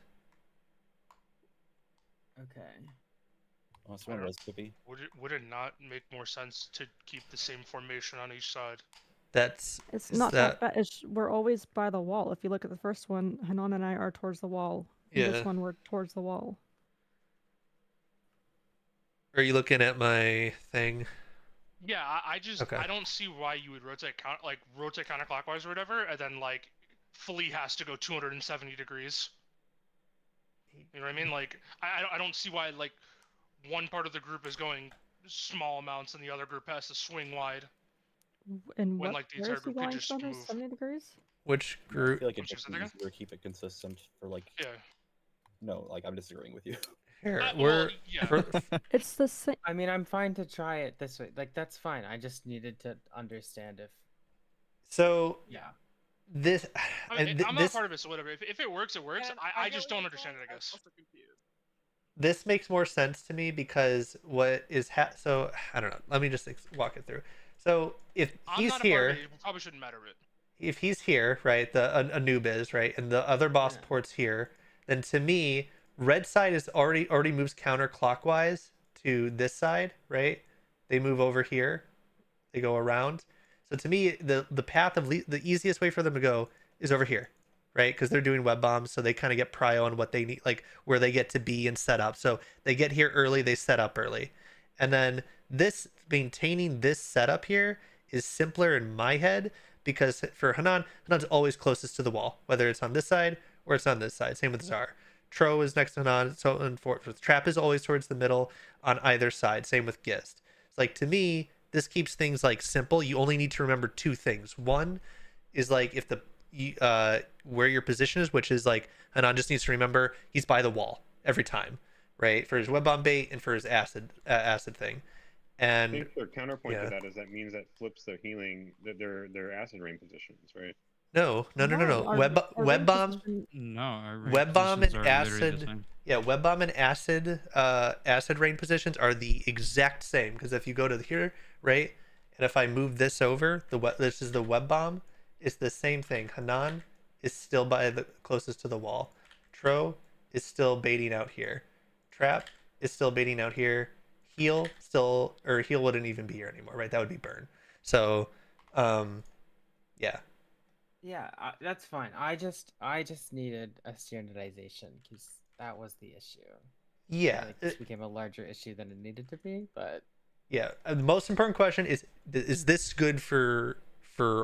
Okay. Would it not make more sense to keep the same formation on each side? It's not that bad. We're always by the wall. If you look at the first one, Hanan and I are towards the wall. Yeah. This one we're towards the wall. Are you looking at my thing? Yeah, I don't see why you would rotate counterclockwise or whatever, and then like Flea has to go 270 degrees. You know what I mean? Like I don't see why like one part of the group is going small amounts and the other group has to swing wide. And when what? like the Where entire is he group could going just from? move. 70 degrees? Which I group? feel like Which it's is it again? easier to keep it consistent for like. Yeah. No, like I'm disagreeing with you. Here, It's the same. I mean, I'm fine to try it this way. Like that's fine. I just needed to understand if. So. Yeah. This. I mean, I'm not part of it, so whatever. If it works, it works. I just don't understand it, I guess. This makes more sense to me because what is so I don't know. Let me just walk it through. So if he's here, it probably shouldn't matter. But if he's here, right, a noob is right, and the other boss port's here, then to me, red side is already moves counterclockwise to this side, right? They move over here, they go around. So to me, the path of the easiest way for them to go is over here, right? Because they're doing web bombs, so they kind of get prio on what they need, like where they get to be and set up. So they get here early, they set up early, and then maintaining this setup here is simpler in my head because for Hanan's always closest to the wall, whether it's on this side or it's on this side. Same with Zar. Tro is next to Hanan, so and forth. Trap is always towards the middle on either side. Same with Gist. It's like, to me, this keeps things like simple. You only need to remember two things. One is like if where your position is, which is like Hanan just needs to remember he's by the wall every time, right? For his web bomb bait and for his acid thing. And I think their counterpoint yeah. to that is that means that flips their healing, their acid rain positions, right? No. Our Web range bomb. position- No, our range Web bomb and positions are literally the acid. same. Yeah, web bomb and acid rain positions are the exact same. Because if you go to here, right, and if I move this over, this is the web bomb. It's the same thing. Hanan is still by the closest to the wall. Tro is still baiting out here. Trap is still baiting out here. Heal wouldn't even be here anymore, right? That would be burn. So, yeah. Yeah, that's fine. I just needed a standardization because that was the issue. Yeah, this became a larger issue than it needed to be, but yeah. The most important question is this good for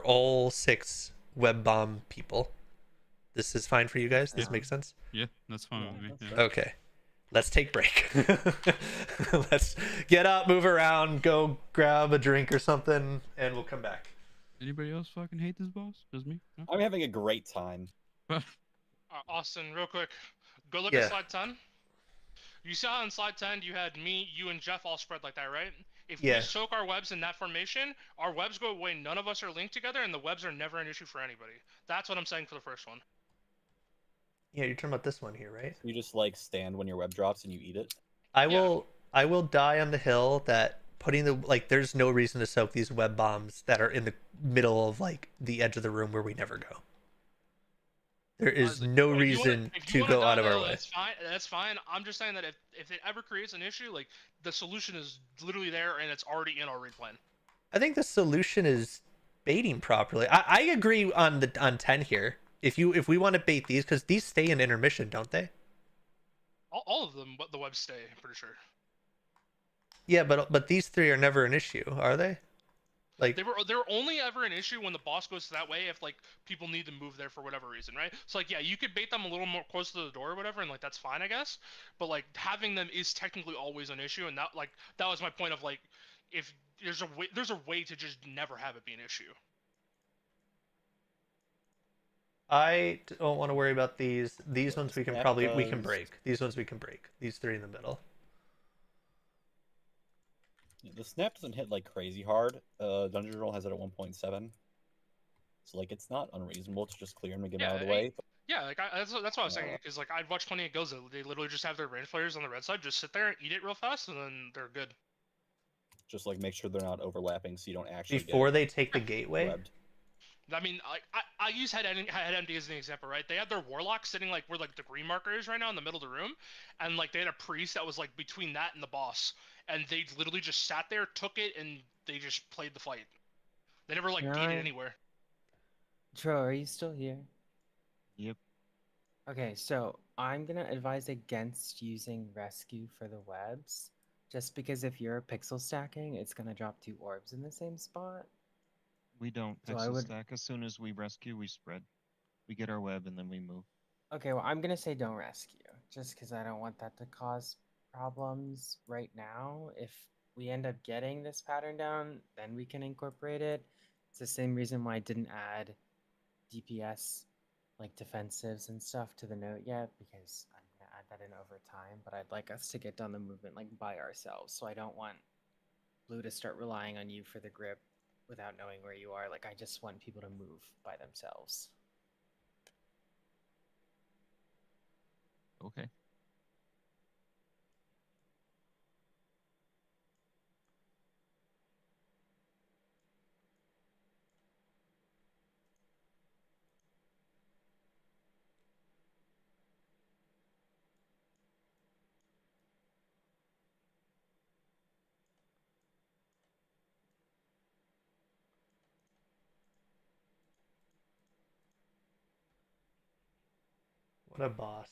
all 6 web bomb people? This is fine for you guys? This makes sense? Yeah, that's fine with me. Yeah. Okay. Let's take break. Let's get up, move around, go grab a drink or something, and we'll come back. Anybody else fucking hate this boss? Just me? No? I'm having a great time. Austin, real quick, go look Yeah. at slide 10. You saw on slide 10 you had me, you, and Jeff all spread like that, right? If Yeah. we soak our webs in that formation, our webs go away. None of us are linked together, and the webs are never an issue for anybody. That's what I'm saying for the first one. Yeah, you're talking about this one here, right? You just like stand when your web drops and you eat it. I will die on the hill that putting there's no reason to soak these web bombs that are in the middle of like the edge of the room where we never go. There is no reason to go out of our way. That's fine. That's fine. I'm just saying that if it ever creates an issue, like the solution is literally there and it's already in our raid plan. I think the solution is baiting properly. I agree on 10 here. If we want to bait these, because these stay in intermission, don't they? All of them, but the webs stay. I'm pretty sure. Yeah, but these 3 are never an issue, are they? Like They were only ever an issue when the boss goes that way if like people need to move there for whatever reason, right? So like yeah, you could bait them a little more close to the door or whatever, and like that's fine, I guess. But like having them is technically always an issue, and that was my point of like if there's a way to just never have it be an issue. I don't want to worry about these. These ones we can Snap we can does. break. These ones we can break. These 3 in the middle. The snap doesn't hit like crazy hard. Dungeon Roll has it at 1.7. So like it's not unreasonable to just clear them and get them out of the way. Yeah, like that's what I was saying, because like I've watched plenty of guilds that they literally just have their range players on the red side just sit there, eat it real fast, and then they're good. Just like make sure they're not overlapping so you don't actually Before get they take the gateway. webbed. I mean, I use Head MD as an example, right? They had their warlock sitting like where like the green marker is right now in the middle of the room, and like they had a priest that was like between that and the boss, and they literally just sat there, took it, and they just played the fight. They never like beat it anywhere. Tro, are you still here? Yep. Okay, so I'm gonna advise against using rescue for the webs, just because if you're pixel stacking, it's gonna drop 2 orbs in the same spot. We don't So I pixel would- stack. As soon as we rescue, we spread. We get our web and then we move. Okay, well, I'm gonna say don't rescue, just because I don't want that to cause problems right now. If we end up getting this pattern down, then we can incorporate it. It's the same reason why I didn't add DPS, like defensives and stuff, to the note yet, because I'm gonna add that in over time. But I'd like us to get done the movement like by ourselves, so I don't want Blue to start relying on you for the grip without knowing where you are. Like I just want people to move by themselves. Okay. What a boss.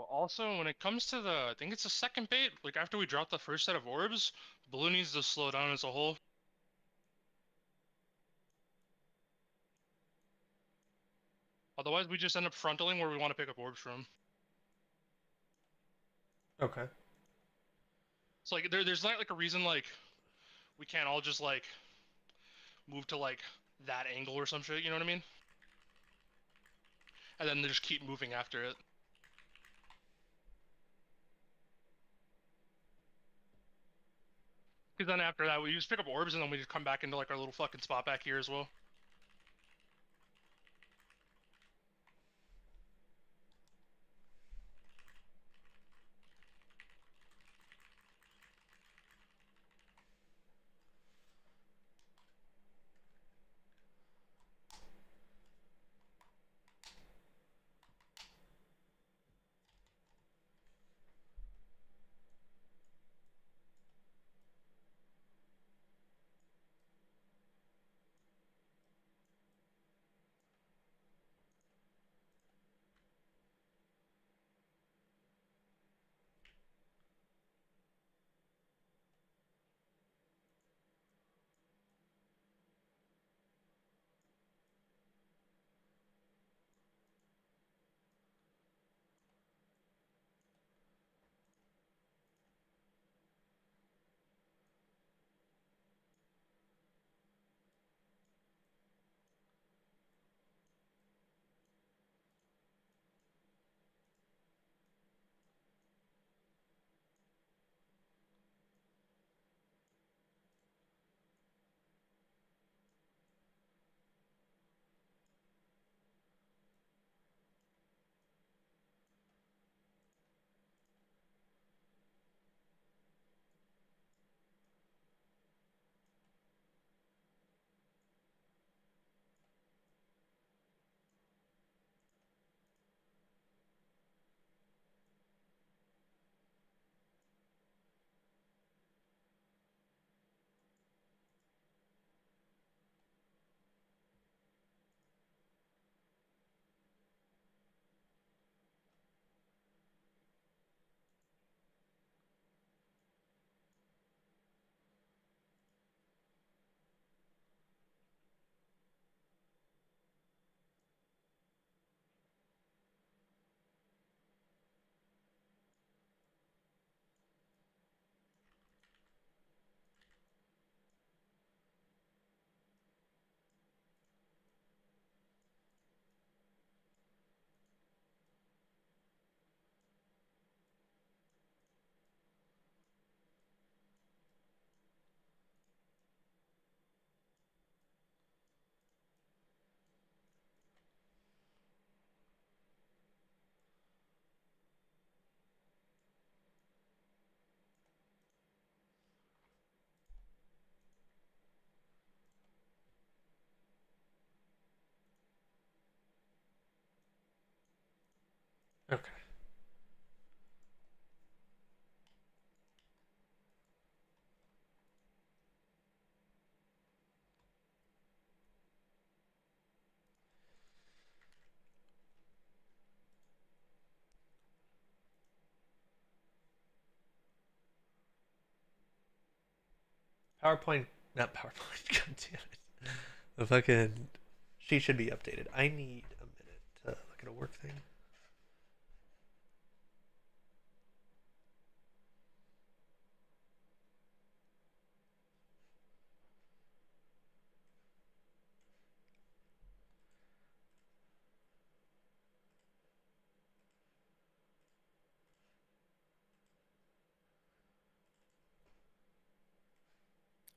Also, when it comes to I think it's the second bait, like after we drop the first set of orbs, blue needs to slow down as a whole. Otherwise, we just end up frontaling where we want to pick up orbs from. Okay. So like, there's not like a reason like we can't all just like move to like that angle or some shit. You know what I mean? And then they just keep moving after it. Because then after that, we just pick up orbs and then we just come back into like our little fucking spot back here as well. Okay. PowerPoint, not PowerPoint. God damn it. The fucking sheet should be updated. I need a minute to look at a work thing.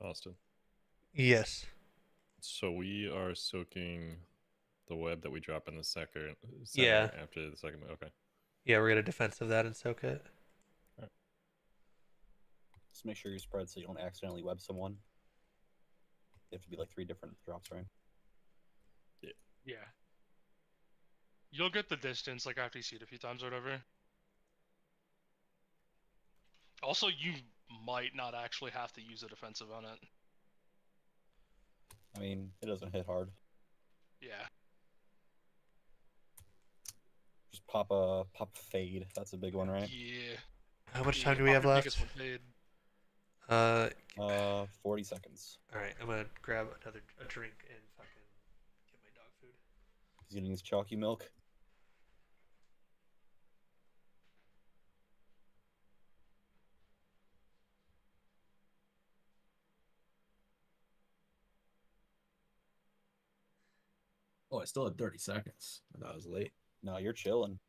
Austin. Yes. So we are soaking the web that we drop in the center Yeah. after the second. Okay. Yeah, we're gonna defensive that and soak it. Alright. Just make sure you spread so you don't accidentally web someone. They have to be like 3 different drops, right? Yeah. Yeah. You'll get the distance like after you see it a few times or whatever. Also, you might not actually have to use a defensive on it. I mean, it doesn't hit hard. Yeah. Just pop fade. That's a big one, right? Yeah. How much Yeah, time do we have pop your left? biggest one fade. 40 seconds. All right, I'm gonna grab a drink and fucking get my dog food. He's getting his chalky milk. Oh, I still had 30 seconds. I thought I was late. No, you're chilling.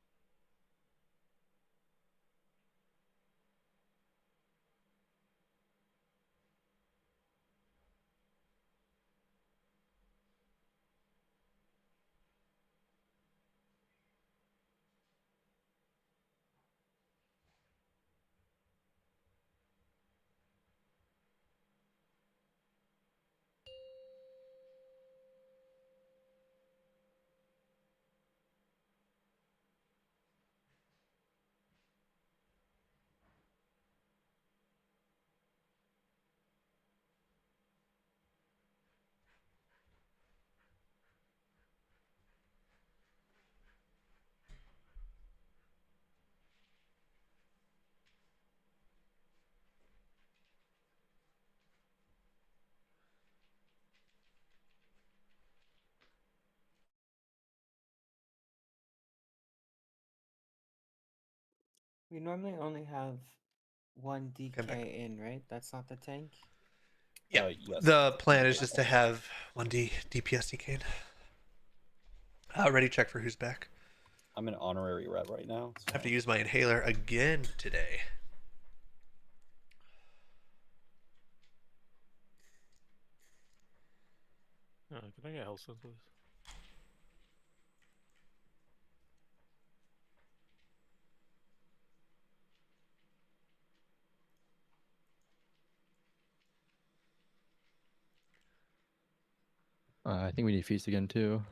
We normally only have one back. DK in, right? That's not the tank. Yeah, yes. the plan is just to have 1D DPS DK'd. Ready check for who's back. I'm an honorary red right now. I have to use my inhaler again today. Can I get health, please? I think we need feast again too.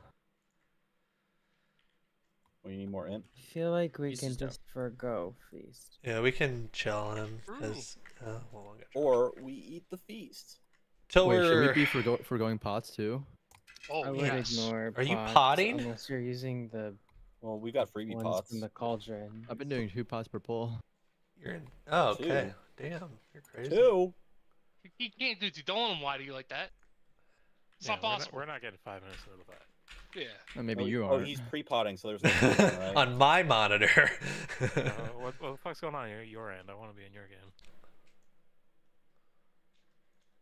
We need more imp. I feel like we Feast can is down. just forgo feast. Yeah, we can chill on him because. Or we eat the feast. Till Wait, should we we're be forgoing pots too? Oh, I would ignore. Are you pots potting? Unless you're using the. Well, we got freebie ones pots. from the cauldron. I've been doing 2 pots per pull. You're in. Oh, okay. Damn, you're crazy. 2. He can't do. Don't let him lie to you like that. It's not possible. We're not getting 5 minutes into that. Yeah. Maybe Oh, you oh, are. he's pre-potting, so there's no cooldown, right? On my monitor. What the fuck's going on your end? I want to be in your game.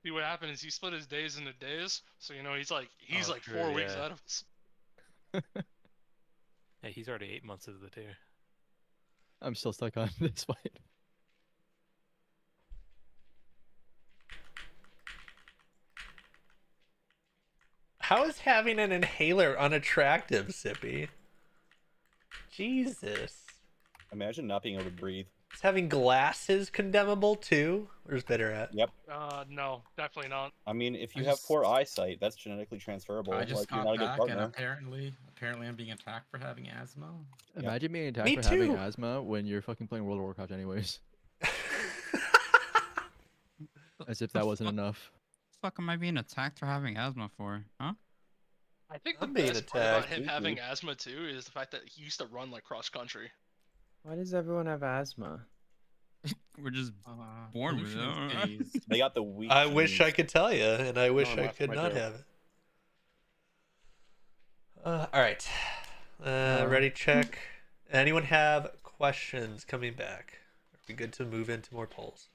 See, what happened is he split his days into days, so he's like Oh, like true, 4 weeks yeah. out of us. Hey, he's already 8 months into the tier. I'm still stuck on this fight. How is having an inhaler unattractive, Sippy? Jesus. Imagine not being able to breathe. Is having glasses condemnable too? Where's Bitter at? Yep. No, definitely not. I mean, if you I have just- poor eyesight, that's genetically transferable. I just like, you're got not a good back and partner. apparently I'm being attacked for having asthma. Imagine being attacked Me for having too. asthma when you're fucking playing World of Warcraft anyways. As if that wasn't enough. Fuck am I being attacked for having asthma for? Huh? I think the I'm being best part about attacked. him having asthma too is the fact that he used to run like cross country. Why does everyone have asthma? We're just born with it. They got the weak. I wish I genes. could tell you, and I wish No, I my- could my not joke. have it. All right. Ready check. Anyone have questions coming back? Are we good to move into more polls?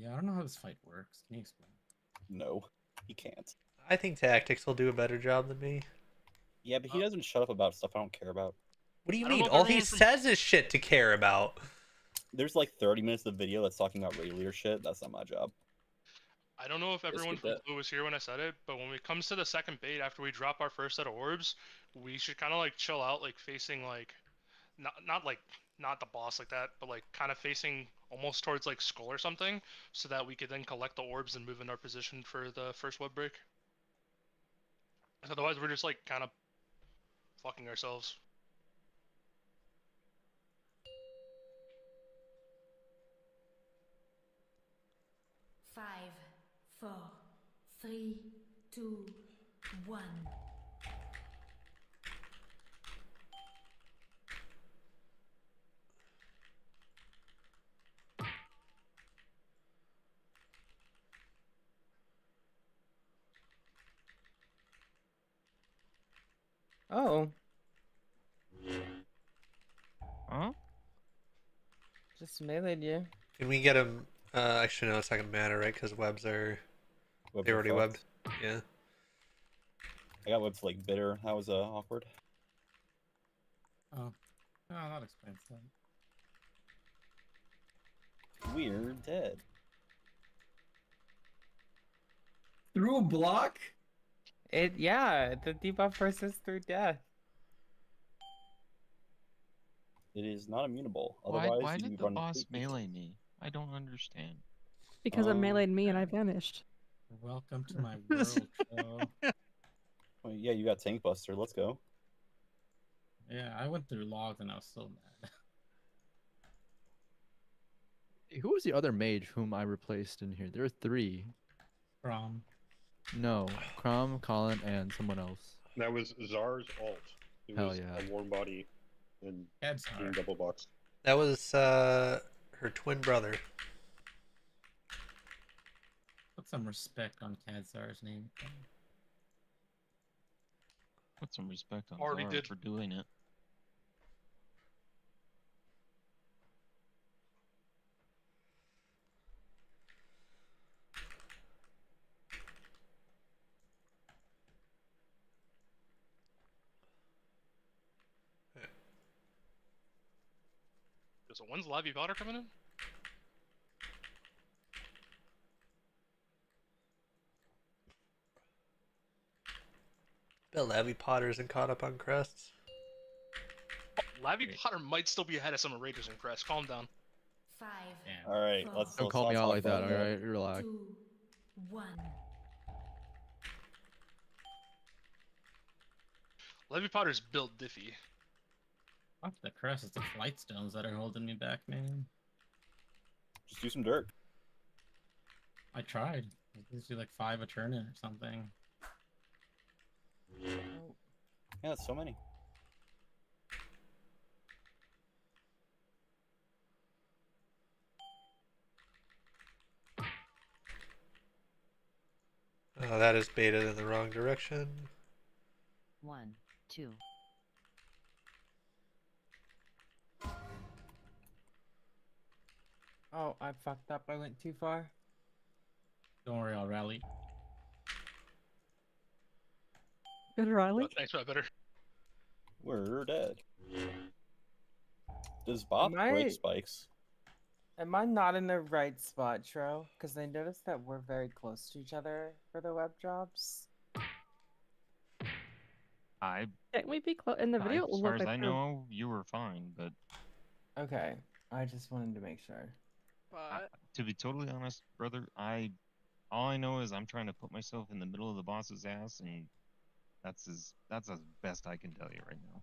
Yeah, I don't know how this fight works. Can you explain? No, he can't. I think Tactics will do a better job than me. Yeah, but he doesn't shut up about stuff I don't care about. What do you I don't mean? know if All he everyone from- says is shit to care about. There's like 30 minutes of video that's talking about raid leader shit. That's not my job. I don't know if everyone get from that. Blue was here when I said it, but when it comes to the second bait after we drop our first set of orbs, we should kind of like chill out, like facing like not the boss like that, but like kind of facing almost towards like Skull or something, so that we could then collect the orbs and move in our position for the first web break. Otherwise, we're just like kind of fucking ourselves. Five, 4, 3, 2, 1. Oh. Huh? Just meleeed you. Can we get him? Actually, no, it's not gonna matter, right? Because webs are. They already webbed. Yeah. I got webs like bitter. That was awkward. Oh, that explains that. We're dead. Through a block? Yeah, the debuff persists through death. It is not immutable. Why Otherwise, did you the run boss completely. melee me? I don't understand. Because it meleeed me and I vanished. Welcome to my world, Joe. Well, yeah, you got Tank Buster. Let's go. Yeah, I went through logs and I was so mad. Who was the other mage whom I replaced in here? There are 3. From No, Crom, Colin, and someone else. That was Czar's alt. It Hell was yeah. a warm body and Czar. doing double box. That was her twin brother. Put some respect on Kadzar's name. Put some respect on Already Zara did. for doing it. So when's Lobby Powder coming in? Bill Levy Potter isn't caught up on crests. Lobby Potter might still be ahead of some Raiders and Crest. Calm down. 5. All right, let's. Don't call me out like that, alright? Relax. 2, 1. Levy Potter's built diffy. Fuck the crest, it's the flight stones that are holding me back, man. Just do some dirt. I tried. I used to do like 5 a turn in or something. Yeah, that's so many. Oh, that is baited in the wrong direction. 1, 2. Oh, I fucked up. I went too far. Don't worry, I'll rally. Good rally. Oh, thanks, better. We're dead. Does Bob break spikes? Am I not in the right spot, Tro? Because I noticed that we're very close to each other for the web drops. Can't we be close in the video? As far as I know, you were fine, but Okay, I just wanted to make sure. But to be totally honest, brother, all I know is I'm trying to put myself in the middle of the boss's ass, and that's as best I can tell you right now.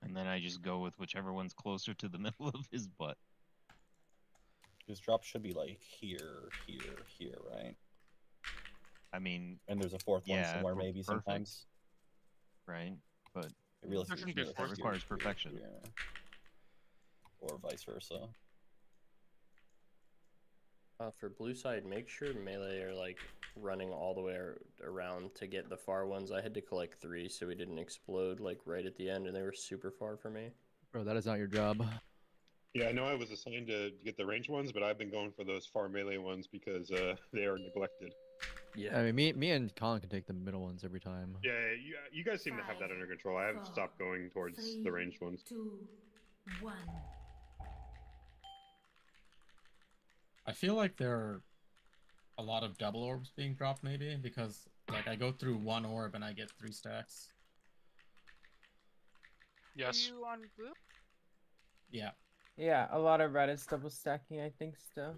And then I just go with whichever one's closer to the middle of his butt. His drop should be like here, here, right? I mean, and there's a fourth one yeah, somewhere, per- maybe perfect. sometimes. But It realistically Perfect should be before like requires here, perfection. here, or vice versa. For blue side, make sure melee are like running all the way around to get the far ones. I had to collect 3 so we didn't explode like right at the end, and they were super far for me. Bro, that is not your job. Yeah, I know I was assigned to get the range ones, but I've been going for those far melee ones because they are neglected. Yeah. I mean, me and Colin can take the middle ones every time. Yeah, you guys seem to have that under control. I have stopped going towards the ranged ones. 2, 1. I feel like there are a lot of double orbs being dropped, maybe, because like I go through 1 orb and I get 3 stacks. Yes. Are you on blue? Yeah. Yeah, a lot of red is double stacking, I think, still.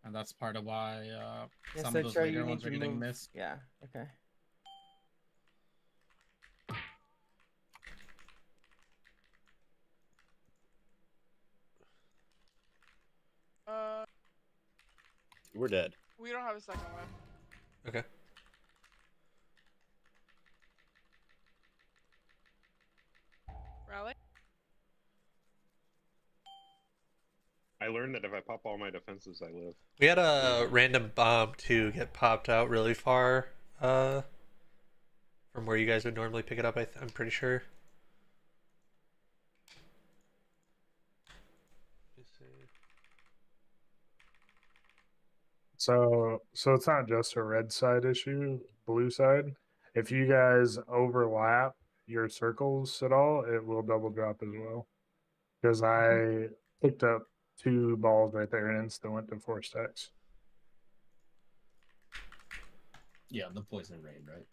And that's part of why Yeah, some so of those Tro, later you ones need are to getting move. missed. Yeah, okay. We're dead. We don't have a second web. Okay. Rally? I learned that if I pop all my defenses, I live. We had a random bomb to get popped out really far from where you guys would normally pick it up. I'm pretty sure. So it's not just a red side issue, blue side. If you guys overlap your circles at all, it will double drop as well. Because I picked up 2 balls right there and insta went to 4 stacks. Yeah, the poison rain, right?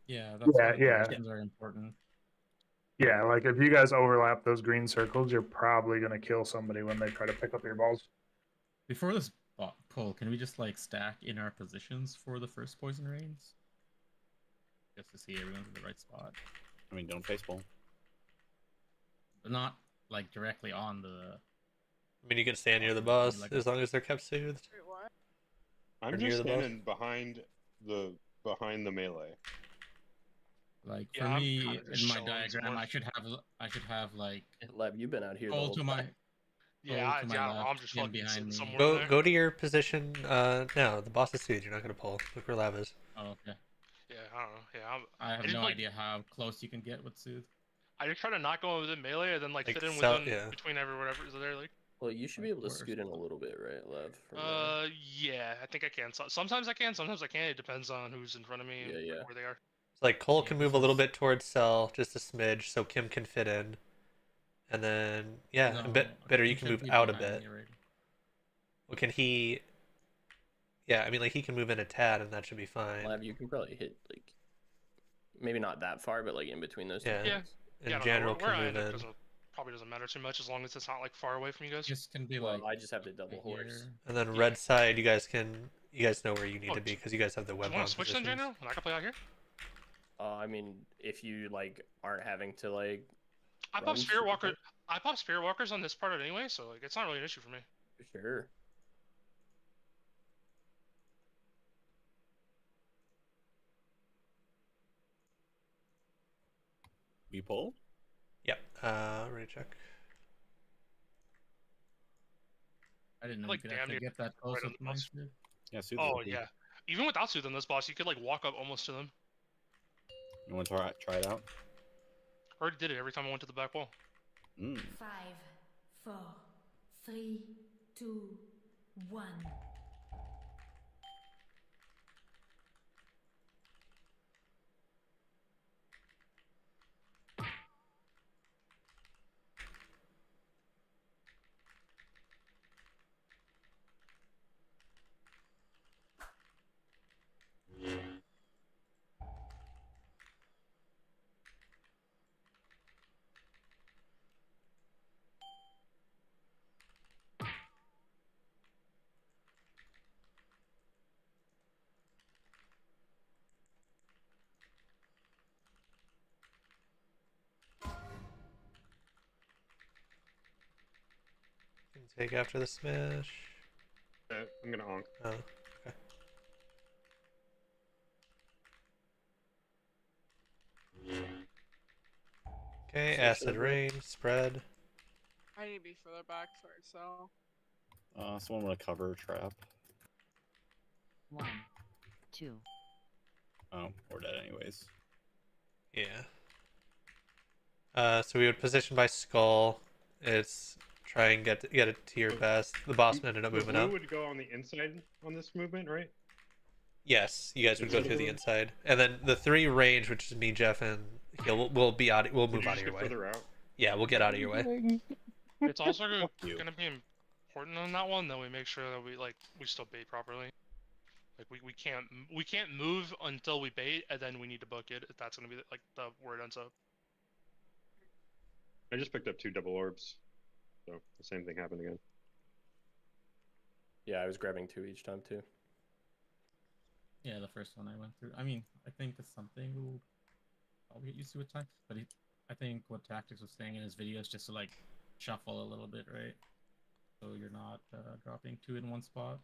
Yeah, that's why the Yeah. directions are important. Yeah, like if you guys overlap those green circles, you're probably gonna kill somebody when they try to pick up your balls. Before this pull, can we just like stack in our positions for the first poison rains? Just to see everyone's in the right spot. I mean, don't face pull. But not like directly on the. I mean, you can stand near the boss as long as they're kept soothed. Wait, what? I'm just standing behind the melee. Like Yeah, for I'm me, kinda just in my chilling diagram, somewhere. I should have like. Lev, you've been out here the Pull whole to my. time. Yeah, pull to my left, I'm just him fucking behind sitting me. somewhere in there. Go to your position now. The boss is soothed. You're not gonna pull. Look where Lav is. Oh, okay. Yeah, I don't know. Yeah, I have just, no like, idea how close you can get with Soothe. I just try to not go within melee and then like fit in so- within yeah. between whatever is there. Like, Well, you should be able to scoot in a little bit, right, Lev? from yeah, I think I can. Sometimes I can, sometimes I can't. It depends on who's in front of me and where they are. It's like Cole can move a little bit towards Cell, just a smidge, so Kim can fit in. And then yeah, No, a bit better. You he can should move be out a behind bit. me already. Well, can he? Yeah, I mean, like he can move in a tad, and that should be fine. Lev, you can probably hit like maybe not that far, but like in between those. Yeah. two Yeah. things. In Yeah, I don't general, know. Where can I move end up in. probably doesn't matter too much as long as it's not like far away from you guys. Just can be Well, like. I just have to double horse. And then red side, you guys know where you need Oh, to be because you guys have the Do web you bomb want to switch then, positions. General? And I can play out here. I mean, if you like aren't having to like. I run pop Spirit super Walker. quick. I pop Spirit Walkers on this part anyway, so like it's not really an issue for me. Sure. We pull? Yep. Ready to check. I didn't know Like, you could damn actually near get that close right on with the my bus. Soothe. Yeah, Soothe Oh is good. yeah. Even without Sooth on this boss, you could like walk up almost to them. You want to try it out? I already did it every time I went to the back wall. Mm. 5, 4, 3, 2, 1. Can take after the smash. I'm gonna honk. Oh, okay. Okay, So acid should we- rain, spread. I need to be further back for it, so. Someone want to cover a trap. 1, 2. Oh, we're dead anyways. Yeah. So we would position by skull. It's try and get it to your best. The boss ended up The moving blue up. would go on the inside on this movement, right? Yes, you guys would go Inside through the the inside, and then the 3 range, which is me, Jeff, and He'll we'll be out. We'll Could move you out of just your get way. further out? Yeah, we'll get out of your way. It's also going you. to be important on that one that we make sure that we still bait properly. Like we can't move until we bait, and then we need to book it. If that's going to be like the where it ends up. I just picked up 2 double orbs, so the same thing happened again. Yeah, I was grabbing 2 each time too. Yeah, the first one I went through. I mean, I think it's something we'll probably get used to with time. But I think what Tactics was saying in his video is just to like shuffle a little bit, right? So you're not dropping 2 in one spot.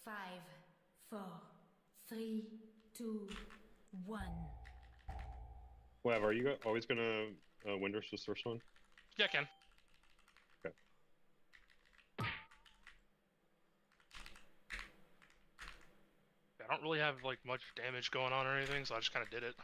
5, 4, 3, 2, 1. Whatever. Are you always gonna Windrush this first one? Yeah, I can. Okay. I don't really have like much damage going on or anything, so I just kind of did it.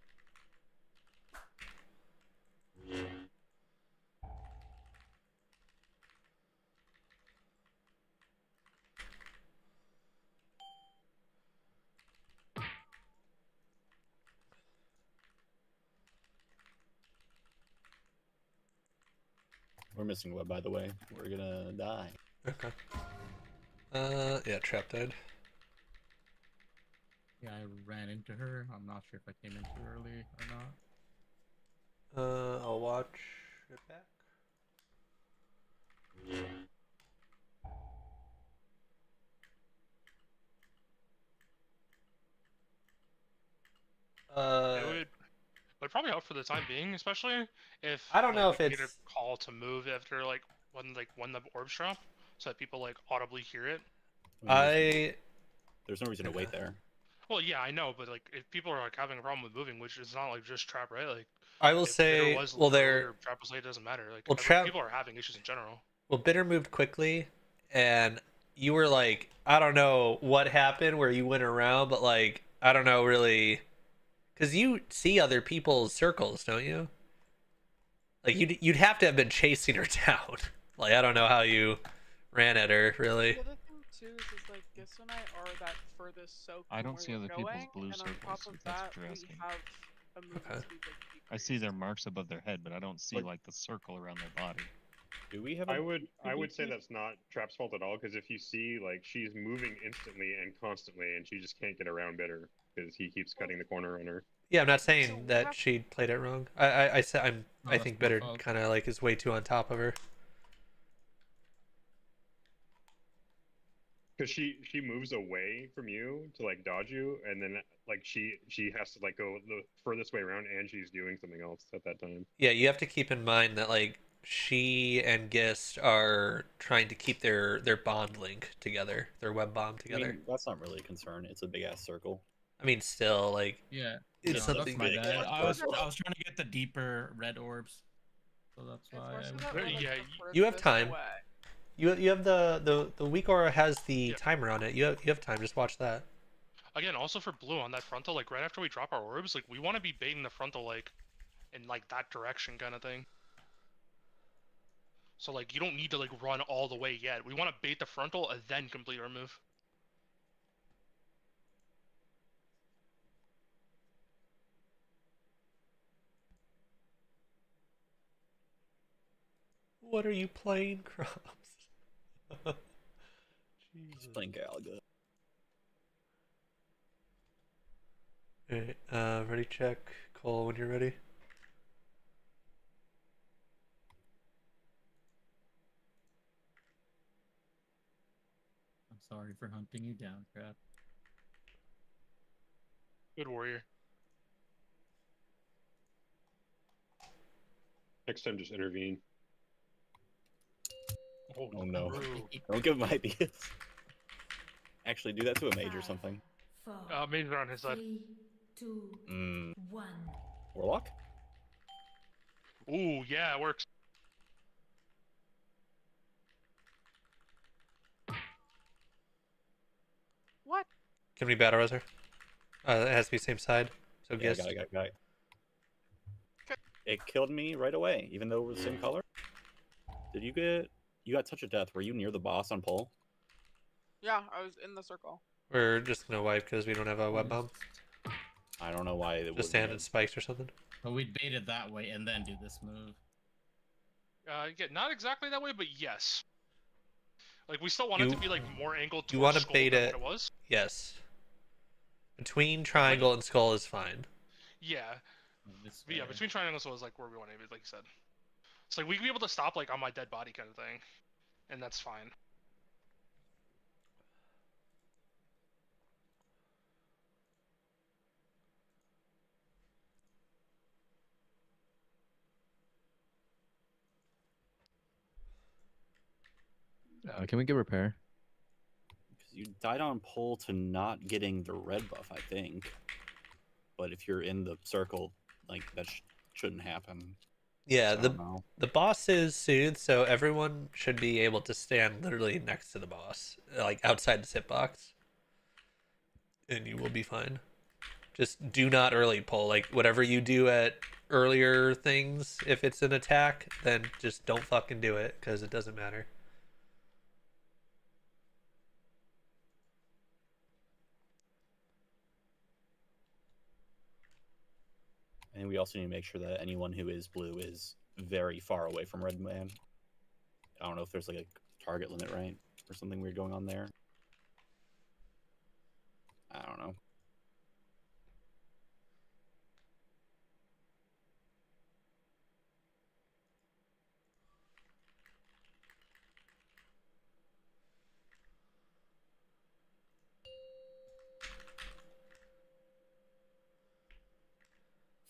We're missing web, by the way. We're gonna die. Okay. Yeah, trap died. Yeah, I ran into her. I'm not sure if I came in too early or not. I'll watch it back. It would probably help for the time being, especially if I don't know like, if we made a it's call to move after like when the orbs drop, so that people like audibly hear it. There's no reason to wait there. Well, yeah, I know, but like if people are like having a problem with moving, which is not like just trap, right? Like I will if say, Bitter was well, early there. or trap was late, it doesn't matter. Like Well, trap. people are having issues in general. Well, Bitter moved quickly, and you were like, I don't know what happened where you went around, but like, I don't know really, because you see other people's circles, don't you? Like you'd have to have been chasing her down. Like I don't know how you ran at her really. The other thing too is like Gis and I are that furthest soak I from don't where see we're other people's going, blue and on top circles, of if that's that, what you're we asking. have a movement Okay. speed that's I see their marks above their head, but I don't see like the circle around their body. Do we have? I would say that's not Trap's fault at all, because if you see like she's moving instantly and constantly, and she just can't get around Bitter because he keeps cutting the corner on her. Yeah, I'm not saying that she played it wrong. I said I think Bitter kind of like is way too on top of her. Because she moves away from you to like dodge you, and then like she has to like go the furthest way around, and she's doing something else at that time. Yeah, you have to keep in mind that like she and Gist are trying to keep their bond link together, their web bomb together. I mean, that's not really a concern. It's a big ass circle. I mean, still like Yeah, it's no, something. that's my big. bad. I was trying to get the deeper red orbs, so that's why. You have time. You have the weak aura has the timer on it. You have time. Just watch that. Again, also for blue on that frontal, like right after we drop our orbs, like we want to be baiting the frontal like in like that direction kind of thing. So like you don't need to like run all the way yet. We want to bait the frontal and then complete our move. What are you playing, Crops? He's playing Galaga. Alright, ready check. Cole when you're ready. I'm sorry for hunting you down, crap. Good warrior. Next time, just intervene. Oh no! Don't give him ideas. Actually, do that to a mage or something. Mage are on his side. 3, 2, 1. Warlock. Ooh, yeah, it works. What? Can we battle her? It has to be same side. So Yeah, Gist. got it. It killed me right away, even though we're the same color. Did you get? You got Touch of Death. Were you near the boss on pole? Yeah, I was in the circle. We're just gonna wipe because we don't have a web bomb. I don't know why it Just stand in spikes or something. But we bait it that way and then do this move. Yeah, not exactly that way, but yes. Like we still want it to be like more angled towards You want to skull bait than it? what it was. Yes. Between triangle and skull is fine. Yeah. But yeah, between triangles was like where we want to be, like you said. It's like we can be able to stop like on my dead body kind of thing, and that's fine. Can we get repair? You died on pole to not getting the red buff, I think. But if you're in the circle, like that shouldn't happen. Yeah, So, I don't know. the boss is soothed, so everyone should be able to stand literally next to the boss, like outside the hitbox, and you will be fine. Just do not early pull. Like whatever you do at earlier things, if it's an attack, then just don't fucking do it because it doesn't matter. And we also need to make sure that anyone who is blue is very far away from red man. I don't know if there's like a target limit, right? Or something weird going on there. I don't know.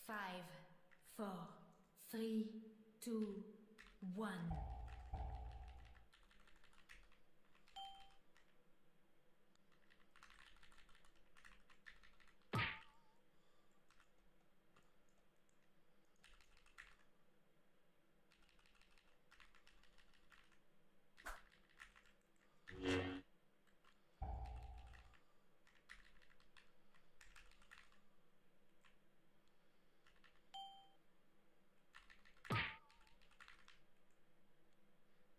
Five, four, three, two, one.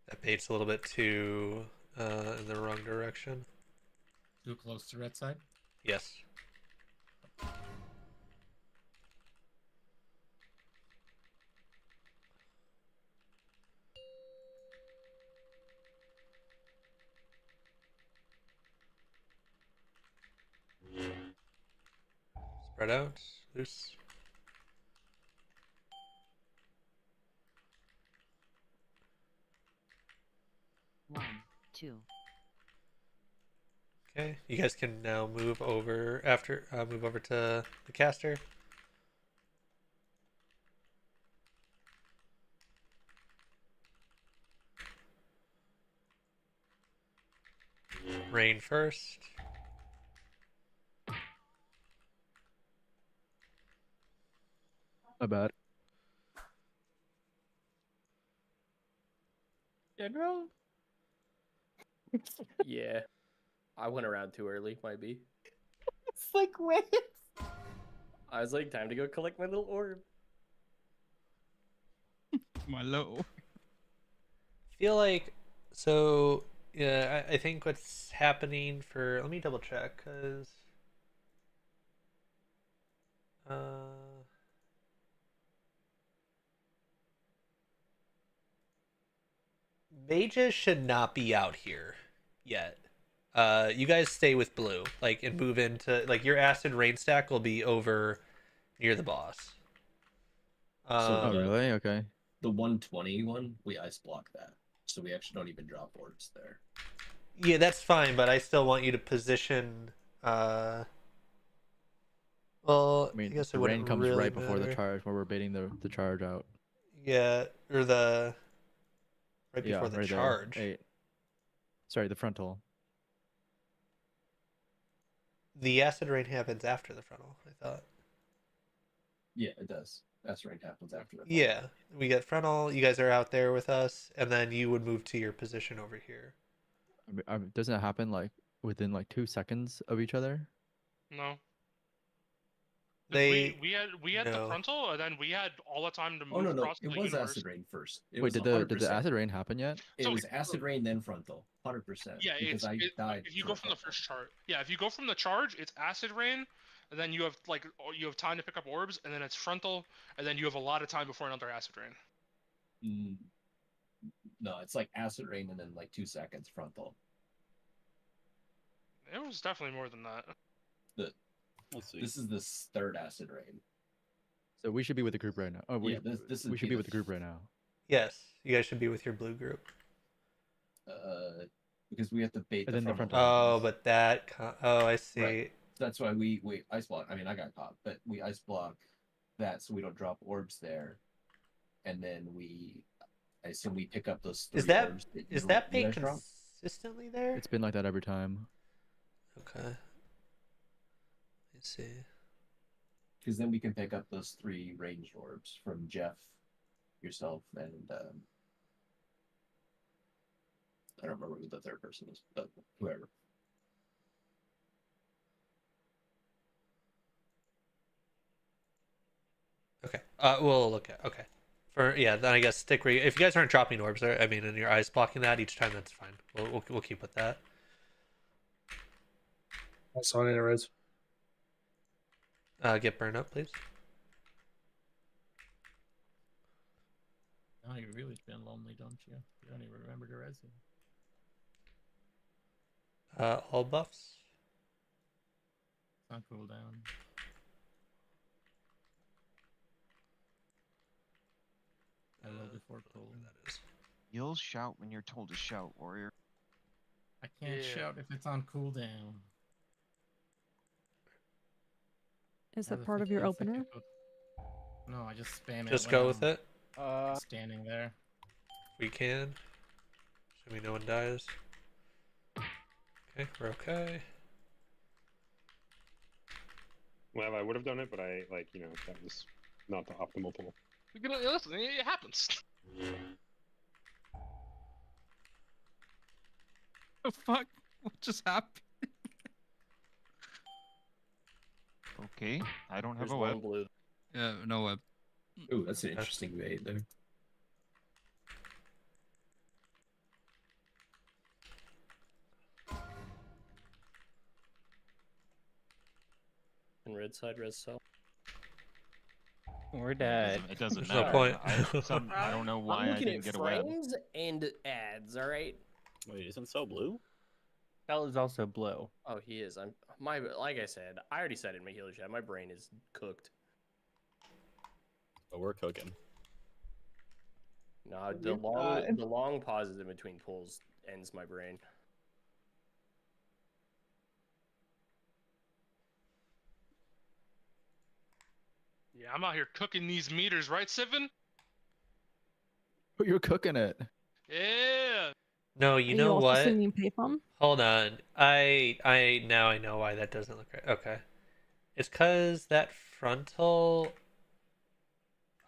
That bait's a little bit too in the wrong direction. Too close to red side? Yes. Spread out, loose. One, two. Okay, you guys can now move over after move over to the caster. Rain first. My bad. General? Yeah. I went around too early, might be. It's like, wait. I was like, time to go collect my little orb. My low. Feel like so yeah, I think what's happening for let me double check because mages should not be out here yet. You guys stay with blue, like, and move into like your acid rain stack will be over near the boss. Oh, really? Okay. The 120 one, we ice block that, so we actually don't even drop orbs there. Yeah, that's fine, but I still want you to position. Well, I mean, I guess the it rain wouldn't comes really right before the matter. charge, where we're baiting the charge out. Yeah, or the right Yeah, before the right there. charge. 8. Sorry, the frontal. The acid rain happens after the frontal, I thought. Yeah, it does. That's right, happens after that. Yeah, we get frontal. You guys are out there with us, and then you would move to your position over here. Doesn't it happen like within like 2 seconds of each other? No. They we had the no. frontal, and then we had all the time to move Oh no, across it the was universe. acid rain first. Wait, did the acid rain happen yet? It So was it- acid rain then frontal, 100%. Yeah, because I died. if you to go the from the frontal. first chart. Yeah, if you go from the charge, it's acid rain, and then you have time to pick up orbs, and then it's frontal, and then you have a lot of time before another acid rain. No, it's like acid rain and then like 2 seconds frontal. It was definitely more than that. This is the third acid rain. So we should be with the group right now. Oh, Yeah, this we is should be be the with the group right now. Yes, you guys should be with your blue group. Because we have to bait And the then the frontal. Oh, but that. Oh, I see. Right. That's why we ice block. I mean, I got caught, but we ice block that so we don't drop orbs there, and then I assume we pick up those. Is that bait consistently there? It's been like that every time. Okay. Let me see. Because then we can pick up those 3 ranged orbs from Jeff, yourself, and I don't remember who the third person is, but whoever. Okay. We'll look at. Okay. Then I guess stick where if you guys aren't dropping orbs there, I mean, and your eyes blocking that each time, that's fine. We'll keep with that. I saw it in a res. Get burned up, please. Now you really feel lonely, don't you? You don't even remember the resin. All buffs. It's on cooldown. Hello before pull. That is. You'll shout when you're told to shout, warrior. I can't shout if it's on cooldown. Is that part of your opener? No, I just spam it. Just go with it. Standing there. We can. Assuming no one dies. Okay, we're okay. Well, I would have done it, but I that was not the optimal pull. Listen, it happens. The fuck? What just happened? Okay, I don't have There's a one web. blue. Yeah, no web. Ooh, that's an interesting bait there. And red side, red cell. We're dead. It doesn't There's no matter. point. I don't know why I'm I looking didn't at get a web. frames and ads. All right. Wait, isn't Cell blue? Cell is also blue. Oh, he is. Like I said, I already said it in my healer chat. My brain is cooked. But we're cooking. No, the long pauses in between pulls ends my brain. Yeah, I'm out here cooking these meters, right, Sivan? You're cooking it. Yeah. No, you know also what? singing payphone? Hold on. Now I know why that doesn't look right. Okay. It's because that frontal.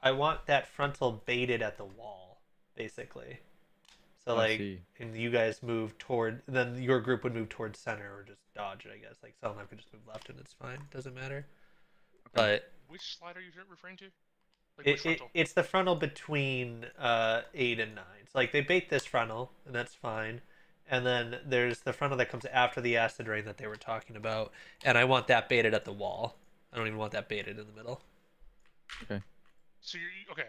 I want that frontal baited at the wall, basically. So and you guys move toward. Then your group would move towards center or just dodge it, I guess. Like Selnaf could just move left and it's fine. Doesn't matter. But Which slide are you referring to? Like which frontal? it's the frontal between 8 and 9. So like they bait this frontal and that's fine. And then there's the frontal that comes after the acid rain that they were talking about, and I want that baited at the wall. I don't even want that baited in the middle. Okay. So you're okay.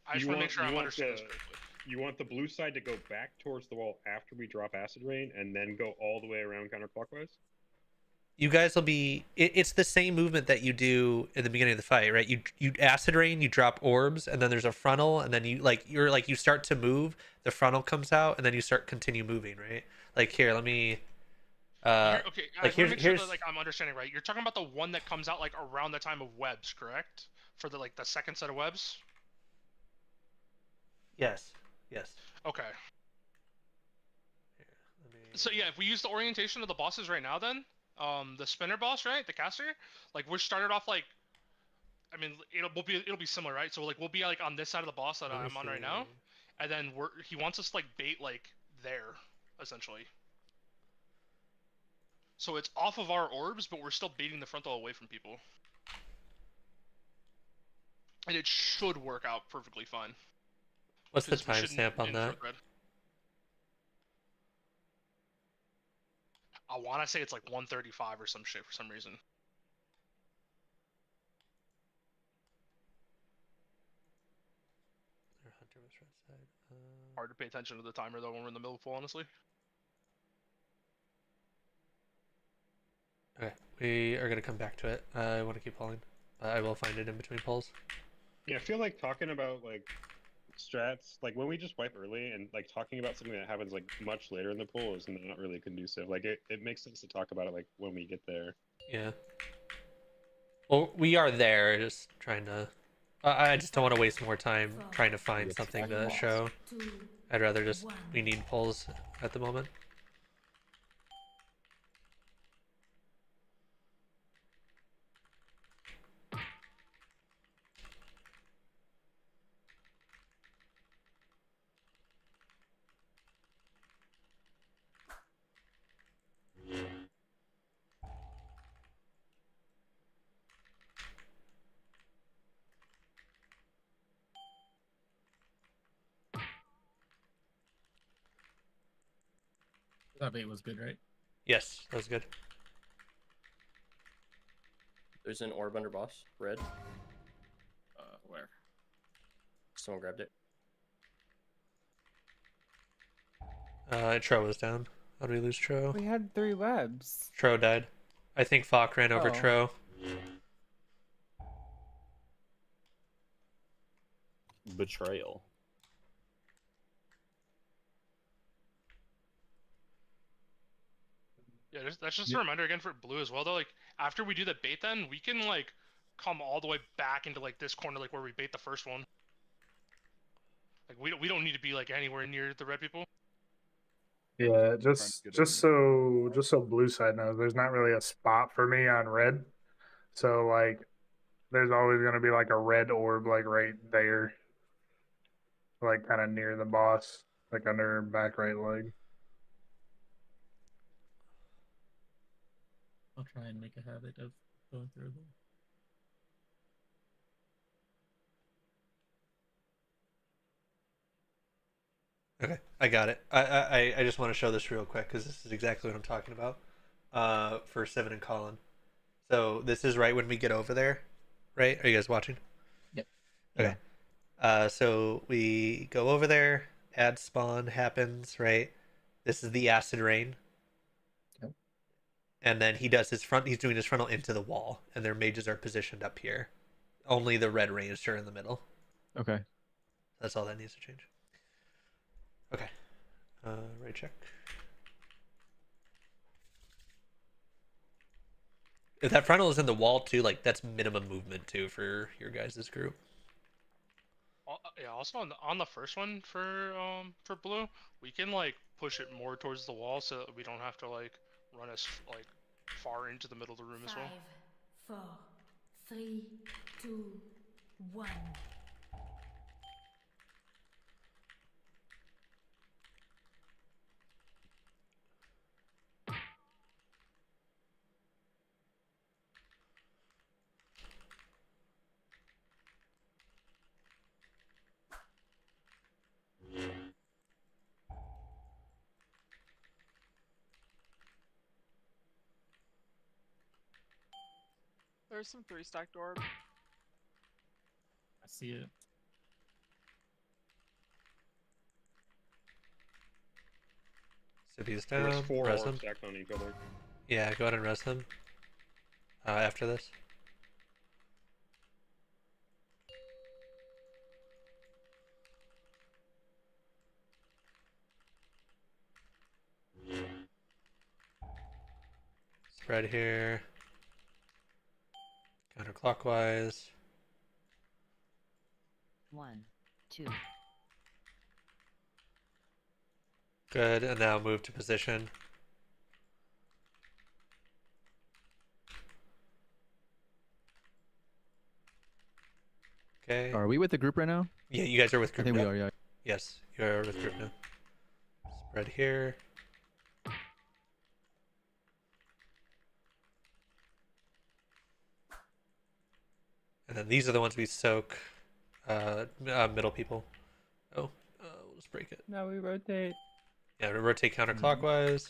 I just want to make sure I'm understanding this correctly. You want the blue side to go back towards the wall after we drop acid rain, and then go all the way around counterclockwise. You guys will be. It's the same movement that you do in the beginning of the fight, right? You acid rain, you drop orbs, and then there's a frontal, and then you start to move. The frontal comes out, and then you continue moving, right? Like here, let me. Okay, like here's sure that, I'm understanding right. You're talking about the one that comes out like around the time of webs, correct? For the the second set of webs. Yes. Yes. Okay. So yeah, if we use the orientation of the bosses right now, then the spinner boss, right, the caster, like we're started off like, I mean, it'll be similar, right? So we'll be like on this side of the boss that I'm on right now, and then he wants us to like bait like there, essentially. So it's off of our orbs, but we're still baiting the frontal away from people, and it should work out perfectly fine. What's the timestamp on that? I want to say it's like 135 or some shit for some reason. Hard to pay attention to the timer though when we're in the middle of full, honestly. Okay, we are gonna come back to it. I want to keep pulling. I will find it in between pulls. Yeah, I feel like talking about like strats, like when we just wipe early and like talking about something that happens like much later in the pool is not really conducive. Like it makes sense to talk about it like when we get there. Yeah. Well, we are there, just trying to. I just don't want to waste more time trying to find something to show. I'd rather just we need pulls at the moment. That bait was good, right? Yes, that was good. There's an orb under boss, red. Where? Someone grabbed it. Tro was down. How did we lose Tro? We had 3 webs. Tro died. I think Falk ran over Oh. Tro. Betrayal. Yeah, that's just a reminder again for blue as well, though. Like, after we do the bait, then we can, like, come all the way back into, like, this corner, like, where we bait the first one. Like, we don't need to be, like, anywhere near the red people. Yeah, just so blue side knows, there's not really a spot for me on red. So like, there's always gonna be like a red orb like right there, like kind of near the boss, like under back right leg. I'll try and make a habit of going through them. Okay, I got it. I just want to show this real quick because this is exactly what I'm talking about. For Seven and Colin. So this is right when we get over there, right? Are you guys watching? Yep. Okay. So we go over there. Add spawn happens, right? This is the acid rain. Yep. And then he does his front. He's doing his frontal into the wall, and their mages are positioned up here. Only the red ranger are in the middle. Okay. That's all that needs to change. Okay. Right check. If that frontal is in the wall too, like that's minimum movement too for your guys' group. Yeah. Also on the first one for blue, we can like push it more towards the wall so that we don't have to like run as like far into the middle of the room as well. 5, 4, 3, 2, 1. There's some 3-stacked orb. I see it. City's There was down. 4 Res orbs them. stacked on each other. Yeah, go ahead and res them. After this. Spread here. Counterclockwise. 1, 2. Good, and now move to position. Okay. Are we with the group right now? Yeah, you guys are with group. I think we now. are, yeah. Yes, you are with group now. Spread here. And then these are the ones we soak. Middle people. Oh, we'll just break it. Now we rotate. Yeah, we rotate counterclockwise.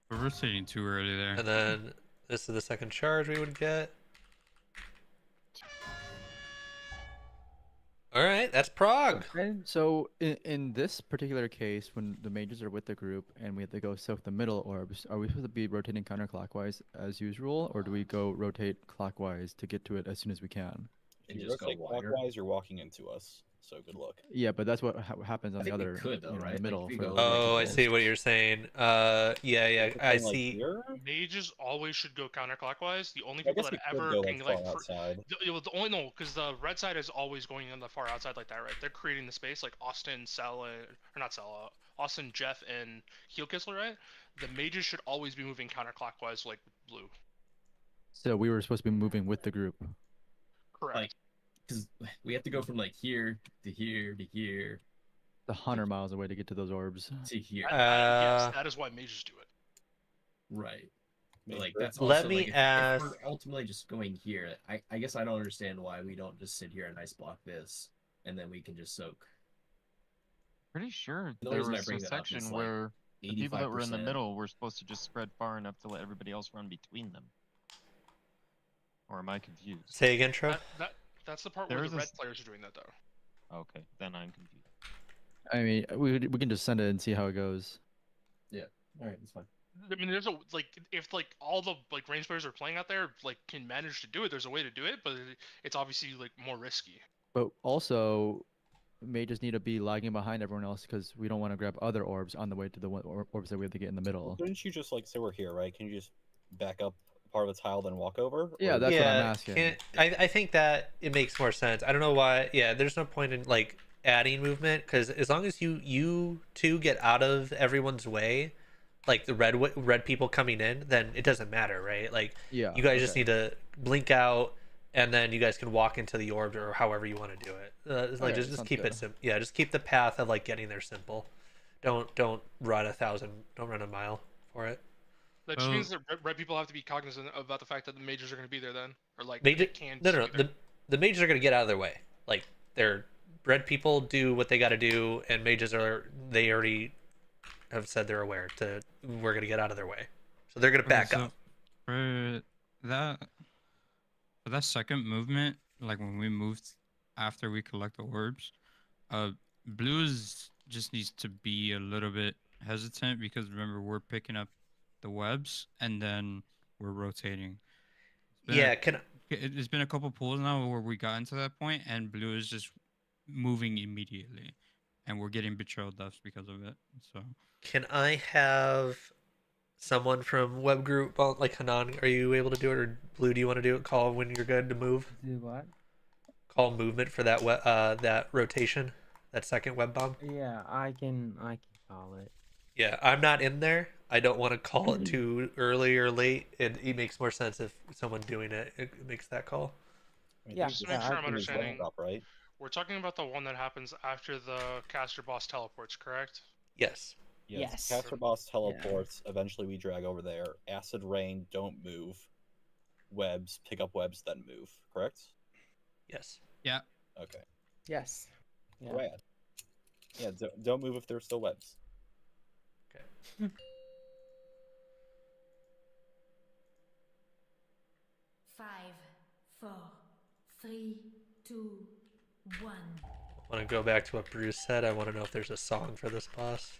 We're rotating too early there. And then this is the second charge we would get. All right, that's Prague. So in this particular case, when the mages are with the group and we have to go soak the middle orbs, are we supposed to be rotating counterclockwise as usual, or do we go rotate clockwise to get to it as soon as we can? If you rotate clockwise, you're walking into us. So good luck. Yeah, but that's what happens on I the think we other, could, though, you know, in right? the Like, middle. if we for go, the- Oh, I see what you're saying. Yeah, I Like see. here? Mages always should go counterclockwise. The only I people guess that we could ever go, can like, like far outside. the only no, because the red side is always going on the far outside like that, right? They're creating the space like Austin, Sella, or not Sella, Austin, Jeff, and Heel Kissler, right? The mages should always be moving counterclockwise like blue. So we were supposed to be moving with the group. Correct. Like, because we have to go from like here to here to here 100 miles away to get to those orbs. to here. Yes, that is why mages do it. Right. But, like that's Let also, me like, if ask- we're ultimately just going here. I guess I don't understand why we don't just sit here and ice block this, and then we can just soak. Pretty sure The there reason I was bring a that up is, section like, where The people that were in the 85%. middle were supposed to just spread far enough to let everybody else run between them. Or am I confused? Say again, Tro. That's the part There where is the a red s- players are doing that though. Okay, then I'm confused. I mean, we can just send it and see how it goes. Yeah. All right, that's fine. I mean, there's a like if like all the like range players are playing out there like can manage to do it. There's a way to do it, but it's obviously like more risky. But also, mages need to be lagging behind everyone else because we don't want to grab other orbs on the way to the orbs that we have to get in the middle. Couldn't you just like say we're here, right? Can you just back up part of the tile then walk over? Yeah, Or- that's what I'm asking. I think that it makes more sense. I don't know why. Yeah, there's no point in like adding movement because as long as you two get out of everyone's way, like the red people coming in, then it doesn't matter, right? Like Yeah, you guys just okay. need to blink out, and then you guys can walk into the orb or however you want to do it. Like Okay, just sounds keep good. it simple. Yeah, just keep the path of like getting there simple. Don't run don't run a mile for it. That just means that red people have to be cognizant about the fact that the mages are going to be there then, or like Major, they can. no. be there. The mages are gonna get out of their way. Like they're red people do what they got to do, and mages they already have said they're aware to we're gonna get out of their way, so they're gonna back up. For that second movement, like when we moved after we collect the orbs, blues just needs to be a little bit hesitant because remember we're picking up the webs and then we're rotating. Yeah, It's been a couple pulls now where we got into that point and blue is just moving immediately, and we're getting betrayal deaths because of it. So Can I have someone from web group like Hanan? Are you able to do it, or Blue? Do you want to do it? Call when you're good to move. Do what? Call movement for that that rotation, that second web bomb. Yeah, I can call it. Yeah, I'm not in there. I don't want to call it too early or late. It makes more sense if someone doing it makes that call. Yeah, Just to make sure I'm understanding, right? we're talking about the one that happens after the caster boss teleports, correct? Yes. Yes. Caster boss teleports. Eventually, we drag over there. Acid rain. Don't move. Webs. Pick up webs. Then move. Correct. Yes. Yeah. Okay. Yes. Yeah. Rad. Yeah. Don't move if there's still webs. Okay. 5, 4, 3, 2, 1. I want to go back to what Bruce said. I want to know if there's a song for this boss.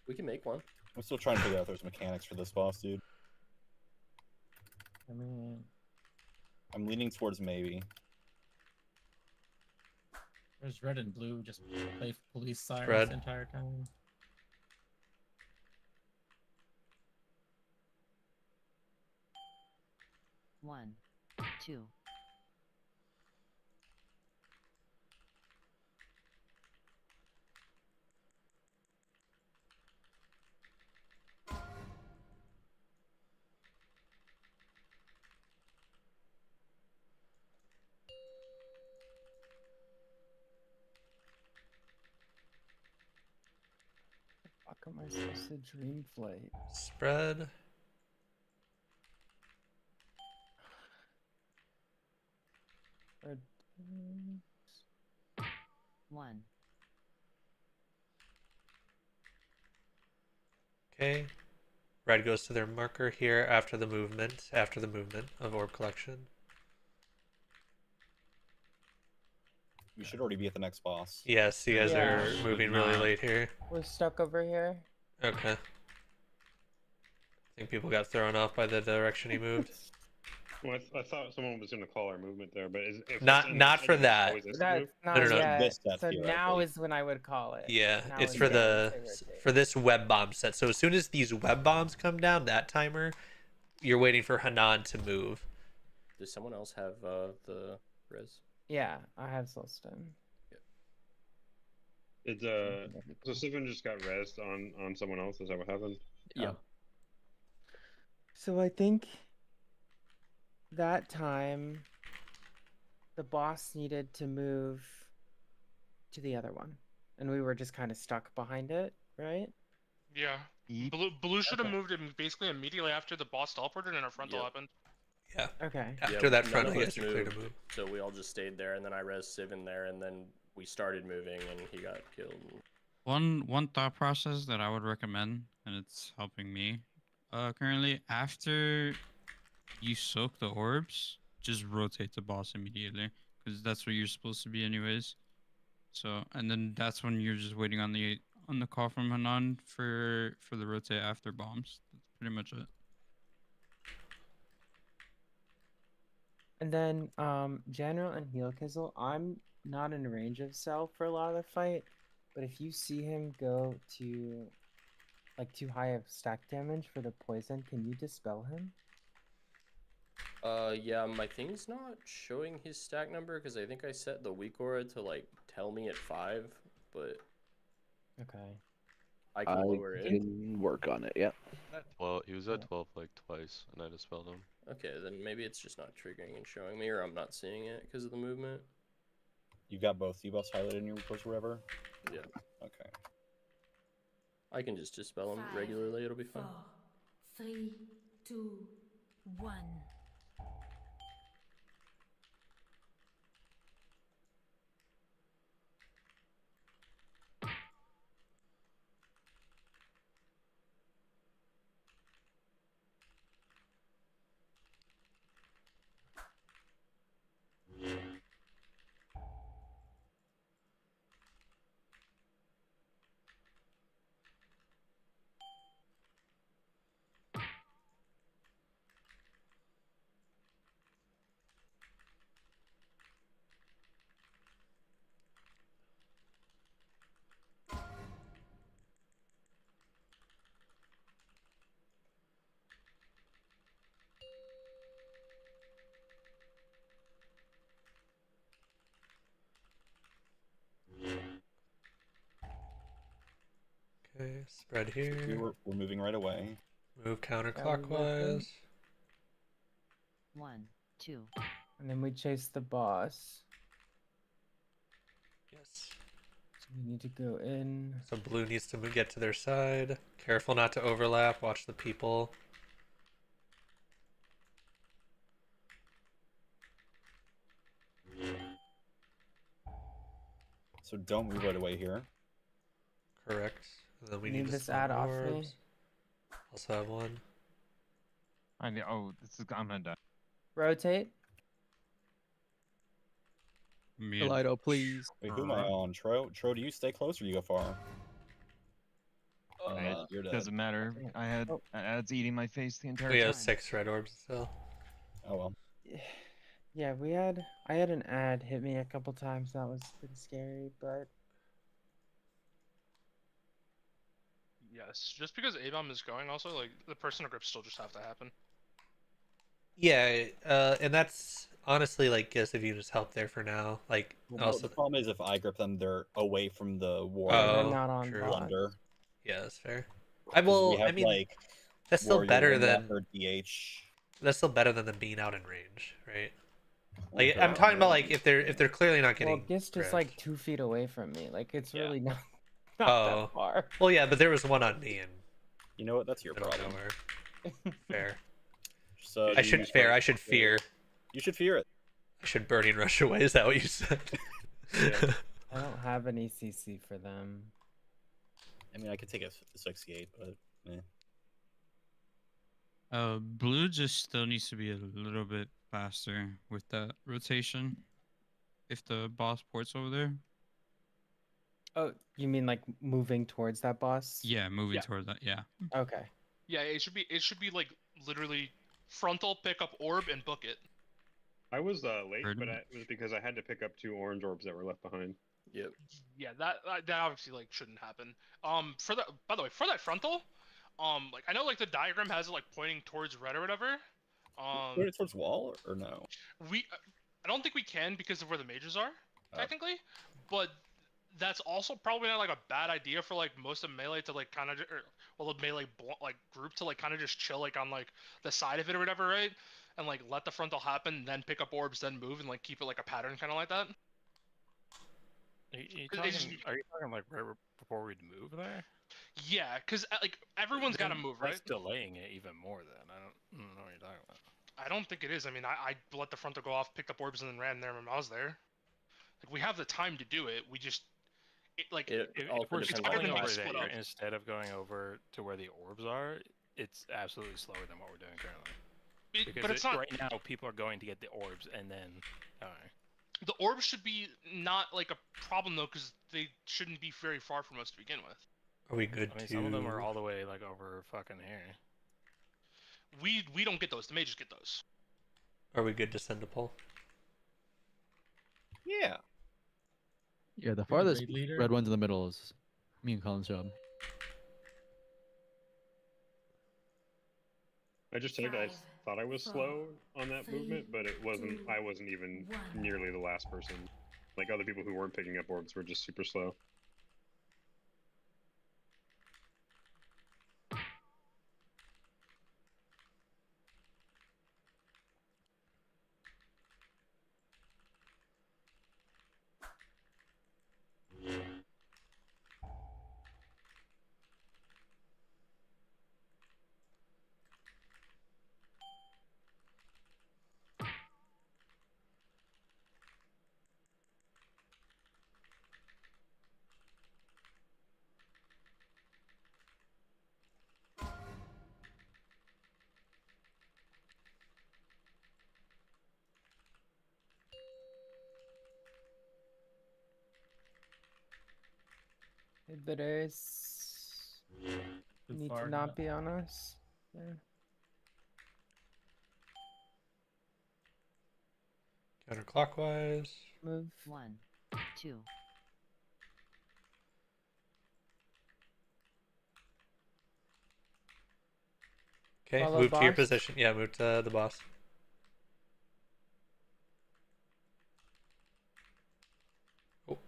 We can make one. I'm still trying to figure out if there's mechanics for this boss, dude. I mean, I'm leaning towards maybe. There's red and blue just play police sirens Red. the entire time. One, 2. fuck am I supposed to dream flight? Spread. Red. 1. Okay. Red goes to their marker here after the movement of orb collection. We should already be at the next boss. Yes, you guys Yeah. are moving really late here. We're stuck over here. Okay. I think people got thrown off by the direction he moved. Well, I thought someone was going to call our movement there, but if Not- it's not for it's that. always this That's move? not No, no, no. yet. This set So here, I now think. is when I would call it. Yeah, Now it's is for when I the would say rotate. for this web bomb set. So as soon as these web bombs come down, that timer, you're waiting for Hanan to move. Does someone else have the res? Yeah, I have Soulstone. It's so Sylvan just got rezzed on someone else. Is that what happened? Yeah. So I think that time the boss needed to move to the other one, and we were just kind of stuck behind it, right? Yeah. Blue should have moved him basically immediately after the boss teleported and our frontal happened. Yeah. Okay. After that none front, of I us guess you're clear to moved, move. So we all just stayed there, and then I res Civ in there, and then we started moving, and he got killed. One thought process that I would recommend, and it's helping me currently, after you soak the orbs, just rotate the boss immediately, because that's what you're supposed to be anyways. So, and then that's when you're just waiting on the call from Hanan for the rotate after bombs. That's pretty much it. And then General and Heel Kizzle, I'm not in range of Cell for a lot of the fight, but if you see him go to like too high of stack damage for the poison, can you dispel him? Yeah, my thing's not showing his stack number because I think I set the weak aura to like tell me at 5, but okay, I can lower it. can work on it. Yeah. Well, he was at 12 like twice, and I dispelled him. Okay, then maybe it's just not triggering and showing me, or I'm not seeing it because of the movement. You got both debuffs highlighted in your reports, wherever. Yeah. Okay. I can just dispel them regularly. It'll be fine. 4, 3, 2, 1. Okay, spread here. We're moving right away. Move counterclockwise. 1, 2. And then we chase the boss. Yes. So we need to go in. So blue needs to get to their side. Careful not to overlap. Watch the people. So don't move right away here. Correct. And then we Need need this to ad off me. orbs. Also have one. I need, oh, I'm gonna die. Rotate. Lido, please. Wait, who am I on? Tro, do you stay close or do you go far? You're dead. Doesn't matter. I had ads eating my face the entire We time. have 6 red orbs still. Oh well. Yeah, I had an ad hit me a couple times. That was pretty scary, but Yes, just because A-bomb is going, also like the personal grips still just have to happen. Yeah, and that's honestly like guess if you just help there for now. Like Well, also the problem is if I grip them, they're away from the war. Oh, they're not on true. block. Blunder. Yeah, that's fair. 'Cause we have, I mean, like, that's still warrior better windlock than or DH. That's still better than them being out in range, right? Like I'm talking about like if they're clearly not Well, getting. Gist is gripped. like 2 feet away from me. Like it's really not Oh, that far. well, yeah, but there was one on me and You know what? That's your I don't problem. know where. Fair. So I should fear. I should fear. You should fear it. I should burning rush away. Is that what you said? I don't have any CC for them. I mean, I could take a 68, but Blue just still needs to be a little bit faster with that rotation. If the boss port's over there. Oh, you mean like moving towards that boss? Yeah, moving Yeah. toward that. Yeah. Okay. Yeah, it should be like literally frontal, pick up orb, and book it. I was late, Heard but him. it was because I had to pick up 2 orange orbs that were left behind. Yep. Yeah, that obviously like shouldn't happen. For that, by the way, for that frontal, like I know like the diagram has it like pointing towards red or whatever. Point it towards wall or no? I don't think we can because of where the mages are technically, but that's also probably not like a bad idea for like most of melee to like kind of the melee like group to like kind of just chill like on like the side of it or whatever, right? And like let the frontal happen, then pick up orbs, then move, and like keep it like a pattern kind of like that. Are you talking like right before we move there? Yeah, because like everyone's got to move, right? That's delaying it even more. Then I don't know what you're talking about. I don't think it is. I mean, I let the frontal go off, picked up orbs, and then ran there when I was there. Like we have the time to do it. We just if also we're depends starting on over the there speed. instead of going over to where the orbs are, it's absolutely slower than what we're doing currently. Because but it's not right now. People are going to get the orbs and then. The orbs should be not like a problem though, because they shouldn't be very far from us to begin with. Are we good I mean, to? some of them are all the way like over fucking here. We don't get those. The mages get those. Are we good to send a poll? Yeah. Yeah, the You're the farthest raid leader. red one's in the middle is me and Colin's job. I just checked. I thought I was slow on that movement, but it wasn't. I wasn't even nearly the last person. Like other people who weren't picking up orbs were just super slow. Inhibitors Too need far to now. not be on us. Yeah. Counterclockwise. Move. 1, 2. Okay, Follow move to your boss. position. Yeah, move to the boss. Oh,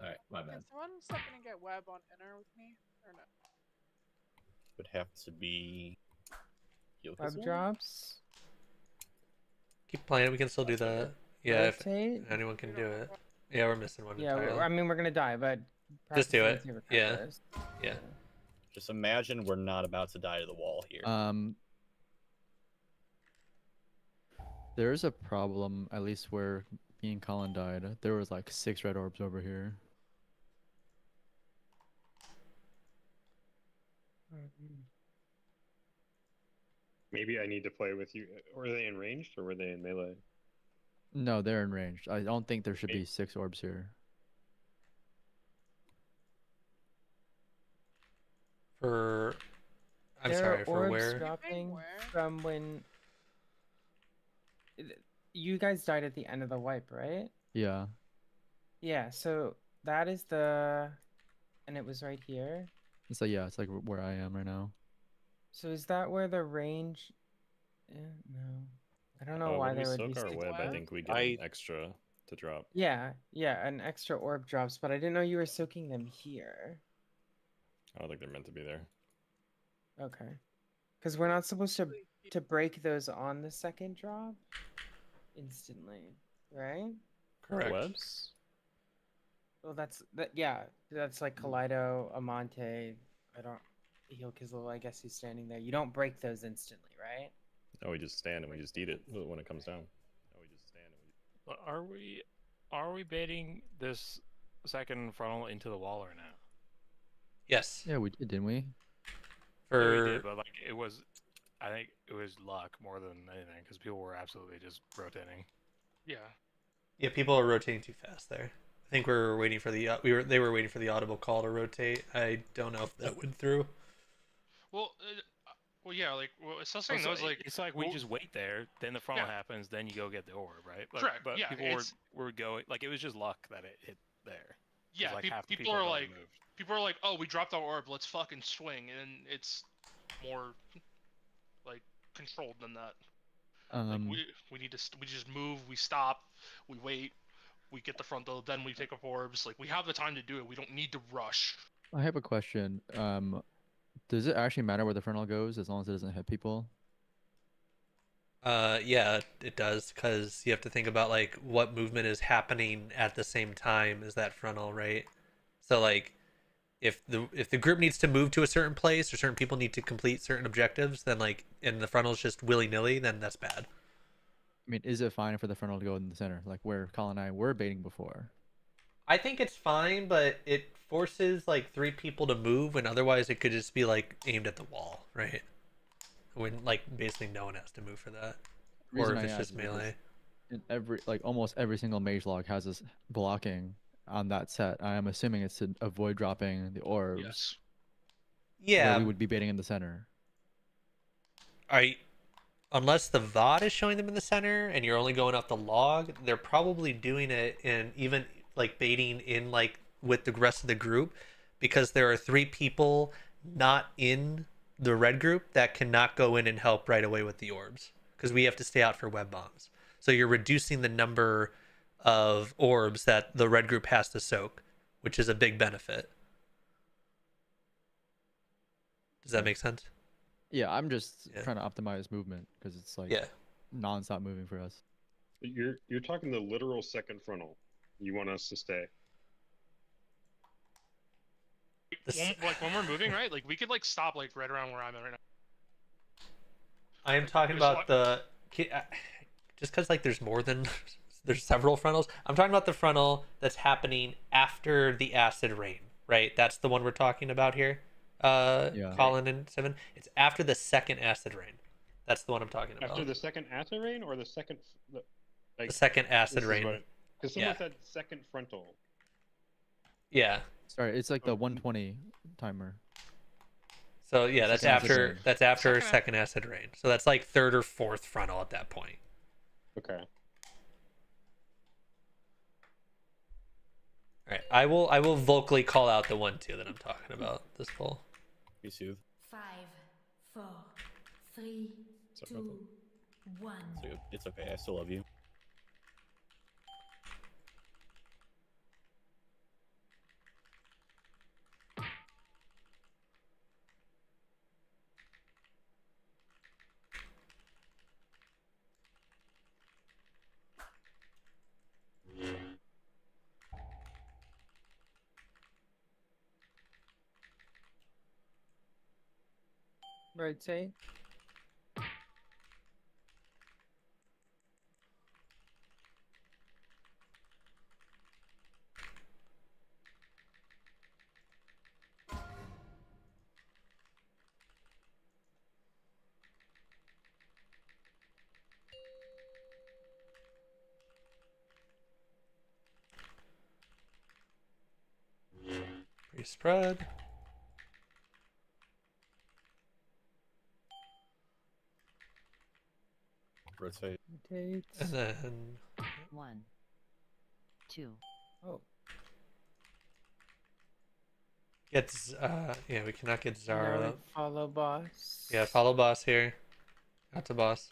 Alright, my bad. Can someone step in and get web on inner with me? Or no? Would have to be. Web drops. keep playing. We can still do the. Yeah, Rotate. if anyone can do it. Yeah, we're missing one Yeah, entirely. I mean we're gonna die, but Just do it. practice makes Yeah. progress. Yeah. Just imagine we're not about to die to the wall here. There's a problem, at least where me and Colin died. There was like 6 red orbs over here. Maybe I need to play with you. Were they in ranged or were they in melee? No, they're in range. I don't think there should be 6 orbs here. For. I'm There sorry, are for orbs where? dropping from when you guys died at the end of the wipe, right? Yeah. Yeah, so that is the, and it was right here. So yeah, it's like where I am right now. So is that where the range? No, I don't know why when we there would soak be our six web, I orbs. think we get an extra to drop. Yeah, yeah, an extra orb drops, but I didn't know you were soaking them here. I don't think they're meant to be there. Okay, because we're not supposed to break those on the second drop instantly, right? Correct. Webs? Well, yeah, that's like Kaleido, Amante. I don't. Heal Kizzle, I guess he's standing there. You don't break those instantly, right? No, we just stand and we just eat it when it comes down. No, we just stand and we. Are we baiting this second frontal into the wall or not? Yes. Yeah, we did, didn't we? Yeah, we did, but like it was, I think it was luck more than anything because people were absolutely just rotating. Yeah. Yeah, people are rotating too fast there. I think we're waiting for the they were waiting for the audible call to rotate. I don't know if that went through. Well, yeah, like it's still saying those like it's like we just wait there, then the frontal happens, then you go get the orb, right? Like, Correct. But Yeah, people were going like it was just luck that it hit there. Yeah, like half the people are had like, already moved. people are like, oh, we dropped our orb, let's fucking swing, and it's more like controlled than that. Like we need to we just move, we stop, we wait, we get the frontal, then we take up orbs. Like we have the time to do it. We don't need to rush. I have a question. Does it actually matter where the frontal goes as long as it doesn't hit people? Yeah, it does, because you have to think about like what movement is happening at the same time as that frontal, right? So like if the group needs to move to a certain place or certain people need to complete certain objectives, then like and the frontal's just willy-nilly, then that's bad. I mean, is it fine for the frontal to go in the center, like where Colin and I were baiting before? I think it's fine, but it forces like 3 people to move, and otherwise it could just be like aimed at the wall, right? When like basically no one has to move for that, or if it's just melee. In almost every single mage log has this blocking on that set. I am assuming it's to avoid dropping the orbs. Yes. Yeah. Where we would be baiting in the center. Unless the VOD is showing them in the center and you're only going off the log, they're probably doing it in even like baiting in like with the rest of the group, because there are 3 people not in the red group that cannot go in and help right away with the orbs, because we have to stay out for web bombs. So you're reducing the number of orbs that the red group has to soak, which is a big benefit. Does that make sense? Yeah, I'm just trying to optimize movement because it's like non-stop moving for us. You're talking the literal second frontal. You want us to stay. When we're moving, right? Like we could like stop like right around where I'm at right now. I am talking about just because like there's several frontals. I'm talking about the frontal that's happening after the acid rain, right? That's the one we're talking about here. Colin and 7. It's after the second acid rain. That's the one I'm talking about. After the second acid rain, or the second the second acid rain. Because someone said second frontal. Yeah. Sorry, it's like the 120 timer. So yeah, that's after second acid rain. So that's like 3rd or 4th frontal at that point. Okay. All right, I will vocally call out the 1-2 that I'm talking about this poll. Be soothe. 5, 4, 3, 2, 1. It's okay. I still love you. Rotate. Spread. Rotate. Rotate. And then 1, 2. Oh. Gets yeah, we cannot get Zara. Now we follow boss. Yeah, follow boss here. Out to boss.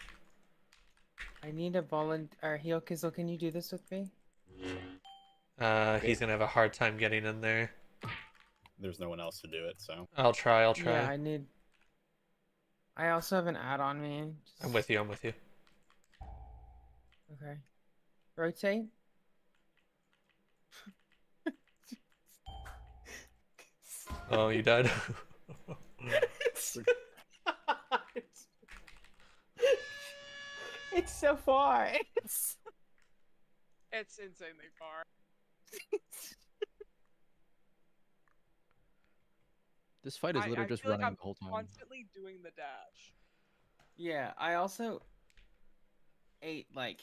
I need a volunteer. Hyokizo, can you do this with me? He's gonna have a hard time getting in there. There's no one else to do it, so I'll try. Yeah, I also have an ad on me. I'm with you. Okay. Rotate. Oh, you died? It's so far. It's insanely far. This fight is literally just running the whole time. Constantly doing the dash. Yeah, I also ate like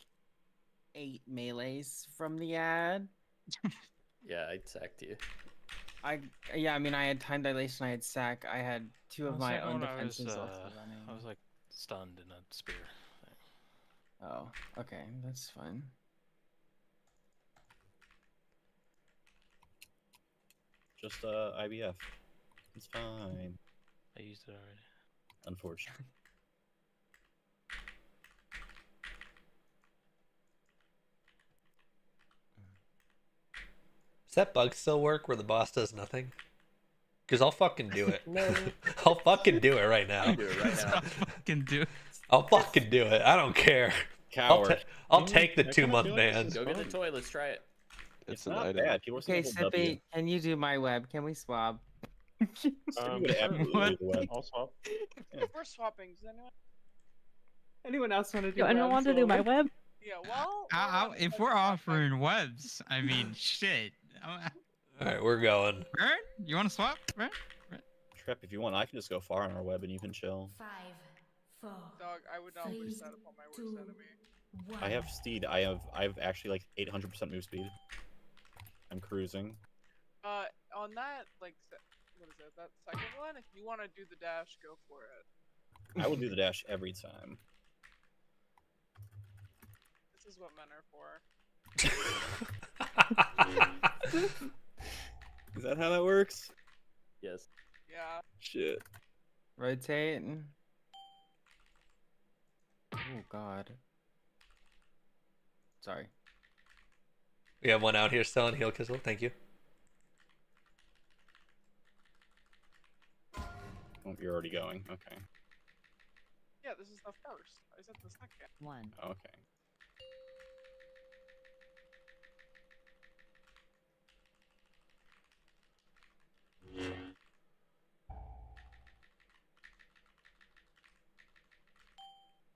8 melees from the ad. Yeah, I sacked you. I mean, I had time dilation, I had sack, I had 2 of my own defenses also running. I was like stunned in a spear. Oh, okay, that's fine. Just IBF. It's fine. I used it already. Unfortunately. Does that bug still work where the boss does nothing? Because I'll fucking do it. No. I'll fucking do it right now. I'll do it right now. Fucking do it. I'll fucking do it. I don't care. Coward. I'll take the 2-month ban. Go get the toy. Let's try it. It's not an item. bad. People are Okay, saying Sippy, can you do my web? Can we swap? What? I'll swap. We're swapping. Does anyone? Anyone else want to do? Yo, anyone want to do my web? Yeah, well, if we're offering webs, I mean, shit. All right, we're going. Burn? You want to swap? Burn? Trip, if you want, I can just go far on our web and you can chill. 5, 4. Dog, I would not wish that upon my worst enemy. I have Steed. I've actually like 800% move speed. I'm cruising. On that, like, what is it? That second one? If you want to do the dash, go for it. I will do the dash every time. This is what men are for. Is that how that works? Yes. Yeah. Shit. Rotate. Oh god. Sorry. We have one out here still in Heal Kizzle. Thank you. Oh, you're already going. Okay. Yeah, this is the first. I said the second. 1. Okay.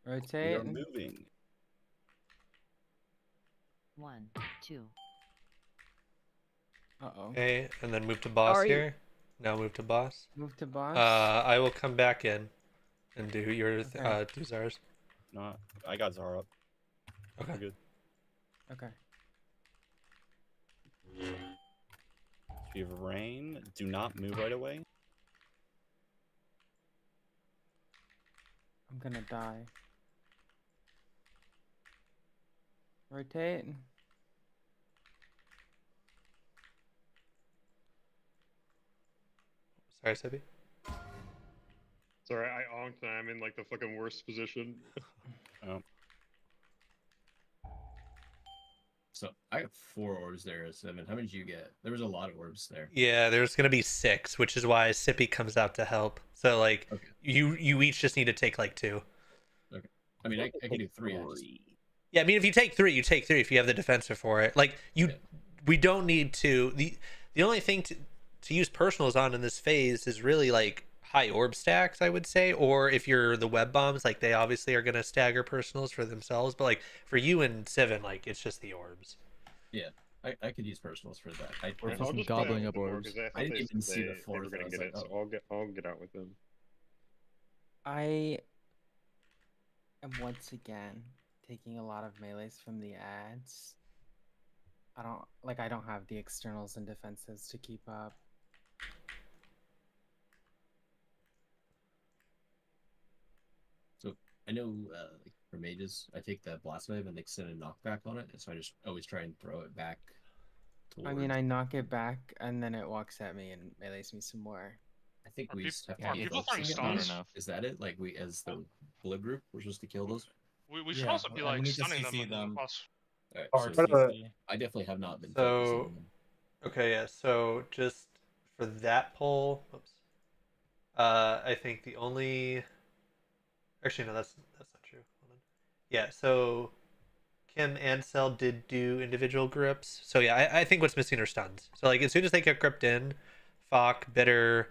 We Rotate. are moving. 1, 2. Uh-oh. Okay, and then move to boss here. Now move to boss. Move to boss. I will come back in and do your do Zara's. No, I got Zara up. Okay. We're good. Okay. We have rain. Do not move right away. I'm gonna die. Rotate. Sorry, Sippy. Sorry, I onked and I'm in like the fucking worst position. Oh. So I got 4 orbs there, 7. How many did you get? There was a lot of orbs there. Yeah, there's gonna be 6, which is why Sippy comes out to help. So like, you each just need to take like 2. Okay. I mean, I can do 3. Yeah, I mean, if you take 3, you take 3 if you have the defensor for it. Like, we don't need to. The only thing to use personals on in this phase is really like high orb stacks, I would say, or if you're the web bombs, like they obviously are gonna stagger personals for themselves. But like for you and Sivan, like it's just the orbs. Yeah, I could use personals for that. Or for I'll some just gobbling try up out more, orbs. 'cause I I didn't even see the they 4th. were gonna I was get like, it, so oh. I'll get out with them. I am once again taking a lot of melees from the ads. I don't have the externals and defenses to keep up. So I know, like for mages, I take the blast wave and they extend a knockback on it, and so I just always try and throw it back. I mean, I knock it back and then it walks at me and melees me some more. I think we just have to are be people throwing focusing on it. stuns? Is that it? Like we, as the blue group, we're supposed to kill those. We should also be like stunning them. Plus. Alright, so I definitely have not been focusing So, on them. okay, yeah. So just for that poll, oops. I think the only. Actually, no, that's not true. Hold on. Yeah, so Kim and Cell did do individual grips. So yeah, I think what's missing are stuns. So like as soon as they get gripped in, Fok, Bitter,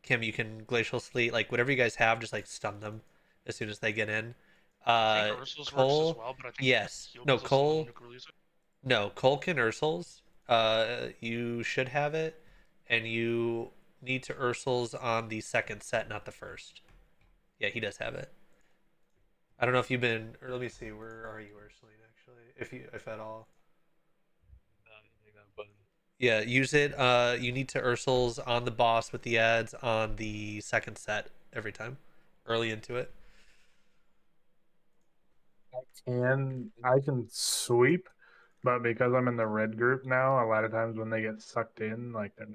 Kim, you can Glacial Sleet, like whatever you guys have, just like stun them as soon as they get in. I think Ursul's Cole, works as well, but I think yes, Heal no Kizzle's Cole, nuke release it. no Cole can Ursul's. You should have it, and you need to Ursul's on the second set, not the first. Yeah, he does have it. I don't know if you've been. Or let me see. Where are you Ursuling actually? If at all. Yeah, use it. You need to Ursul's on the boss with the ads on the second set every time, early into it. I can sweep, but because I'm in the red group now, a lot of times when they get sucked in, like they're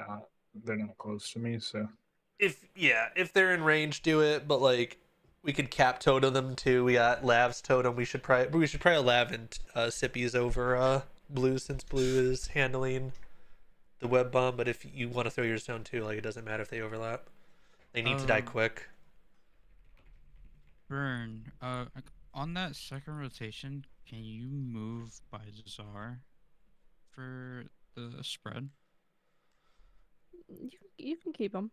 not close to me. So If they're in range, do it. But like, we could cap totem them too. We got Lav's totem. We should probably Lav and Sippy's over Blue, since Blue is handling the web bomb. But if you want to throw yours down too, like it doesn't matter if they overlap. They need to die quick. Burn. On that second rotation, can you move by Czar for the spread? You can keep them.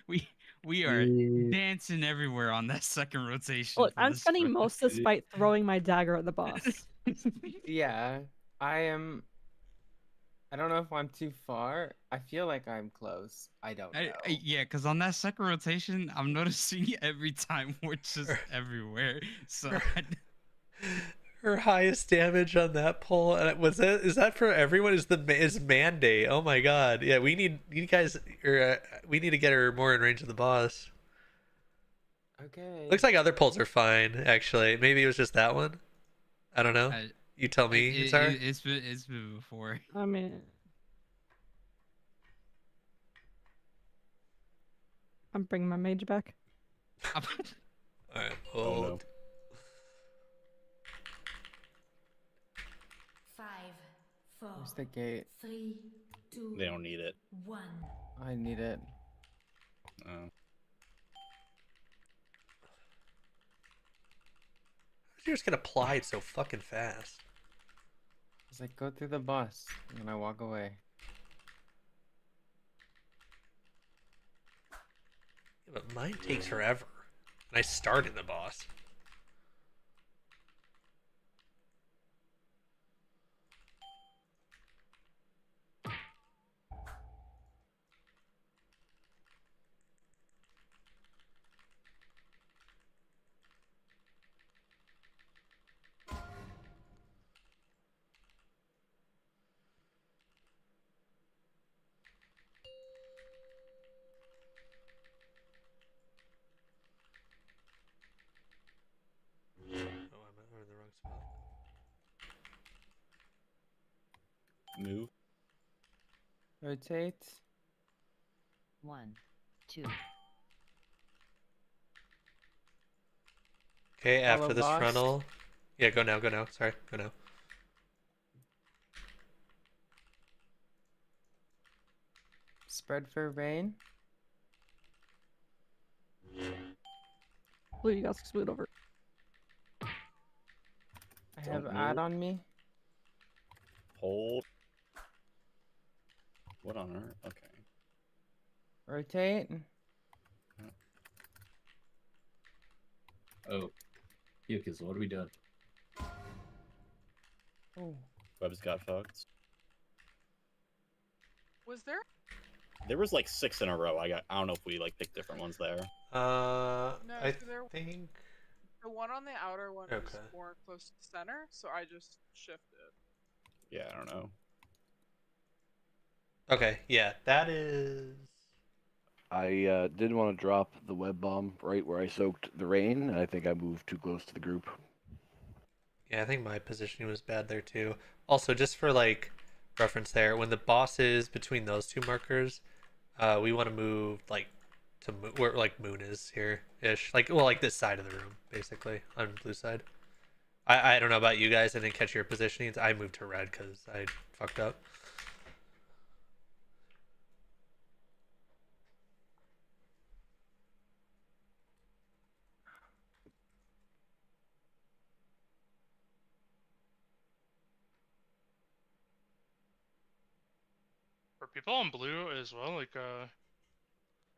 we are dancing everywhere on that second rotation. Look, for I'm this spending sprint. most of this fight throwing my dagger at the boss. Yeah, I am. I don't know if I'm too far. I feel like I'm close. I don't know. Yeah, because on that second rotation, I'm noticing every time we're just everywhere. So Her highest damage on that pull, and is that for everyone? Is mandate? Oh my god! Yeah, we need you guys, or we need to get her more in range of the boss. Okay. Looks like other pulls are fine, actually. Maybe it was just that one. I don't know. You tell me. Sorry. It's been before. I mean, I'm bringing my mage back. All right. Oh no. 5, 4, Where's the gate? 3, 2, They don't need it. 1. I need it. Oh. You just get applied so fucking fast. It's like go through the bus and I walk away. Yeah, but mine takes forever. And I started the boss. Move. Rotate. 1, 2. Okay, after Follow this boss. frontal. Yeah, go now, go now. Sorry, go now. Spread for rain. Blue, you got exclude over. I have Don't add move. on me. Hold. What on earth? Okay. Rotate. Oh, Yukas, what are we doing? Oh. Web's got fucked. Was there? There was like 6 in a row. I don't know if we like picked different ones there. No, I so there, think. the one on the outer one was Okay. more close to center, so I just shifted. Yeah, I don't know. Okay, yeah, that is. I didn't want to drop the web bomb right where I soaked the rain, and I think I moved too close to the group. Yeah, I think my positioning was bad there too. Also, just for like reference there, when the boss is between those two markers, we want to move like to where like Moon is here ish, like well like this side of the room basically on the blue side. I don't know about you guys. I didn't catch your positionings. I moved to red because I fucked up. For people on blue as well, like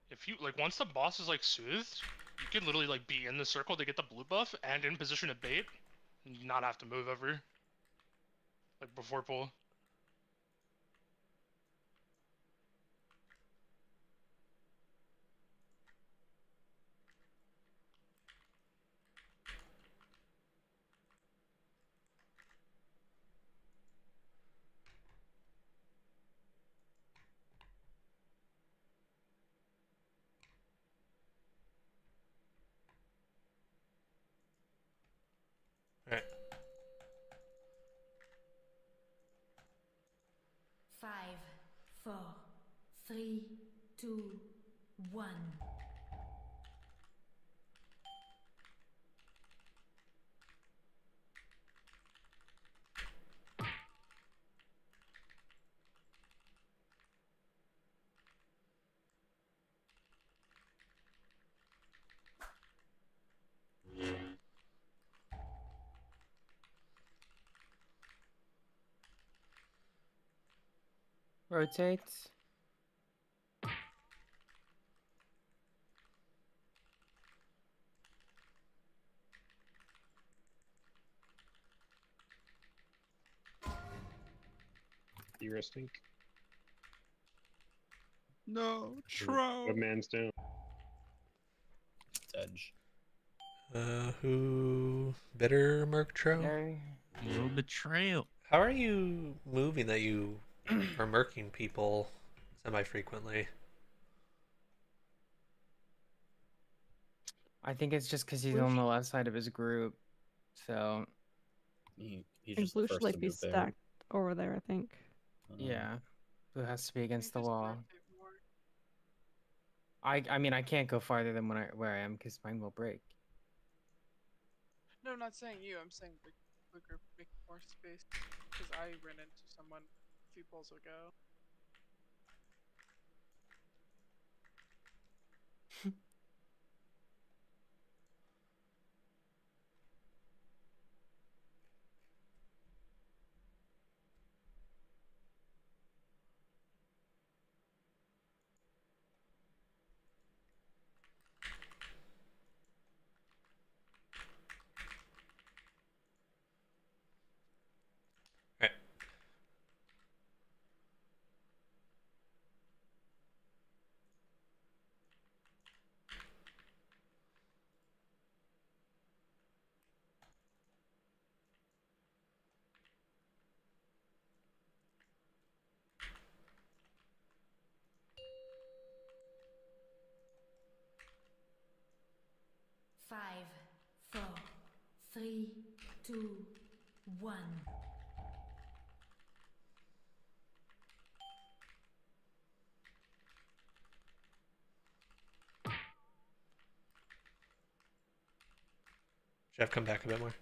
if you like once the boss is like soothed, you can literally like be in the circle to get the blue buff and in position to bait, and not have to move ever. Like before pull. Alright. 5, 4, 3, 2, 1. Rotate. resting. No, A man's down. Edge. Who better Merctro? A little betrayal. How are you moving that you are murking people semi-frequently? I think it's just because he's on the left side of his group. So He's And just the blue first should like to be move there. stacked over there, I think. yeah, blue has to be against the wall. I mean I can't go farther than where I am because mine will break. No, I'm not saying you. I'm saying the group make more space because I ran into someone a few polls ago. Right. Five, 4, 3, 2, 1. Jeff, come back a bit more.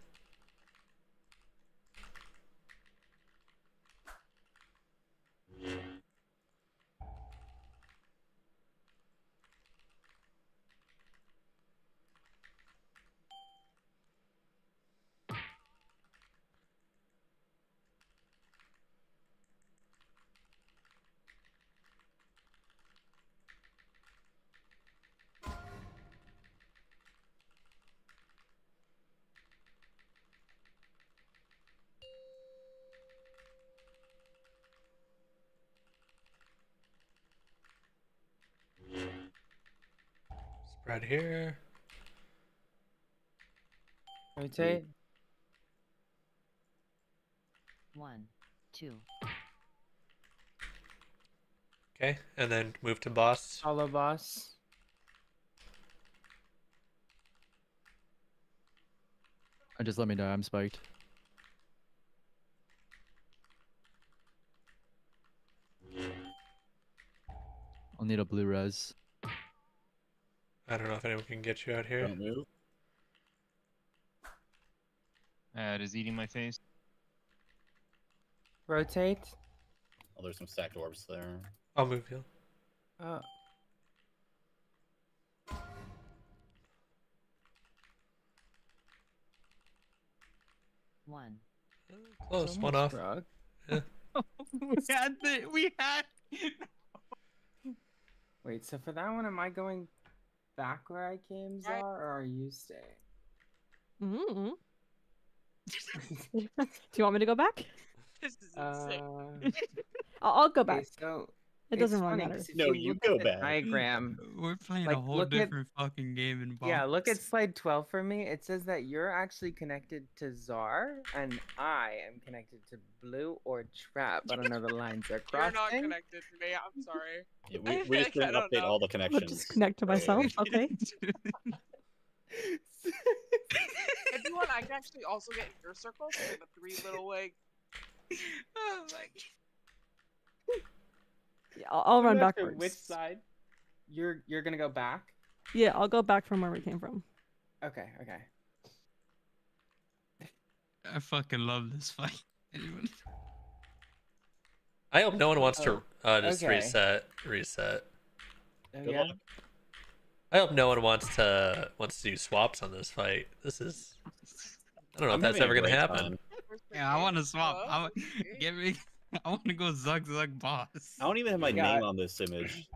Spread here. Rotate. 1, 2. Okay, and then move to boss. Follow boss. Just let me die. I'm spiked. I'll need a blue res. I don't know if anyone can get you out here. Don't move. It is eating my face. Rotate. Oh, there's some stacked orbs there. I'll move you. Uh, One. Close, one off. Yeah. we had. Wait, so for that one, am I going back where I came, Czar, or are you staying? Mm-hmm. Do you want me to go back? This is insane. I'll go back. Okay, so It doesn't it's really funny matter. 'cause if No, you look go at the back. Diagram. We're playing Like, a whole look at- different fucking game in box. Yeah, look at slide 12 for me. It says that you're actually connected to Czar, and I am connected to Blue or Trap. I don't know, the lines are You're crossing. not connected to me. I'm sorry. Yeah, we just I didn't don't update know. all the I'll connections. just connect to myself. Okay. If you want, I can actually also get your circle. So we have a 3 little way. Oh my. Yeah, I'll run I'm not sure backwards. which side? You're gonna go back? Yeah, I'll go back from where we came from. Okay, okay. I fucking love this fight. Anyone? I hope no one wants to just okay. reset. Oh, yeah? I hope no one wants to do swaps on this fight. This is I don't know if that's ever gonna happen. Yeah, I want to swap. Get me. I want to go Zug boss. I don't even have my name on this image.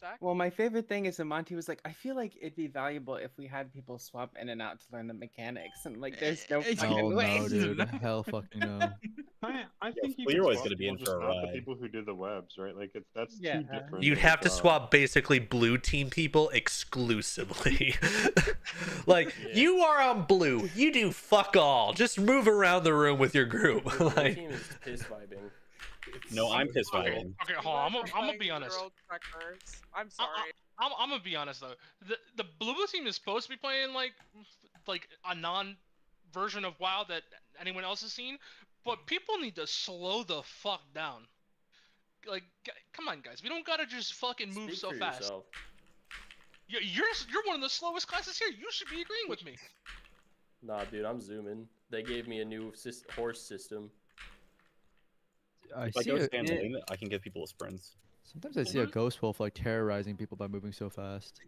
deck. Well, my favorite thing is that Monty was like, I feel like it'd be valuable if we had people swap in and out to learn the mechanics, and like, there's no Hell fucking way. no, dude. Hell fucking no. I think you well, can you're always swap gonna be people, in just for a not the ride. people who do the webs, right? Like that's Yeah. too different. You'd of a have to job. swap basically blue team people exclusively. Like, you are on blue. You do fuck all. Just move around the room with your group. The blue Like, team is piss vibing. No, I'm piss Okay, vibing. okay, hold on. I'm gonna be honest. I'm sorry. I'm gonna be honest though. The blue team is supposed to be playing like a non version of WoW that anyone else has seen, but people need to slow the fuck down. Like, come on, guys. We don't gotta just fucking move Speak so for fast. yourself. You're one of the slowest classes here. You should be agreeing with me. Nah, dude, I'm zooming. They gave me a new horse system. If I go stand lane, I can give people a sprints. Sometimes I see a ghost wolf like terrorizing people by moving so fast.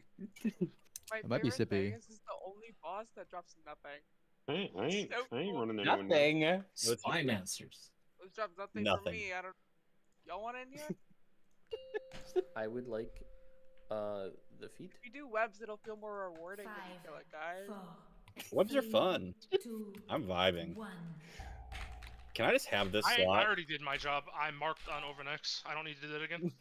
My It might be favorite thing sippy. is this is the only boss that drops nothing. I ain't running anyone down. Nothing. Spy masters. It drops nothing, for Nothing. me. I don't. Y'all want in here? I would like the feet. If you do webs, it'll feel more rewarding when you kill it, guys. Webs are fun. I'm vibing. Can I just have this I slot? already did my job. I marked on overnext. I don't need to do that again.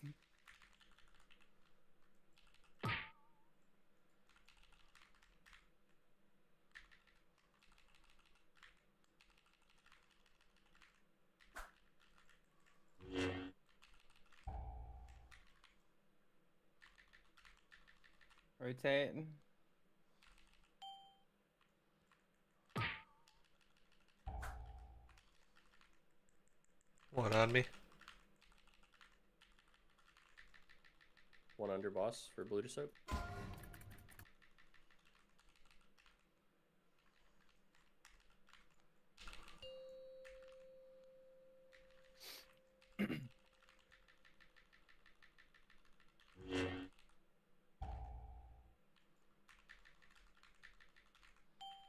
Rotate. one on me. One under boss for blue to soap.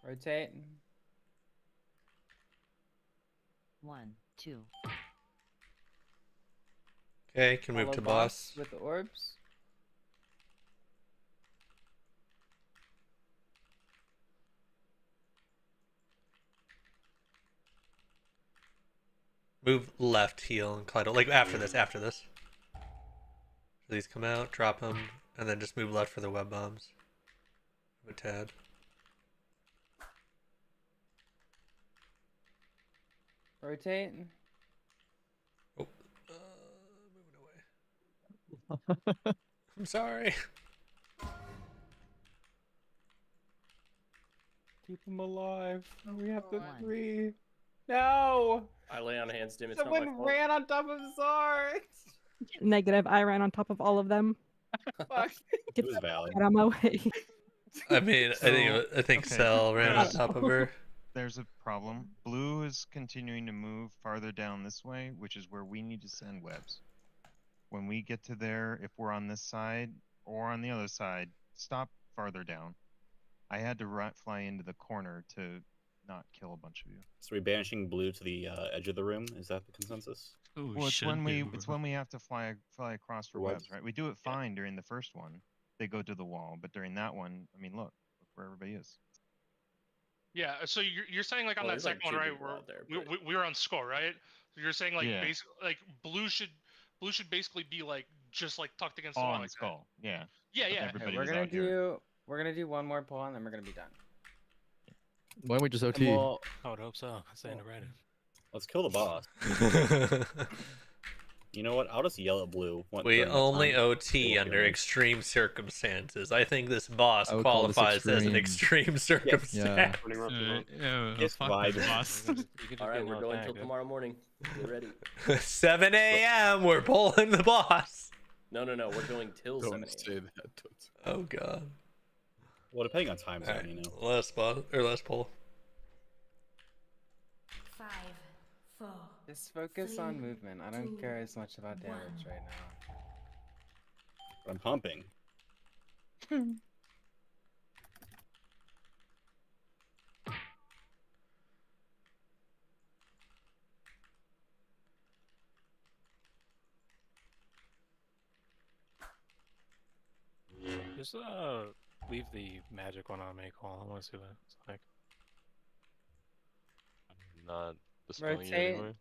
Rotate. 1, 2. Okay, can move Follow to boss. with the orbs. Move left, heal, and Clydo. Like, after this. These come out, drop them, and then just move left for the web bombs. Move a tad. Rotate. I'm sorry. Keep them alive. We have the 3. No! I lay on hands, dim. It's not my Someone fault. ran on top of Zard. Negative. I ran on top of all of them. Fuck. It was valid. Get out of my way. I mean, I think Cell ran on top of her. There's a problem. Blue is continuing to move farther down this way, which is where we need to send webs. When we get to there, if we're on this side or on the other side, stop farther down. I had to fly into the corner to not kill a bunch of you. So we're banishing blue to the edge of the room. Is that the consensus? Well, it's when we have to fly across for webs, right? We do it fine during the first one. They go to the wall, but during that one, I mean, look where everybody is. Yeah, so you're saying like on Well, that there's, like, second one, two right? people Where out there, we were on skull, right? So you're saying like Yeah. like blue should basically be like just like tucked against the All wall. on Like skull, yeah. Yeah, But yeah. everybody We're was gonna out here. do one more pull and then we're gonna be done. Why don't we just And OT? we'll- I would hope so. Saying it right. Let's kill the boss. You know what? I'll just yell at blue. We during that only time. OT They won't under hear me. extreme circumstances. I think this boss I would call this qualifies as an extreme. extreme circumstance. It's vibe. All right, we're going till tomorrow morning. Get ready. 7 a.m. We're pulling the boss. No, we're going till 7 Don't say that. Oh god. Well, depending on time zone, Alright, you know. last boss or last pull. 5, 4. Just focus on movement. I don't care as much about damage right now. I'm pumping. Just leave the magic one on me, Cole. I want to see what it's like. Not dispelling it Rotate. anyway.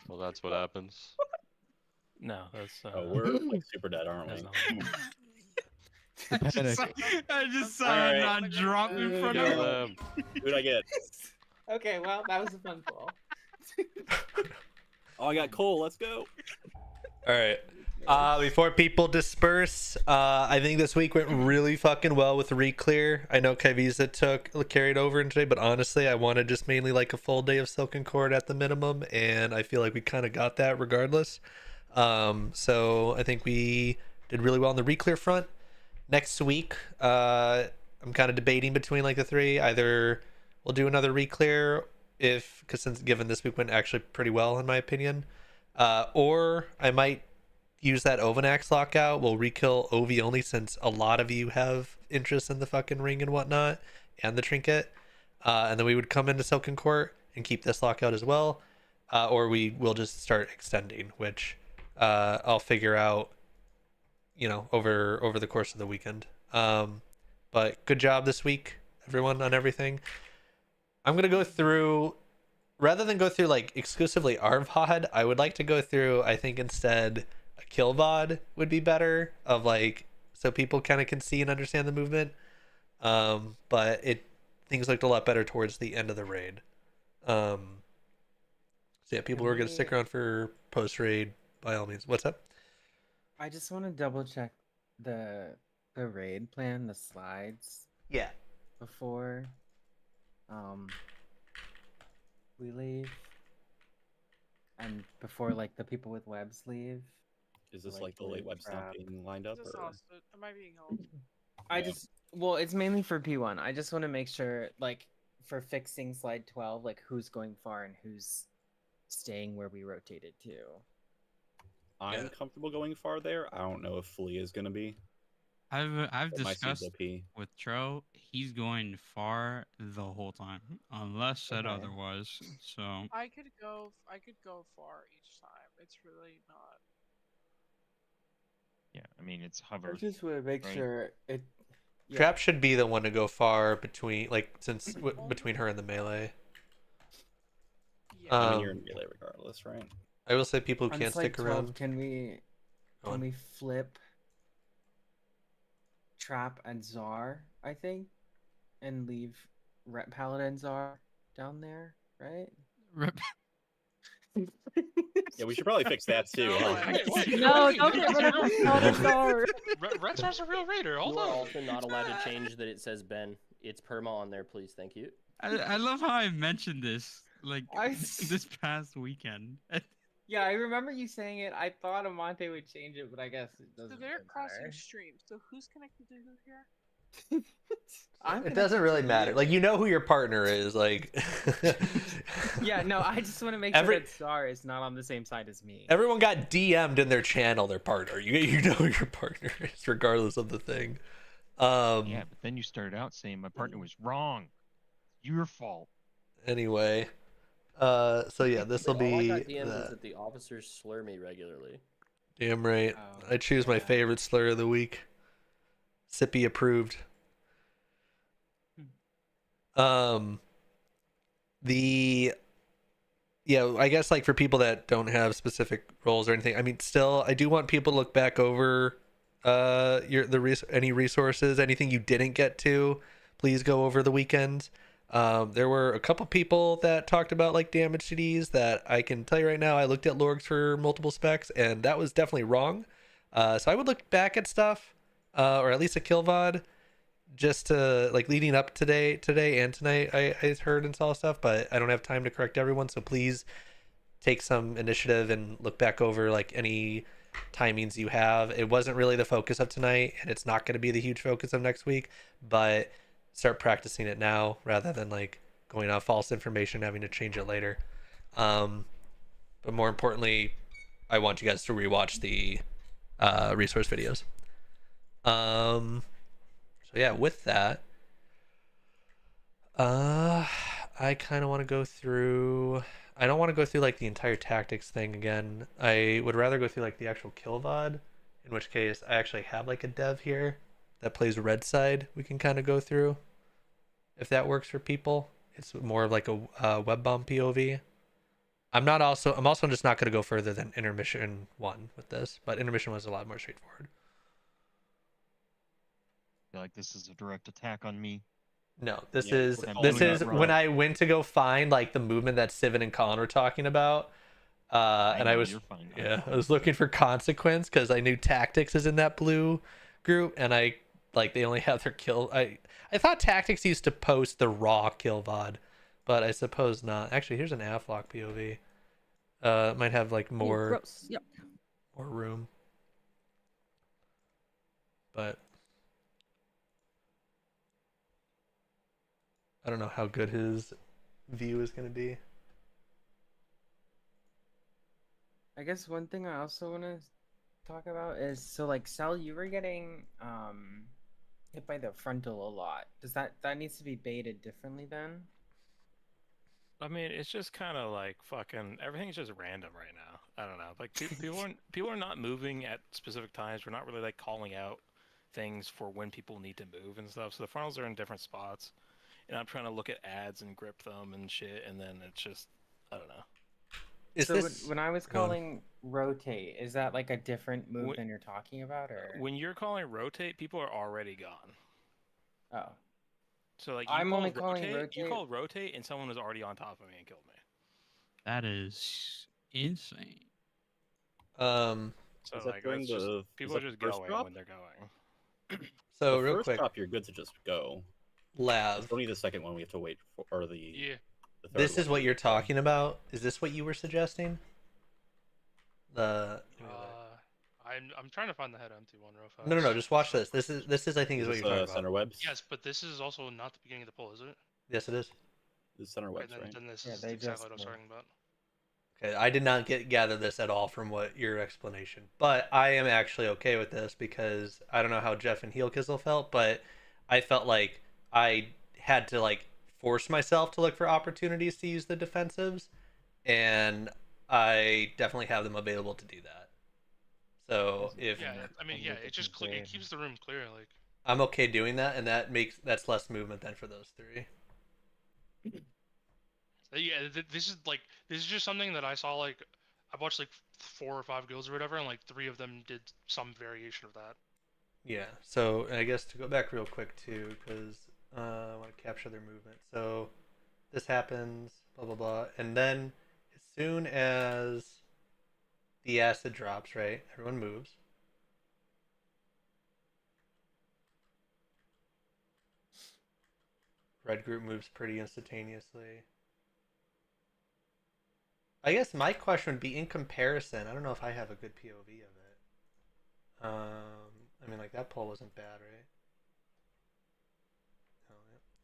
Well, that's what happens. No, that's. Oh, we're like super dead, aren't that's we? not- I just saw All him right. not drop in front of him. Who'd I get? Okay, well, that was a fun call. Oh, I got Cole. Let's go. All right. Before people disperse, I think this week went really fucking well with Reclear. I know Kevisa carried over in today, but honestly, I wanted just mainly like a full day of Silken Cord at the minimum, and I feel like we kind of got that regardless. So I think we did really well on the Reclear front. Next week, I'm kind of debating between like the three. Either we'll do another Reclear since given this week went actually pretty well in my opinion, or I might use that Ovanax lockout. We'll rekill Ovi only since a lot of you have interest in the fucking ring and whatnot and the trinket, and then we would come into Silken Court and keep this lockout as well, or we will just start extending, which I'll figure out, you know, over the course of the weekend. But good job this week, everyone, on everything. I'm gonna go through, rather than go through like exclusively our VOD, I would like to go through, I think instead a kill VOD would be better, of like, so people kind of can see and understand the movement. But things looked a lot better towards the end of the raid. So yeah, people who are gonna stick around for post raid, by all means. What's up? I just want to double check the raid plan, the slides. Yeah. Before we leave, and before like the people with webs leave. Is this like the late web stuff being lined up? Just Or... lost it. Am I being held? Well, it's mainly for P1. I just want to make sure, like, for fixing slide 12, like who's going far and who's staying where we rotated to. I'm comfortable going far there. I don't know if Flea is gonna be. I've But my seeds discussed will pee. with Tro. He's going far the whole time, unless said Okay. otherwise. So I could go far each time. It's really not. Yeah, I mean it's hover. I just want to make right? sure it. Yeah. Trap should be the one to go far between, like, since between her and the melee. I mean, you're in melee regardless, right? I will say people who On can't slide stick 12, around. Can we Go on. flip Trap and Czar, I think, and leave Rep Paladin Czar down there, right? Yeah, we should probably fix that too. huh? No, don't get rid of the Paladin Czar. Red Star's a real raider. Hold You are on. also not allowed to change that it says Ben. It's perma on there, please. Thank you. I love how I mentioned this like this past weekend. Yeah, I remember you saying it. I thought Amante would change it, but I guess it So doesn't. they're really crossing matter. streams. So who's connected to who here? It doesn't really matter. Like, you know who your partner is. Like, Yeah, no, I just want to make Every- sure that Czar is not on the same side as me. everyone got DM'd in their channel their partner. You know who your partner is, regardless of the thing. Yeah, but then you started out saying my partner was wrong. Your fault. Anyway, so yeah, this will All I be got DM'd was that. that the officers slur me regularly. Damn right. I choose my favorite slur of the week. Sippy approved. I guess like for people that don't have specific roles or anything, I mean, still, I do want people to look back over any resources, anything you didn't get to, please go over the weekend. There were a couple people that talked about like damage CDs that I can tell you right now, I looked at Lorgs for multiple specs and that was definitely wrong. So I would look back at stuff, or at least a kill VOD, just to like leading up today and tonight. I heard and saw stuff, but I don't have time to correct everyone. So please take some initiative and look back over like any timings you have. It wasn't really the focus of tonight, and it's not going to be the huge focus of next week, but start practicing it now rather than like going off false information, having to change it later. But more importantly, I want you guys to rewatch the resource videos. So yeah, with that, I kind of want to go through. I don't want to go through like the entire tactics thing again. I would rather go through like the actual kill VOD In which case, I actually have like a dev here that plays red side. We can kind of go through if that works for people. It's more of like a web bomb POV. I'm also just not going to go further than intermission 1 with this, but intermission 1 is a lot more straightforward. I feel like this is a direct attack on me. No, this Yeah, is we're calling that when wrong. I went to go find like the movement that Sivan and Colin were talking about. And I know, was you're fine. yeah, I was looking for consequence because I knew tactics is in that blue group, and I like they only have their kill. I thought tactics used to post the raw kill VOD, but I suppose not. Actually, here's an Aflock POV. It might have like more gross. Yep. more room, but I don't know how good his view is going to be. I guess one thing I also want to talk about is so like Sal, you were getting hit by the frontal a lot. Does that needs to be baited differently then? I mean, it's just kind of like fucking everything's just random right now. I don't know. Like people are not moving at specific times. We're not really like calling out things for when people need to move and stuff. So the funnels are in different spots, and I'm trying to look at ads and grip them and shit, and then it's just I don't know. When I was calling rotate, is that like a different move than you're talking about, or When you're calling rotate, people are already gone. oh? So like I'm only calling rotate. You called rotate, and someone was already on top of me and killed me. That is insane. So like that's just, people are just going drop? when they're going. So the real first quick, drop, you're good to just go. Lav. It's only the second one we have to wait for, or the the third This is one. what you're talking about. Is this what you were suggesting? I'm trying to find the head empty one real fast. No. Just watch this. This is I think is what this, you're talking center about. webs? Yes, but this is also not the beginning of the poll, is it? Yes, it is. This is center webs, then, right? Then this Yeah, is they exactly just what I was talking about. Okay, I did not gather this at all from what your explanation, but I am actually okay with this because I don't know how Jeff and Heel Kizzle felt, but I felt like I had to like force myself to look for opportunities to use the defensives, and I definitely have them available to do that. So if it just it keeps the room clear. Like I'm okay doing that, and that's less movement than for those three. Yeah, this is just something that I saw. Like I watched like 4 or 5 guilds or whatever, and like 3 of them did some variation of that. Yeah. So I guess to go back real quick too, because I want to capture their movement. So this happens, blah blah blah, and then as soon as the acid drops, right, everyone moves. Red group moves pretty instantaneously. I guess my question would be in comparison. I don't know if I have a good POV of it. I mean, like that poll wasn't bad, right?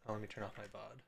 Oh, let me turn off my VOD.